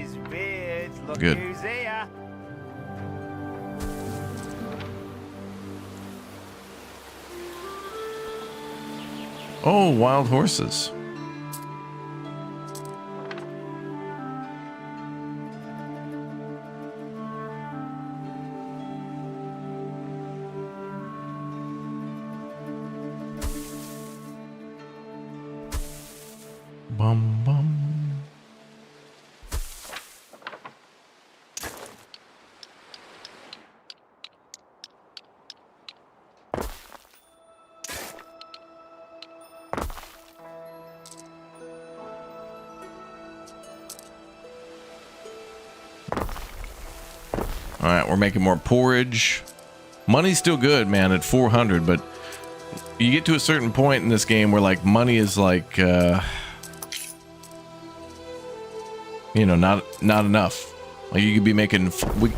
good. Oh, wild horses. Bum, bum. All right, we're making more porridge. Money's still good, man, at 400, but you get to a certain point in this game where like money is like you know, not enough. Like you could be making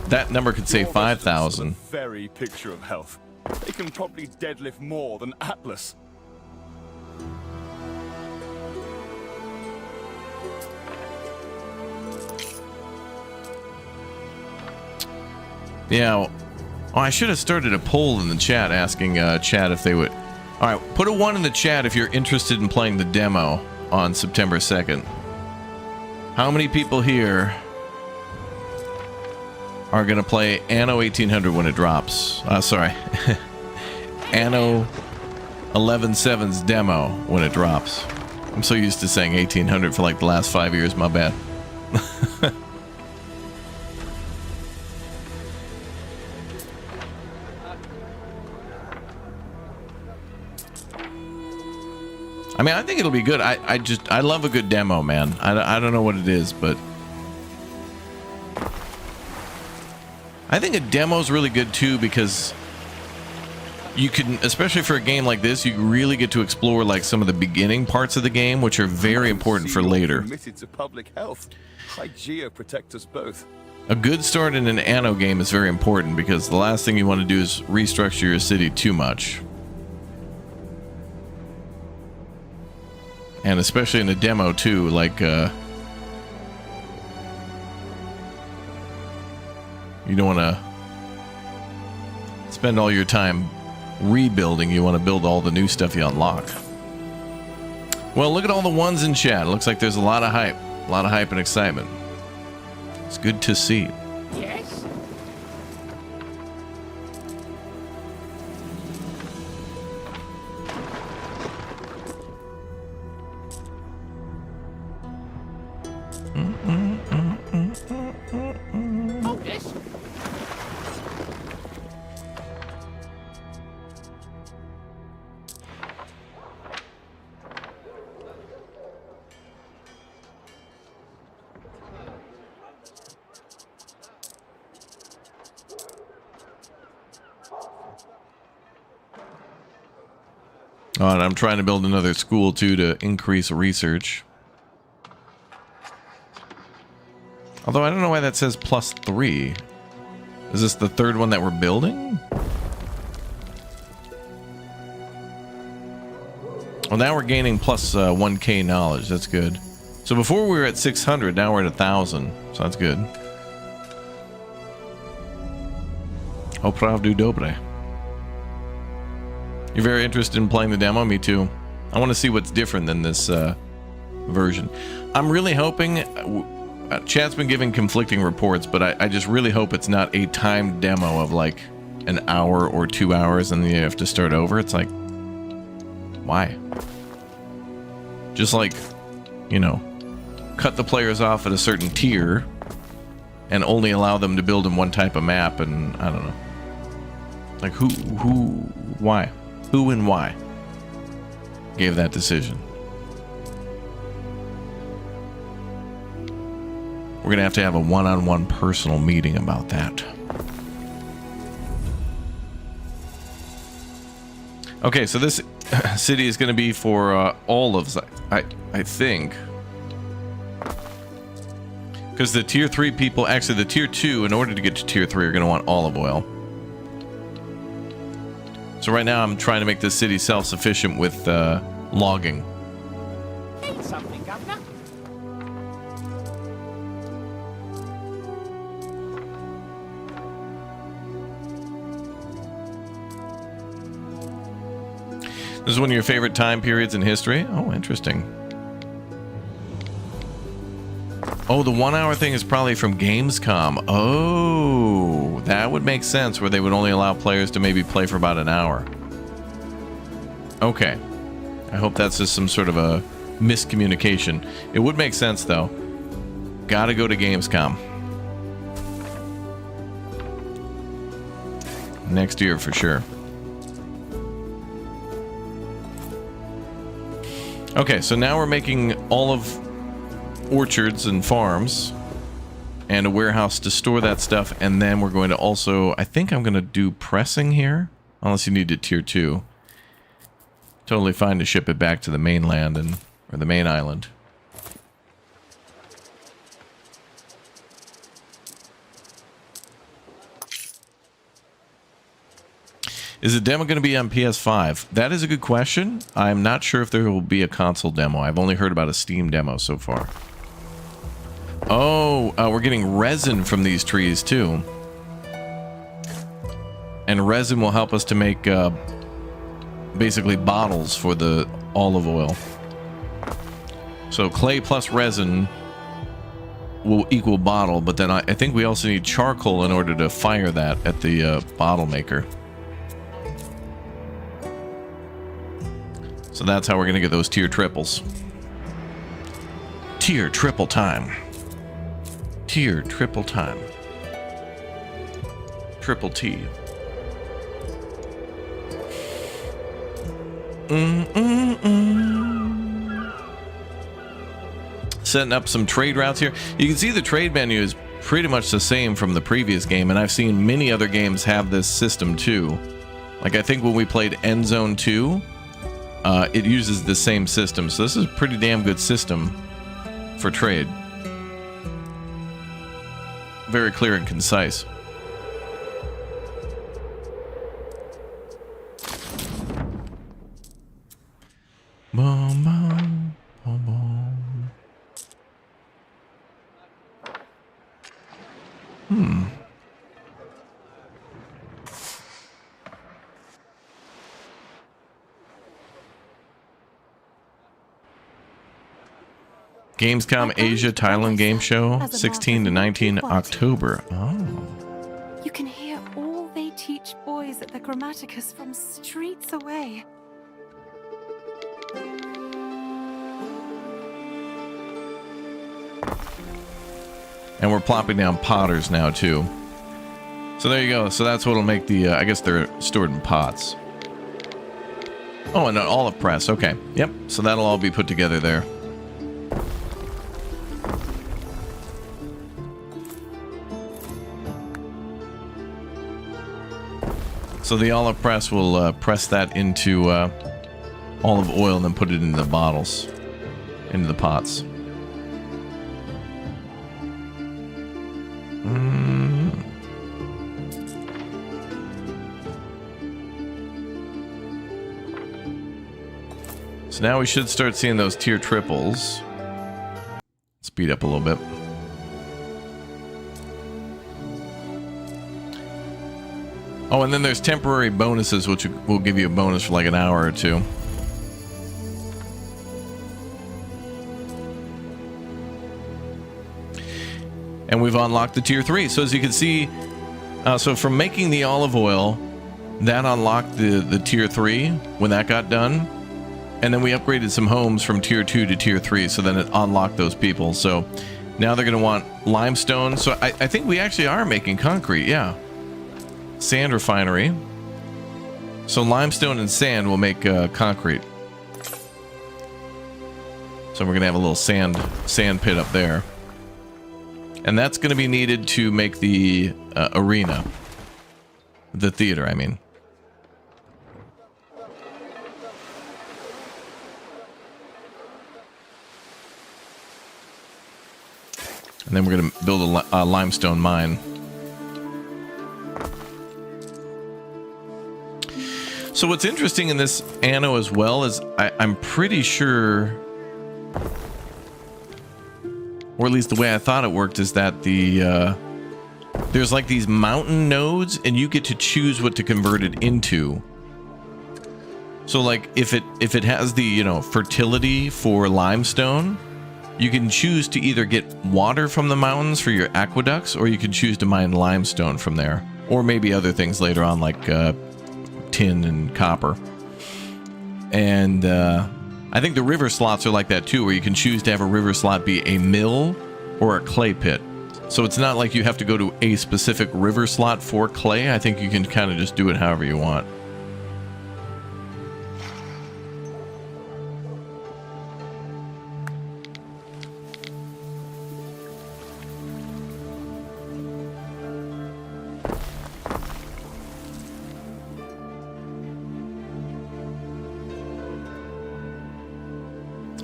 that number could say Your 5,000. residents are the very picture of health. They can probably deadlift more than Atlas. Yeah. Well, oh, I should have started a poll in the chat asking chat if they would. All right, put a 1 in the chat if you're interested in playing the demo on September 2nd. How many people here are going to play Anno 1800 when it drops? Sorry. Anno 11.7's demo when it drops. I'm so used to saying 1800 for like the last 5 years, my bad. I mean, I think it'll be good. I love a good demo, man. I don't know what it is, but I think a demo's really good too, because you can, especially for a game like this, you really get to explore like some of the beginning parts of the game, which are very important for later. Committed to public health. Hygeia protect us both. A good start in an Anno game is very important, because the last thing you want to do is restructure your city too much. And especially in a demo too, like you don't want to spend all your time rebuilding. You want to build all the new stuff you unlock. Well, look at all the ones in chat. It looks like there's a lot of hype and excitement. It's good to see. Yes? Oh, yes. Oh, and I'm trying to build another school too to increase research. Although I don't know why that says +3. Is this the third one that we're building? Well, now we're gaining plus 1k knowledge. That's good. So before we were at 600, now we're at 1,000. So that's good. Opravdu dobre. You're very interested in playing the demo? Me too. I want to see what's different than this version. I'm really hoping... chat's been giving conflicting reports, but I just really hope it's not a timed demo of like an hour or 2 hours and then you have to start over. It's like, why? Just like, you know, cut the players off at a certain tier and only allow them to build in one type of map, and I don't know. Like why? Who and why gave that decision? We're going to have a one-on-one personal meeting about that. Okay, so this city is going to be for all of... I think. Because the tier 3 people... Actually, the tier 2, in order to get to tier 3, are going to want olive oil. So right now, I'm trying to make this city self-sufficient with logging. Need something, Governor? This is one of your favorite time periods in history? Oh, interesting. Oh, the 1 hour thing is probably from Gamescom. Oh, that would make sense, where they would only allow players to maybe play for about an hour. Okay. I hope that's just some sort of a miscommunication. It would make sense, though. Gotta go to Gamescom. Next year, for sure. Okay, so now we're making all of orchards and farms and a warehouse to store that stuff, and then we're going to also, I think I'm going to do pressing here, unless you need it tier 2. Totally fine to ship it back to the mainland or the main island. Is the demo going to be on PS5? That is a good question. I'm not sure if there will be a console demo. I've only heard about a Steam demo so far. Oh, we're getting resin from these trees too. And resin will help us to make basically bottles for the olive oil. So clay plus resin will equal bottle, but then I think we also need charcoal in order to fire that at the bottle maker. So that's how we're going to get those tier triples. Tier triple time. Tier triple time. Triple T. Setting up some trade routes here. You can see the trade menu is pretty much the same from the previous game, and I've seen many other games have this system too. Like I think when we played End Zone 2, it uses the same system, so this is a pretty damn good system for trade. Very clear and concise. Boom, boom, boom, boom. Gamescom Asia Thailand Game Show, 16 to 19 October. Oh. You can hear all they teach boys at the Grammaticus from streets away. And we're plopping down potters now too. So there you go. So that's what'll make the, I guess they're stored in pots. Oh, and an olive press. Okay. Yep. So that'll all be put together there. So the olive press will press that into olive oil and then put it into the bottles, into the pots. So now we should start seeing those tier triples. Speed up a little bit. Oh, and then there's temporary bonuses, which will give you a bonus for like an hour or two. And we've unlocked the tier 3. So as you can see, so from making the olive oil, that unlocked the tier 3 when that got done. And then we upgraded some homes from tier 2 to tier 3. So then it unlocked those people. So now they're going to want limestone. So I think we actually are making concrete. Yeah. Sand refinery. So limestone and sand will make concrete. So we're going to have a little sand pit up there. And that's going to be needed to make the arena. The theater, I mean. And then we're going to build a limestone mine. So what's interesting in this Anno as well is I'm pretty sure, or at least the way I thought it worked, is that there's like these mountain nodes and you get to choose what to convert it into. So like if it has the, you know, fertility for limestone, you can choose to either get water from the mountains for your aqueducts, or you can choose to mine limestone from there, or maybe other things later on like tin and copper. And I think the river slots are like that too, where you can choose to have a river slot be a mill or a clay pit. So it's not like you have to go to a specific river slot for clay. I think you can kind of just do it however you want.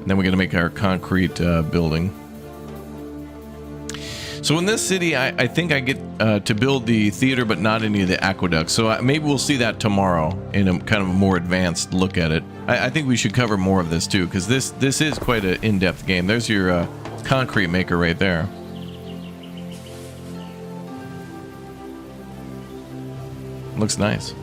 Then we're going to make our concrete building. So in this city, I think I get to build the theater, but not any of the aqueducts. So maybe we'll see that tomorrow in a kind of a more advanced look at it. I think we should cover more of this too, because this is quite an in-depth game. There's your concrete maker right there. Looks nice.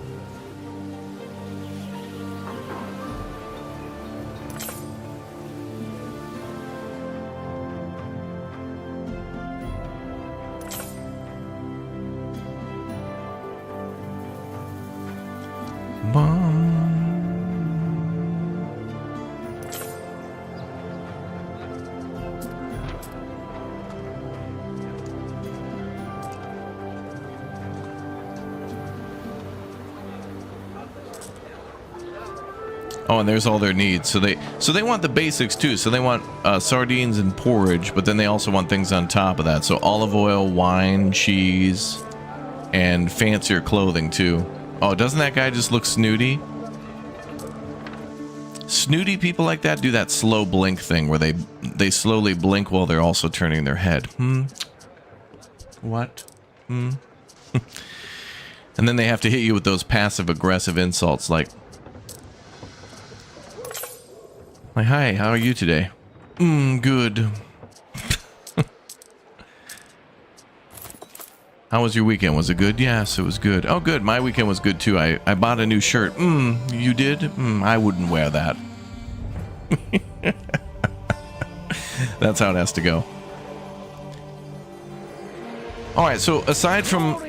Oh, and there's all their needs. So they want the basics too. So they want sardines and porridge, but then they also want things on top of that. So olive oil, wine, cheese, and fancier clothing too. Oh, doesn't that guy just look snooty? Snooty people like that do that slow blink thing where they slowly blink while they're also turning their head. What? And then they have to hit you with those passive aggressive insults like, hi, how are you today? Good. How was your weekend? Was it good? Yes, it was good. Oh, good. My weekend was good too. I bought a new shirt. You did? I wouldn't wear that. That's how it has to go. All right, so aside from...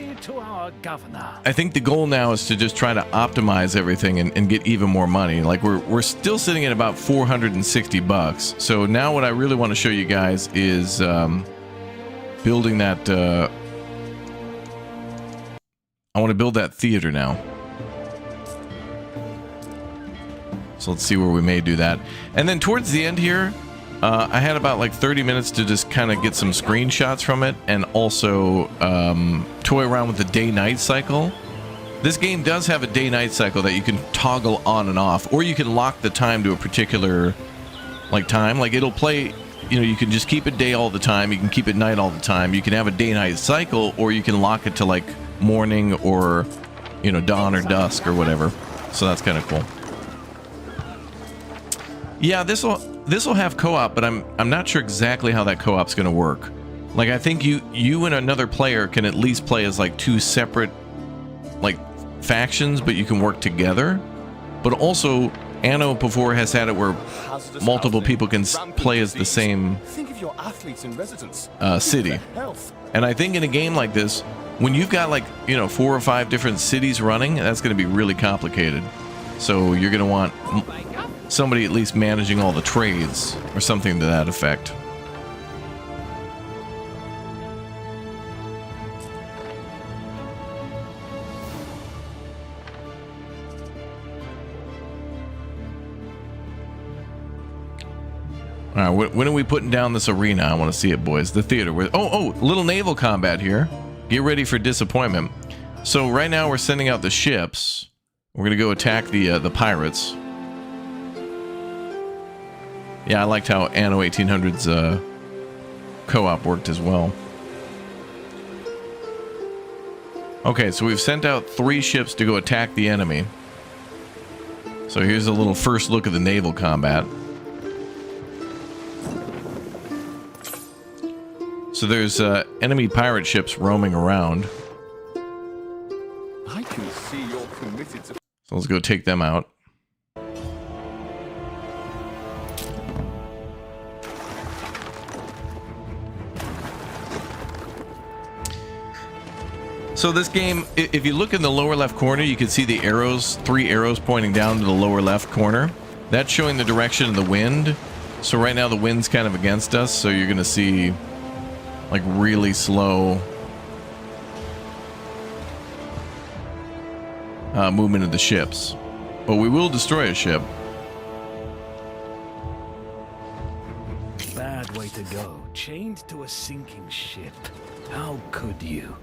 I think the goal now is to just try to optimize everything and get even more money. Like we're still sitting at about 460 bucks. So now what I really want to show you guys is building that. I want to build that theater now. So let's see where we may do that. And then towards the end here, I had about like 30 minutes to just kind of get some screenshots from it and also toy around with the day-night cycle. This game does have a day-night cycle that you can toggle on and off, or you can lock the time to a particular like time. Like it'll play, you know, you can just keep it day all the time, you can keep it night all the time, you can have a day-night cycle, or you can lock it to like morning or, you know, dawn or dusk or whatever. So that's kind of cool. Yeah, this will have co-op, but I'm not sure exactly how that co-op's going to work. Like I think you and another player can at least play as like two separate like factions, but you can work together. But also Anno before has had it where multiple people can play as the same city. And I think in a game like this, when you've got like, you know, 4 or 5 different cities running, that's going to be really complicated. So you're going to want somebody at least managing all the trades or something to that effect. All right, when are we putting down this arena? I want to see it, boys. The theater. Oh, little naval combat here. Get ready for disappointment. So right now we're sending out the ships. We're gonna go attack the pirates. Yeah, I liked how Anno 1800's co-op worked as well. Okay, so we've sent out 3 ships to go attack the enemy. So here's a little first look at the naval combat. So there's enemy pirate ships roaming around. I can see you're committed to... So let's go take them out. So this game, if you look in the lower left corner, you can see the arrows, 3 arrows pointing down to the lower left corner. That's showing the direction of the wind. So right now the wind's kind of against us, so you're gonna see like really slow movement of the ships. But we will destroy a ship. Bad way to go. Chained to a sinking ship. How could you?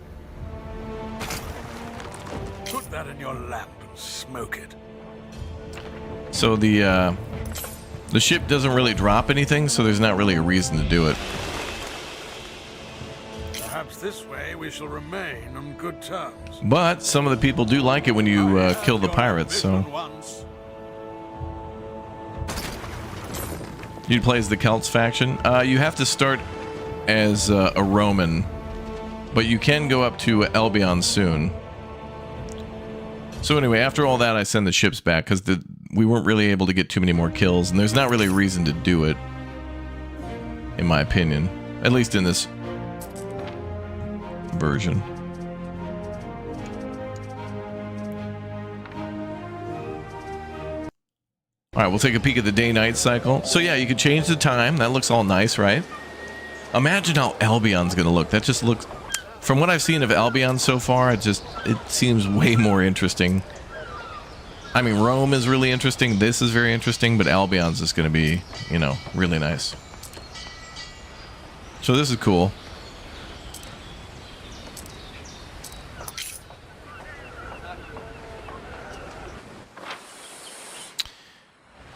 Put that in your lamp and smoke it. So the ship doesn't really drop anything, so there's not really a reason to do it. Perhaps this way we shall remain on good terms. But some of the people do like it when you kill the pirates, so... You play as the Celts faction? You have to start as a Roman, but you can go up to Albion soon. So anyway, after all that, I send the ships back, because we weren't really able to get too many more kills, and there's not really a reason to do it, in my opinion. At least in this version. Alright, we'll take a peek at the day-night cycle. So yeah, you can change the time. That looks all nice, right? Imagine how Albion's gonna look. That just looks... From what I've seen of Albion so far, it seems way more interesting. I mean, Rome is really interesting. This is very interesting, but Albion's just gonna be, you know, really nice. So this is cool.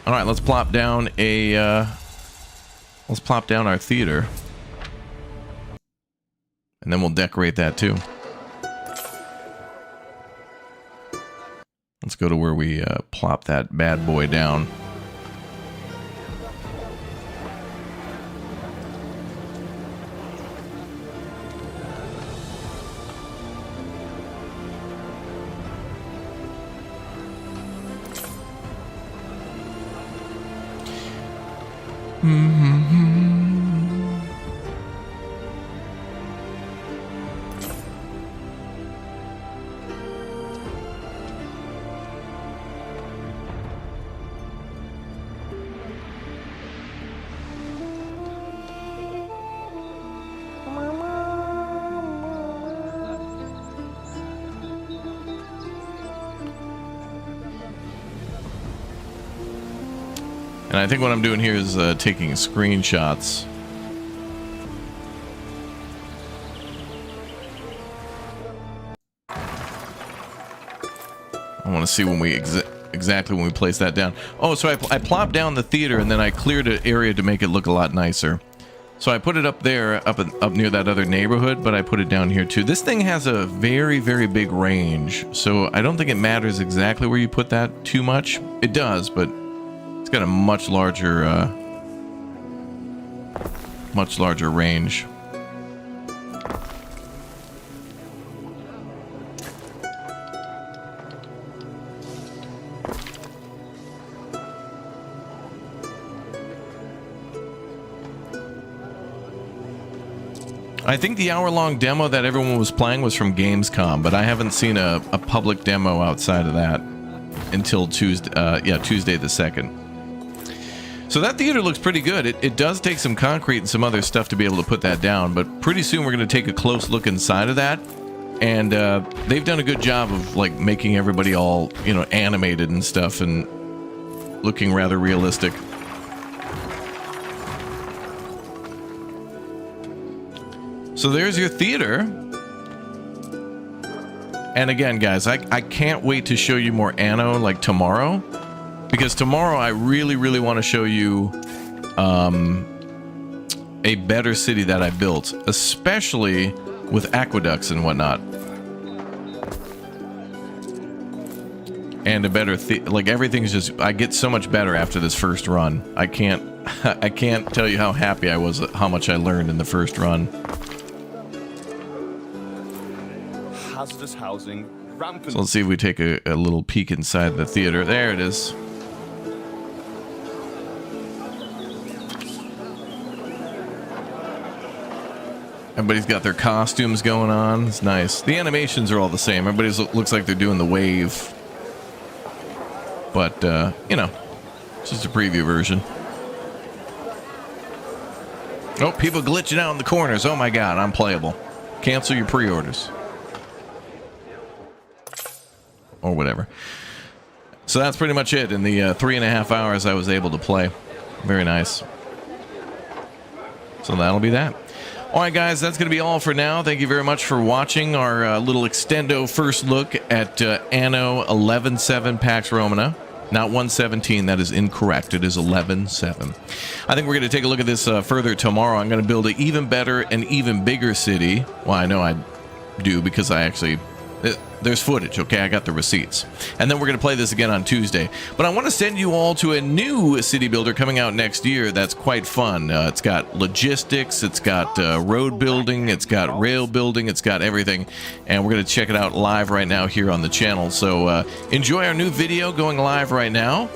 All right, let's plop down our theater, and then we'll decorate that too. Let's go to where we plop that bad boy down. And I think what I'm doing here is taking screenshots. I want to see when we exactly when we place that down. Oh, so I plopped down the theater and then I cleared an area to make it look a lot nicer. So I put it up there, up near that other neighborhood, but I put it down here too. This thing has a very, very big range, so I don't think it matters exactly where you put that too much. It does, but it's got a much larger range. I think the hour-long demo that everyone was playing was from Gamescom, but I haven't seen a public demo outside of that until Tuesday the 2nd. So that theater looks pretty good. It does take some concrete and some other stuff to be able to put that down, but pretty soon we're going to take a close look inside of that. And they've done a good job of like making everybody all, you know, animated and stuff and looking rather realistic. So there's your theater. And again, guys, I can't wait to show you more Anno like tomorrow, because tomorrow I really, really want to show you a better city that I built, especially with aqueducts and whatnot. And a better like everything's just, I get so much better after this first run. I can't tell you how happy I was at how much I learned in the first run. Hazardous housing, rampant. So let's see if we take a little peek inside the theater. There it is. Everybody's got their costumes going on. It's nice. The animations are all the same. Everybody looks like they're doing the wave. But, you know, it's just a preview version. Oh, people glitching out in the corners. Oh my god, I'm playable. Cancel your pre-orders. Or whatever. So that's pretty much it in the 3.5 hours I was able to play. Very nice. So that'll be that. Alright guys, that's going to be all for now. Thank you very much for watching our little extendo first look at Anno 11.7 Pax Romana. Not 117. That is incorrect. It is 11-7. I think we're going to take a look at this further tomorrow. I'm going to build an even better and even bigger city. Well, I know I do because I actually... There's footage, okay? I got the receipts. And then we're going to play this again on Tuesday. But I want to send you all to a new city builder coming out next year that's quite fun. It's got logistics, it's got road building, it's got rail building, it's got everything. And we're going to check it out live right now here on the channel. So enjoy our new video going live right now.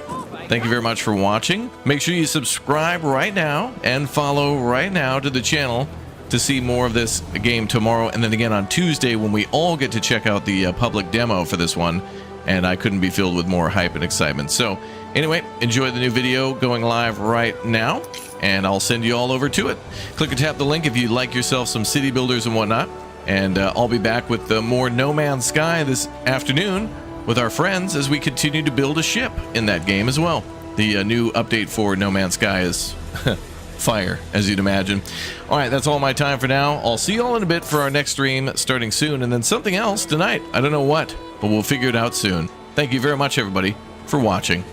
Thank you very much for watching. Make sure you subscribe right now and follow right now to the channel to see more of this game tomorrow, and then again on Tuesday when we all get to check out the public demo for this one, and I couldn't be filled with more hype and excitement. So anyway, enjoy the new video going live right now, and I'll send you all over to it. Click or tap the link if you'd like yourself some city builders and whatnot, and I'll be back with more No Man's Sky this afternoon with our friends as we continue to build a ship in that game as well. The new update for No Man's Sky is fire, as you'd imagine. All right, that's all my time for now. I'll see you all in a bit for our next stream starting soon, and then something else tonight. I don't know what, but we'll figure it out soon. Thank you very much, everybody, for watching.